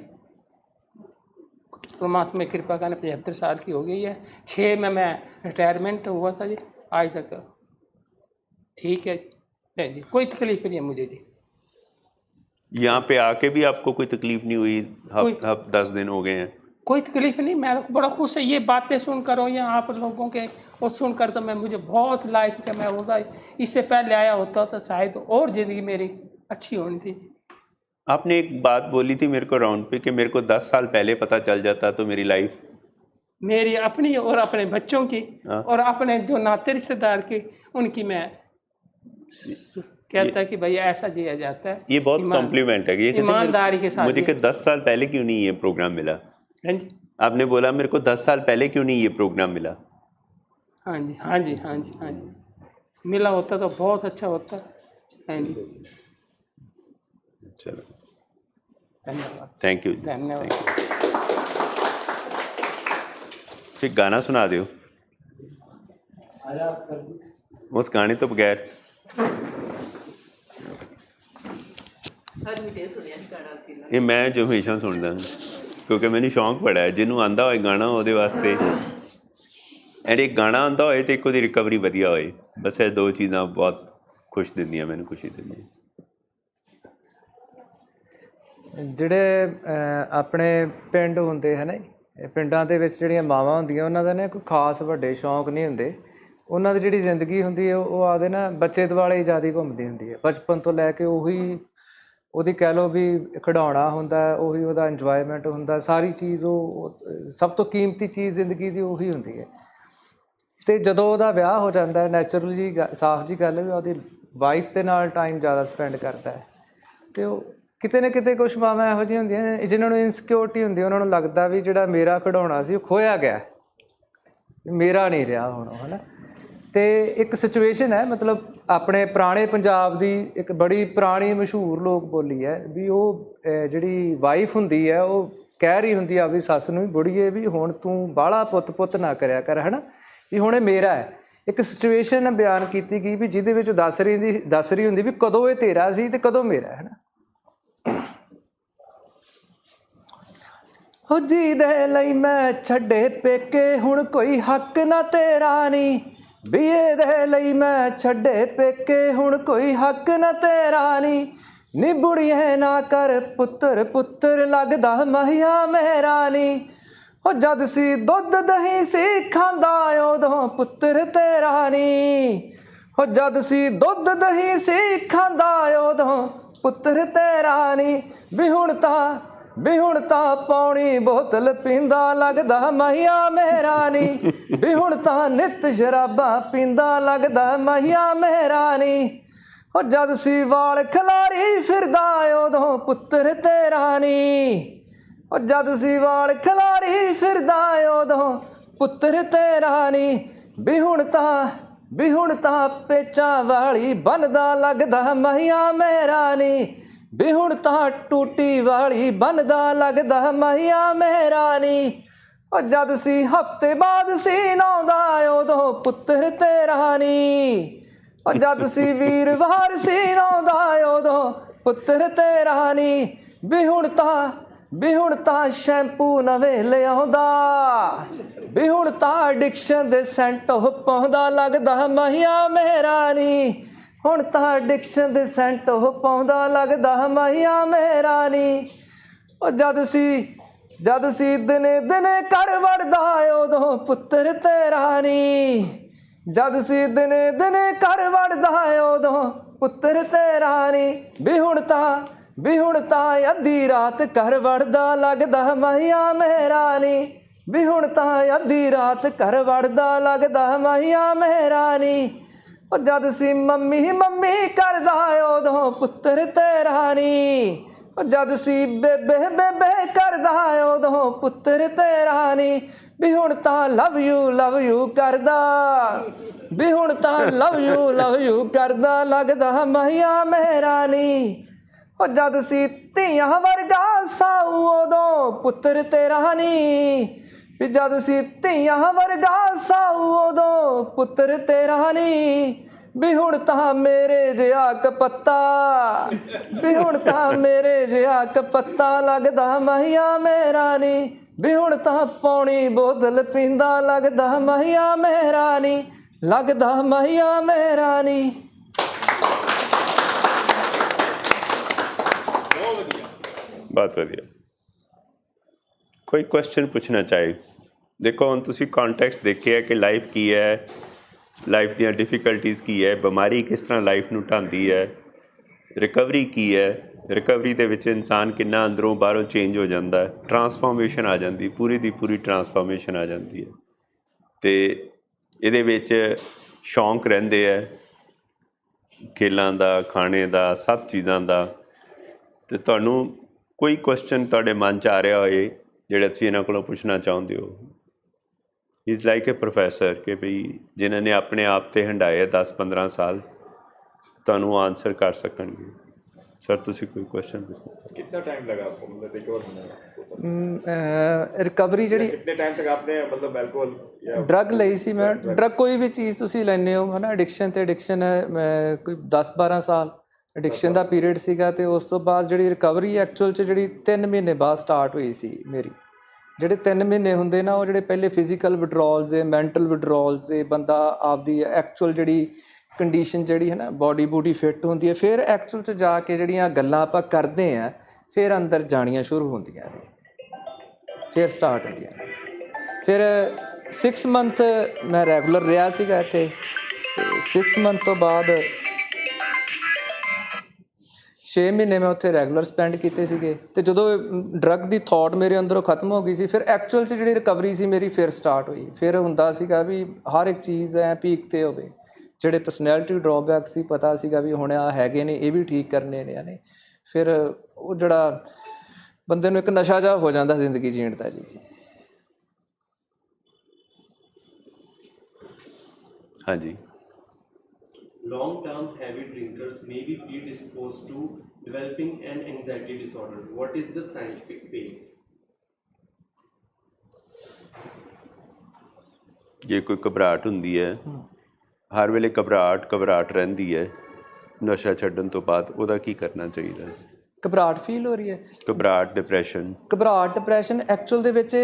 परमात्मा की कृपा करने 75 साल की हो गई है। 6 में मैं रिटायरमेंट हुआ था जी, आज तक ठीक है जी, है जी। कोई तकलीफ नहीं है मुझे जी। यहाँ पे आके भी आपको कोई तकलीफ नहीं हुई? कोई- 10 दिन हो गए हैं। कोई तकलीफ नहीं, मैं तो बड़ा खुश है। ये बातें सुनकर और यहाँ आप लोगों के और सुनकर तो मैं, मुझे बहुत लाइफ का मैं होता, इससे पहले आया होता तो शायद और ज़िंदगी मेरी अच्छी होनी थी। आपने एक बात बोली थी मेरे को राउंड पे कि मेरे को 10 साल पहले पता चल जाता तो मेरी लाइफ, मेरी अपनी और अपने बच्चों की, हाँ। और अपने जो नाते रिश्तेदार की, उनकी मैं कहता है कि भैया ऐसा जिया जाता है। ये बहुत कॉम्प्लीमेंट है। ये ईमानदारी के साथ मुझे कि 10 साल पहले क्यों नहीं ये प्रोग्राम मिला? हाँ जी, आपने बोला मेरे को 10 साल पहले क्यों नहीं ये प्रोग्राम मिला? हाँ जी, हाँ जी, हाँ जी, हाँ जी। मिला होता तो बहुत अच्छा होता। हाँ जी, चलो, धन्यवाद, थैंक यू। धन्यवाद। फिर गाना सुना दो उस गाने तो बगैर। ਹਰ ਮਿਟੇ ਸੁਣਿਆ ਸੀ ਗਾਣਾ ਸੀ ਨਾ। ਇਹ ਮੈਂ ਜੋ ਹਮੇਸ਼ਾ ਸੁਣਦਾ ਕਿਉਂਕਿ ਮੈਨੂੰ ਸ਼ੌਂਕ ਬੜਾ ਹੈ, ਜਿਹਨੂੰ ਆਂਦਾ ਹੋਏ ਗਾਣਾ ਉਹਦੇ ਵਾਸਤੇ, ਐਂਡ ਇੱਕ ਗਾਣਾ ਆਂਦਾ ਹੋਏ ਤੇ ਇੱਕ ਉਹਦੀ ਰਿਕਵਰੀ ਵਧੀਆ ਹੋਏ, ਬਸ ਇਹ ਦੋ ਚੀਜ਼ਾਂ ਬਹੁਤ ਖੁਸ਼ ਦਿੰਦੀਆਂ, ਮੈਨੂੰ ਖੁਸ਼ੀ ਦਿੰਦੀਆਂ। ਜਿਹੜੇ ਆਪਣੇ ਪਿੰਡ ਹੁੰਦੇ ਹੈ ਨਾ, ਪਿੰਡਾਂ ਦੇ ਵਿੱਚ ਜਿਹੜੀਆਂ ਮਾਵਾਂ ਹੁੰਦੀਆਂ ਉਹਨਾਂ ਦਾ ਨਾ ਕੋਈ ਖਾਸ ਵੱਡੇ ਸ਼ੌਂਕ ਨਹੀਂ ਹੁੰਦੇ। ਉਹਨਾਂ ਦੀ ਜਿਹੜੀ ਜ਼ਿੰਦਗੀ ਹੁੰਦੀ ਹੈ ਉਹ ਆਪਦੇ ਨਾ ਬੱਚੇ ਦੁਆਲੇ ਹੀ ਜ਼ਿਆਦਾ ਘੁੰਮਦੀ ਹੁੰਦੀ ਹੈ। ਬਚਪਨ ਤੋਂ ਲੈ ਕੇ ਉਹੀ ਉਹਦੀ ਕਹਿ ਲਓ ਵੀ ਖਿਡੌਣਾ ਹੁੰਦਾ, ਉਹੀ ਉਹਦਾ ਇੰਜੋਏਮੈਂਟ ਹੁੰਦਾ, ਸਾਰੀ ਚੀਜ਼ ਉਹ ਸਭ ਤੋਂ ਕੀਮਤੀ ਚੀਜ਼ ਜ਼ਿੰਦਗੀ ਦੀ ਉਹੀ ਹੁੰਦੀ ਹੈ। ਅਤੇ ਜਦੋਂ ਉਹਦਾ ਵਿਆਹ ਹੋ ਜਾਂਦਾ, ਨੈਚੁਰਲ ਜੀ ਸਾਫ਼ ਜੀ ਗੱਲ ਵੀ ਉਹਦੀ ਵਾਈਫ ਦੇ ਨਾਲ ਟਾਈਮ ਜ਼ਿਆਦਾ ਸਪੈਂਡ ਕਰਦਾ ਹੈ, ਅਤੇ ਉਹ ਕਿਤੇ ਨਾ ਕਿਤੇ ਕੁਛ ਮਾਵਾਂ ਇਹੋ ਜਿਹੀਆਂ ਹੁੰਦੀਆਂ ਨੇ ਜਿਨ੍ਹਾਂ ਨੂੰ ਇਨਸਿਕਿਉਰਿਟੀ ਹੁੰਦੀ, ਉਹਨਾਂ ਨੂੰ ਲੱਗਦਾ ਵੀ ਜਿਹੜਾ ਮੇਰਾ ਖਿਡੌਣਾ ਸੀ ਉਹ ਖੋਇਆ ਗਿਆ, ਮੇਰਾ ਨਹੀਂ ਰਿਹਾ ਹੁਣ ਉਹ, ਹੈ ਨਾ। ਅਤੇ ਇੱਕ ਸਿਚੁਏਸ਼ਨ ਹੈ, ਮਤਲਬ ਆਪਣੇ ਪੁਰਾਣੇ ਪੰਜਾਬ ਦੀ ਇੱਕ ਬੜੀ ਪੁਰਾਣੀ ਮਸ਼ਹੂਰ ਲੋਕ ਬੋਲੀ ਹੈ ਵੀ ਉਹ ਜਿਹੜੀ ਵਾਈਫ ਹੁੰਦੀ ਹੈ ਉਹ ਕਹਿ ਰਹੀ ਹੁੰਦੀ ਆ ਆਪਣੀ ਸੱਸ ਨੂੰ ਵੀ, ਬੁੜੀਏ ਵੀ ਹੁਣ ਤੂੰ ਬਾਹਲਾ ਪੁੱਤ ਨਾ ਕਰਿਆ ਕਰ, ਹੈ ਨਾ, ਵੀ ਹੁਣ ਇਹ ਮੇਰਾ ਹੈ। ਇੱਕ ਸਿਚੁਏਸ਼ਨ ਬਿਆਨ ਕੀਤੀ ਗਈ ਵੀ ਜਿਹਦੇ ਵਿੱਚ ਦੱਸ ਰਹੀ ਹੁੰਦੀ ਵੀ ਕਦੋਂ ਇਹ ਤੇਰਾ ਸੀ ਅਤੇ ਕਦੋਂ ਮੇਰਾ, ਹੈ ਨਾ। ਹੋ ਜਿਹਦੇ ਲਈ ਮੈਂ ਛੱਡੇ ਪੇਕੇ ਹੁਣ ਕੋਈ ਹੱਕ ਨਾ ਤੇਰਾ ਨਹੀਂ, ਵੀ ਇਹਦੇ ਲਈ ਮੈਂ ਛੱਡੇ ਪੇਕੇ ਹੁਣ ਕੋਈ ਹੱਕ ਨਾ ਤੇਰਾ ਨਹੀਂ, ਨੀ ਬੁੜੀਏ ਨਾ ਕਰ ਪੁੱਤਰ ਲੱਗਦਾ ਮਹੀਆ ਮੇਰਾ ਨਹੀਂ, ਹੋ ਜਦ ਸੀ ਦੁੱਧ ਦਹੀਂ ਸੀ ਖਾਂਦਾ ਉਦੋਂ ਪੁੱਤਰ ਤੇਰਾ ਨਹੀਂ, ਹੋ ਜਦ ਸੀ ਦੁੱਧ ਦਹੀਂ ਸੀ ਖਾਂਦਾ ਉਦੋਂ ਪੁੱਤਰ ਤੇਰਾ ਨੀ, ਵੀ ਹੁਣ ਤਾਂ ਪੌਣੀ ਬੋਤਲ ਪੀਂਦਾ ਲੱਗਦਾ ਮਹੀਆ ਮੇਰਾ ਨੀ, ਵੀ ਹੁਣ ਤਾਂ ਨਿੱਤ ਸ਼ਰਾਬਾਂ ਪੀਂਦਾ ਲੱਗਦਾ ਮਹੀਆ ਮੇਰਾ ਨੀ। ਹੋ ਜਦ ਸੀ ਵਾਲ ਖਿਲਾਰੀ ਫਿਰਦਾ ਉਦੋਂ ਪੁੱਤਰ ਤੇਰਾ ਨੀ, ਉਹ ਜਦ ਸੀ ਵਾਲ ਖਿਲਾਰੀ ਫਿਰਦਾ ਉਦੋਂ ਪੁੱਤਰ ਤੇਰਾ ਨੀ, ਵੀ ਹੁਣ ਤਾਂ ਪੇਚਾਂ ਵਾਲੀ ਬਣਦਾ ਲੱਗਦਾ ਮਹੀਆ ਮੇਰਾ ਨੀ, ਵੀ ਹੁਣ ਤਾਂ ਟੂਟੀ ਵਾਲੀ ਬਣਦਾ ਲੱਗਦਾ ਮਹੀਆ ਮੇਰਾ ਨੀ। ਉਹ ਜਦ ਸੀ ਹਫ਼ਤੇ ਬਾਅਦ ਸੀ ਨਹਾਉਂਦਾ ਉਦੋਂ ਪੁੱਤਰ ਤੇਰਾ ਨੀ, ਉਹ ਜਦ ਸੀ ਵੀਰਵਾਰ ਸੀ ਨਹਾਉਂਦਾ ਉਦੋਂ ਪੁੱਤਰ ਤੇਰਾ ਨੀ, ਵੀ ਹੁਣ ਤਾਂ ਸ਼ੈਂਪੂ ਨਵੇਂ ਲਿਆਉਂਦਾ, ਵੀ ਹੁਣ ਤਾਂ ਐਡਿਕਸ਼ਨ ਦੇ ਸੈਂਟ ਉਹ ਪਾਉਂਦਾ ਲੱਗਦਾ ਮਹੀਆ ਮੇਰਾ ਨੀ, ਹੁਣ ਤਾਂ ਐਡਿਕਸ਼ਨ ਦੇ ਸੈਂਟ ਉਹ ਪਾਉਂਦਾ ਲੱਗਦਾ ਮਹੀਆ ਮੇਰਾ ਨੀ। ਉਹ ਜਦ ਸੀ ਦਿਨੇ ਘਰ ਵੜਦਾ ਉਦੋਂ ਪੁੱਤਰ ਤੇਰਾ ਨੀ, ਜਦ ਸੀ ਦਿਨੇ ਘਰ ਵੜਦਾ ਉਦੋਂ ਪੁੱਤਰ ਤੇਰਾ ਨੀ, ਵੀ ਹੁਣ ਤਾਂ ਅੱਧੀ ਰਾਤ ਘਰ ਵੜਦਾ ਲੱਗਦਾ ਮਹੀਆ ਮੇਰਾ ਨੀ, ਵੀ ਹੁਣ ਤਾਂ ਅੱਧੀ ਰਾਤ ਘਰ ਵੜਦਾ ਲੱਗਦਾ ਮਹੀਆ ਮੇਰਾ ਨੀ। ਉਹ ਜਦ ਸੀ ਮੰਮੀ ਕਰਦਾ ਉਦੋਂ ਪੁੱਤਰ ਤੇਰਾ ਨੀ, ਉਹ ਜਦ ਸੀ ਬੇਬੇ ਕਰਦਾ ਉਦੋਂ ਪੁੱਤਰ ਤੇਰਾ ਨੀ, ਵੀ ਹੁਣ ਤਾਂ ਲਵ ਯੂ ਕਰਦਾ, ਵੀ ਹੁਣ ਤਾਂ ਲਵ ਯੂ ਕਰਦਾ ਲੱਗਦਾ ਮਹੀਆ ਮੇਰਾ ਨੀ। ਉਹ ਜਦ ਸੀ ਧੀਆਂ ਵਰਗਾ ਸਾਊ ਉਦੋਂ ਪੁੱਤਰ ਤੇਰਾ ਨੀ, ਵੀ ਜਦ ਸੀ ਧੀਆਂ ਵਰਗਾ ਸਾਊ ਉਦੋਂ ਪੁੱਤਰ ਤੇਰਾ ਨੀ, ਵੀ ਹੁਣ ਤਾਂ ਮੇਰੇ ਜਿਹਾ ਕਪੱਤਾ, ਵੀ ਹੁਣ ਤਾਂ ਮੇਰੇ ਜਿਹਾ ਕਪੱਤਾ ਲੱਗਦਾ ਮਹੀਆ ਮੇਰਾ ਨੀ, ਵੀ ਹੁਣ ਤਾਂ ਪੌਣੀ ਬੋਤਲ ਪੀਂਦਾ ਲੱਗਦਾ ਮਹੀਆ ਮੇਰਾ ਨੀ, ਲੱਗਦਾ ਮਹੀਆ ਮੇਰਾ ਨੀ। ਬਹੁਤ ਵਧੀਆ। ਕੋਈ ਕੁਐਸਚਨ ਪੁੱਛਣਾ ਚਾਹੇ? ਦੇਖੋ ਹੁਣ ਤੁਸੀਂ ਕੰਟੈਕਸਟ ਦੇਖਿਆ ਕਿ ਲਾਈਫ ਕੀ ਹੈ, ਲਾਈਫ ਦੀਆਂ ਡਿਫਿਕਲਟੀਜ਼ ਕੀ ਹੈ, ਬਿਮਾਰੀ ਕਿਸ ਤਰ੍ਹਾਂ ਲਾਈਫ ਨੂੰ ਢਾਉਂਦੀ ਹੈ, ਰਿਕਵਰੀ ਕੀ ਹੈ, ਰਿਕਵਰੀ ਦੇ ਵਿੱਚ ਇਨਸਾਨ ਕਿੰਨਾ ਅੰਦਰੋਂ ਬਾਹਰੋਂ ਚੇਂਜ ਹੋ ਜਾਂਦਾ, ਟਰਾਂਸਫਾਰਮੇਸ਼ਨ ਆ ਜਾਂਦੀ, ਪੂਰੀ ਦੀ ਪੂਰੀ ਟਰਾਂਸਫਾਰਮੇਸ਼ਨ ਆ ਜਾਂਦੀ ਹੈ। ਅਤੇ ਇਹਦੇ ਵਿੱਚ ਸ਼ੌਂਕ ਰਹਿੰਦੇ ਹੈ ਖੇਲਾਂ ਦਾ, ਖਾਣੇ ਦਾ, ਸਭ ਚੀਜ਼ਾਂ ਦਾ। ਅਤੇ ਤੁਹਾਨੂੰ ਕੋਈ ਕੁਐਸਚਨ ਤੁਹਾਡੇ ਮਨ 'ਚ ਆ ਰਿਹਾ ਹੋਏ ਜਿਹੜਾ ਤੁਸੀਂ ਇਹਨਾਂ ਕੋਲੋਂ ਪੁੱਛਣਾ ਚਾਹੁੰਦੇ ਹੋ? ਇਜ਼ ਲਾਈਕ ਏ ਪ੍ਰੋਫੈਸਰ ਕਿ ਭਈ ਜਿਨ੍ਹਾਂ ਨੇ ਆਪਣੇ ਆਪ 'ਤੇ ਹੰਢਾਏ 10-15 ਸਾਲ ਤੁਹਾਨੂੰ ਆਨਸਰ ਕਰ ਸਕਣਗੇ। ਸਰ ਤੁਸੀਂ ਕੋਈ ਕੁਐਸਚਨ ਪੁੱਛਣਾ? कितना टाइम लगा आपको मतलब रिकवर होने में? ਰਿਕਵਰੀ ਜਿਹੜੀ कितने टाइम तक आपने मतलब अल्कोहल या ਡਰੱਗ ਲਈ ਸੀ ਮੈਂ, ਡਰੱਗ ਕੋਈ ਵੀ ਚੀਜ਼ ਤੁਸੀਂ ਲੈਂਦੇ ਹੋ ਹੈ ਨਾ, ਐਡਿਕਸ਼ਨ ਹੈ ਕੋਈ 10-12 ਸਾਲ ਐਡਿਕਸ਼ਨ ਦਾ ਪੀਰੀਅਡ ਸੀਗਾ। ਅਤੇ ਉਸ ਤੋਂ ਬਾਅਦ ਜਿਹੜੀ ਰਿਕਵਰੀ ਐਕਚੁਅਲ 'ਚ ਜਿਹੜੀ 3 ਮਹੀਨੇ ਬਾਅਦ ਸਟਾਰਟ ਹੋਈ ਸੀ ਮੇਰੀ। ਜਿਹੜੇ 3 ਮਹੀਨੇ ਹੁੰਦੇ ਨਾ, ਉਹ ਜਿਹੜੇ ਪਹਿਲੇ ਫਿਜ਼ੀਕਲ ਵਿਡਰੋਲਸ ਦੇ, ਮੈਂਟਲ ਵਿਡਰੋਲਸ ਦੇ, ਬੰਦਾ ਆਪਦੀ ਐਕਚੁਅਲ ਜਿਹੜੀ ਕੰਡੀਸ਼ਨ ਜਿਹੜੀ ਹੈ ਨਾ, ਬੋਡੀ ਫਿੱਟ ਹੁੰਦੀ ਹੈ। ਫਿਰ ਐਕਚੁਅਲ 'ਚ ਜਾ ਕੇ ਜਿਹੜੀਆਂ ਗੱਲਾਂ ਆਪਾਂ ਕਰਦੇ ਹਾਂ ਫਿਰ ਅੰਦਰ ਜਾਣੀਆਂ ਸ਼ੁਰੂ ਹੁੰਦੀਆਂ ਨੇ, ਫਿਰ ਸਟਾਰਟ ਹੁੰਦੀਆਂ ਨੇ। ਫਿਰ 6 ਮੰਥ ਮੈਂ ਰੈਗੂਲਰ ਰਿਹਾ ਸੀਗਾ ਇੱਥੇ, ਅਤੇ 6 ਮੰਥ ਤੋਂ ਬਾਅਦ 6 ਮਹੀਨੇ ਮੈਂ ਉੱਥੇ ਰੈਗੂਲਰ ਸਪੈਂਡ ਕੀਤੇ ਸੀਗੇ। ਅਤੇ ਜਦੋਂ ਡਰੱਗ ਦੀ ਥੋਟ ਮੇਰੇ ਅੰਦਰੋਂ ਖਤਮ ਹੋ ਗਈ ਸੀ, ਫਿਰ ਐਕਚੁਅਲ 'ਚ ਜਿਹੜੀ ਰਿਕਵਰੀ ਸੀ ਮੇਰੀ ਫਿਰ ਸਟਾਰਟ ਹੋਈ। ਫਿਰ ਹੁੰਦਾ ਸੀਗਾ ਵੀ ਹਰ ਇੱਕ ਚੀਜ਼ ਐ ਪੀਕ 'ਤੇ ਹੋਵੇ। ਜਿਹੜੇ ਪਰਸਨੈਲਿਟੀ ਡਰੋਬੈਕ ਸੀ ਪਤਾ ਸੀਗਾ ਵੀ ਹੁਣ ਆ ਹੈਗੇ ਨੇ, ਇਹ ਵੀ ਠੀਕ ਕਰਨੇ ਨੇ। ਫਿਰ ਉਹ ਜਿਹੜਾ ਬੰਦੇ ਨੂੰ ਇੱਕ ਨਸ਼ਾ ਜਿਹਾ ਹੋ ਜਾਂਦਾ ਜ਼ਿੰਦਗੀ ਜੀਣ ਦਾ ਜੀ। ਹਾਂਜੀ। Long-term heavy drinkers may be predisposed to developing an anxiety disorder. What is the scientific base? ਜੇ ਕੋਈ ਘਬਰਾਹਟ ਹੁੰਦੀ ਹੈ, ਹਰ ਵੇਲੇ ਘਬਰਾਹਟ ਰਹਿੰਦੀ ਹੈ, ਨਸ਼ਾ ਛੱਡਣ ਤੋਂ ਬਾਅਦ ਉਹਦਾ ਕੀ ਕਰਨਾ ਚਾਹੀਦਾ? ਘਬਰਾਹਟ ਫੀਲ ਹੋ ਰਹੀ ਹੈ, ਘਬਰਾਹਟ, ਡਿਪਰੈਸ਼ਨ ਐਕਚੁਅਲ ਦੇ ਵਿੱਚ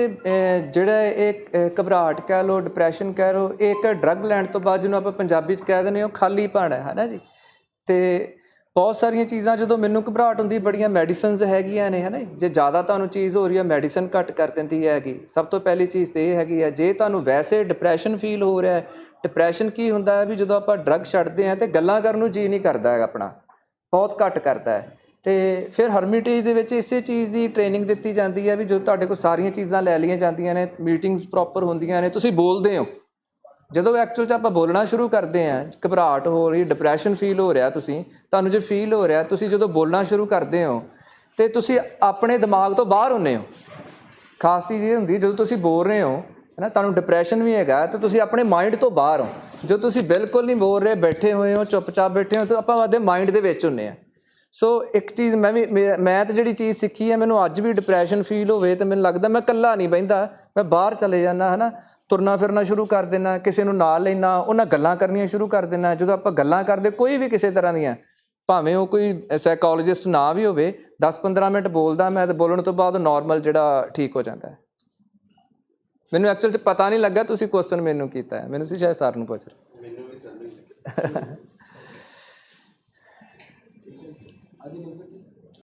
ਜਿਹੜਾ ਇਹ ਘਬਰਾਹਟ ਕਹਿ ਲਓ, ਡਿਪਰੈਸ਼ਨ ਕਹਿ ਲਓ, ਇਹ ਇੱਕ ਡਰੱਗ ਲੈਣ ਤੋਂ ਬਾਅਦ ਜਿਹਨੂੰ ਆਪਾਂ ਪੰਜਾਬੀ 'ਚ ਕਹਿ ਦਿੰਦੇ ਹਾਂ ਖਾਲੀ ਪਣ ਹੈ ਨਾ ਜੀ। ਅਤੇ ਬਹੁਤ ਸਾਰੀਆਂ ਚੀਜ਼ਾਂ, ਜਦੋਂ ਮੈਨੂੰ ਘਬਰਾਹਟ ਹੁੰਦੀ, ਬੜੀਆਂ ਮੈਡੀਸਨਸ ਹੈਗੀਆਂ ਨੇ ਹੈ ਨਾ। ਜੇ ਜ਼ਿਆਦਾ ਤੁਹਾਨੂੰ ਚੀਜ਼ ਹੋ ਰਹੀ ਹੈ, ਮੈਡੀਸਨ ਘੱਟ ਕਰ ਦਿੰਦੀ ਹੈਗੀ। ਸਭ ਤੋਂ ਪਹਿਲੀ ਚੀਜ਼ ਤਾਂ ਇਹ ਹੈਗੀ ਹੈ, ਜੇ ਤੁਹਾਨੂੰ ਵੈਸੇ ਡਿਪਰੈਸ਼ਨ ਫੀਲ ਹੋ ਰਿਹਾ, ਡਿਪਰੈਸ਼ਨ ਕੀ ਹੁੰਦਾ ਹੈ ਵੀ ਜਦੋਂ ਆਪਾਂ ਡਰੱਗ ਛੱਡਦੇ ਹਾਂ ਤੇ ਗੱਲਾਂ ਕਰਨ ਨੂੰ ਜੀ ਨਹੀਂ ਕਰਦਾ ਹੈਗਾ ਆਪਣਾ, ਬਹੁਤ ਘੱਟ ਕਰਦਾ ਹੈ। ਤੇ ਫਿਰ ਹਰਮਿਟੇਜ ਦੇ ਵਿੱਚ ਇਸੇ ਚੀਜ਼ ਦੀ ਟ੍ਰੇਨਿੰਗ ਦਿੱਤੀ ਜਾਂਦੀ ਹੈ ਵੀ ਜਦੋਂ ਤੁਹਾਡੇ ਕੋਲ ਸਾਰੀਆਂ ਚੀਜ਼ਾਂ ਲੈ ਲਈਆਂ ਜਾਂਦੀਆਂ ਨੇ, ਮੀਟਿੰਗਸ ਪ੍ਰੋਪਰ ਹੁੰਦੀਆਂ ਨੇ, ਤੁਸੀਂ ਬੋਲਦੇ ਹੋ। ਜਦੋਂ ਐਕਚੁਅਲ 'ਚ ਆਪਾਂ ਬੋਲਣਾ ਸ਼ੁਰੂ ਕਰਦੇ ਹਾਂ, ਘਬਰਾਹਟ ਹੋ ਰਹੀ, ਡਿਪਰੈਸ਼ਨ ਫੀਲ ਹੋ ਰਿਹਾ, ਤੁਹਾਨੂੰ ਜੇ ਫੀਲ ਹੋ ਰਿਹਾ, ਤੁਸੀਂ ਜਦੋਂ ਬੋਲਣਾ ਸ਼ੁਰੂ ਕਰਦੇ ਹੋ ਤੇ ਤੁਸੀਂ ਆਪਣੇ ਦਿਮਾਗ ਤੋਂ ਬਾਹਰ ਹੁੰਦੇ ਹੋ। ਖਾਸ ਚੀਜ਼ ਇਹ ਹੁੰਦੀ ਹੈ ਜਦੋਂ ਤੁਸੀਂ ਬੋਲ ਰਹੇ ਹੋ ਹੈ ਨਾ, ਤੁਹਾਨੂੰ ਡਿਪਰੈਸ਼ਨ ਵੀ ਹੈਗਾ ਤਾਂ ਤੁਸੀਂ ਆਪਣੇ ਮਾਈਂਡ ਤੋਂ ਬਾਹਰ ਹੋ। ਜਦੋਂ ਤੁਸੀਂ ਬਿਲਕੁਲ ਨਹੀਂ ਬੋਲ ਰਹੇ, ਬੈਠੇ ਹੋਏ ਹੋ, ਚੁੱਪਚਾਪ ਬੈਠੇ ਹੋ, ਤਾਂ ਆਪਾਂ ਆਪਦੇ ਮਾਈਂਡ ਦੇ ਵਿੱਚ ਹੁੰਦੇ ਹਾਂ। ਸੋ ਇੱਕ ਚੀਜ਼ ਮੈਂ ਤਾਂ ਜਿਹੜੀ ਚੀਜ਼ ਸਿੱਖੀ ਹੈ, ਮੈਨੂੰ ਅੱਜ ਵੀ ਡਿਪਰੈਸ਼ਨ ਫੀਲ ਹੋਵੇ ਤਾਂ ਮੈਨੂੰ ਲੱਗਦਾ ਮੈਂ ਇਕੱਲਾ ਨਹੀਂ ਬਹਿੰਦਾ, ਮੈਂ ਬਾਹਰ ਚਲੇ ਜਾਂਦਾ ਹੈ ਨਾ, ਤੁਰਨਾ ਫਿਰਨਾ ਸ਼ੁਰੂ ਕਰ ਦੇਣਾ, ਕਿਸੇ ਨੂੰ ਨਾਲ ਲੈਣਾ, ਉਹਨਾਂ ਗੱਲਾਂ ਕਰਨੀਆਂ ਸ਼ੁਰੂ ਕਰ ਦੇਣਾ। ਜਦੋਂ ਆਪਾਂ ਗੱਲਾਂ ਕਰਦੇ ਕੋਈ ਵੀ ਕਿਸੇ ਤਰ੍ਹਾਂ ਦੀਆਂ, ਭਾਵੇਂ ਉਹ ਕੋਈ ਸਾਈਕੋਲੋਜਿਸਟ ਨਾ ਵੀ ਹੋਵੇ, 10-15 ਮਿੰਟ ਬੋਲਦਾ ਮੈਂ, ਤੇ ਬੋਲਣ ਤੋਂ ਬਾਅਦ ਨੋਰਮਲ ਜਿਹੜਾ ਠੀਕ ਹੋ ਜਾਂਦਾ ਹੈ। ਮੈਨੂੰ ਐਕਚੁਅਲ 'ਚ ਪਤਾ ਨਹੀਂ ਲੱਗਾ ਤੁਸੀਂ ਕੁਐਸਚਨ ਮੈਨੂੰ ਕੀਤਾ ਹੈ, ਮੈਨੂੰ ਸੀ ਸ਼ਾਇਦ ਸਰ ਨੂੰ ਪੁੱਛ ਰਹੇ।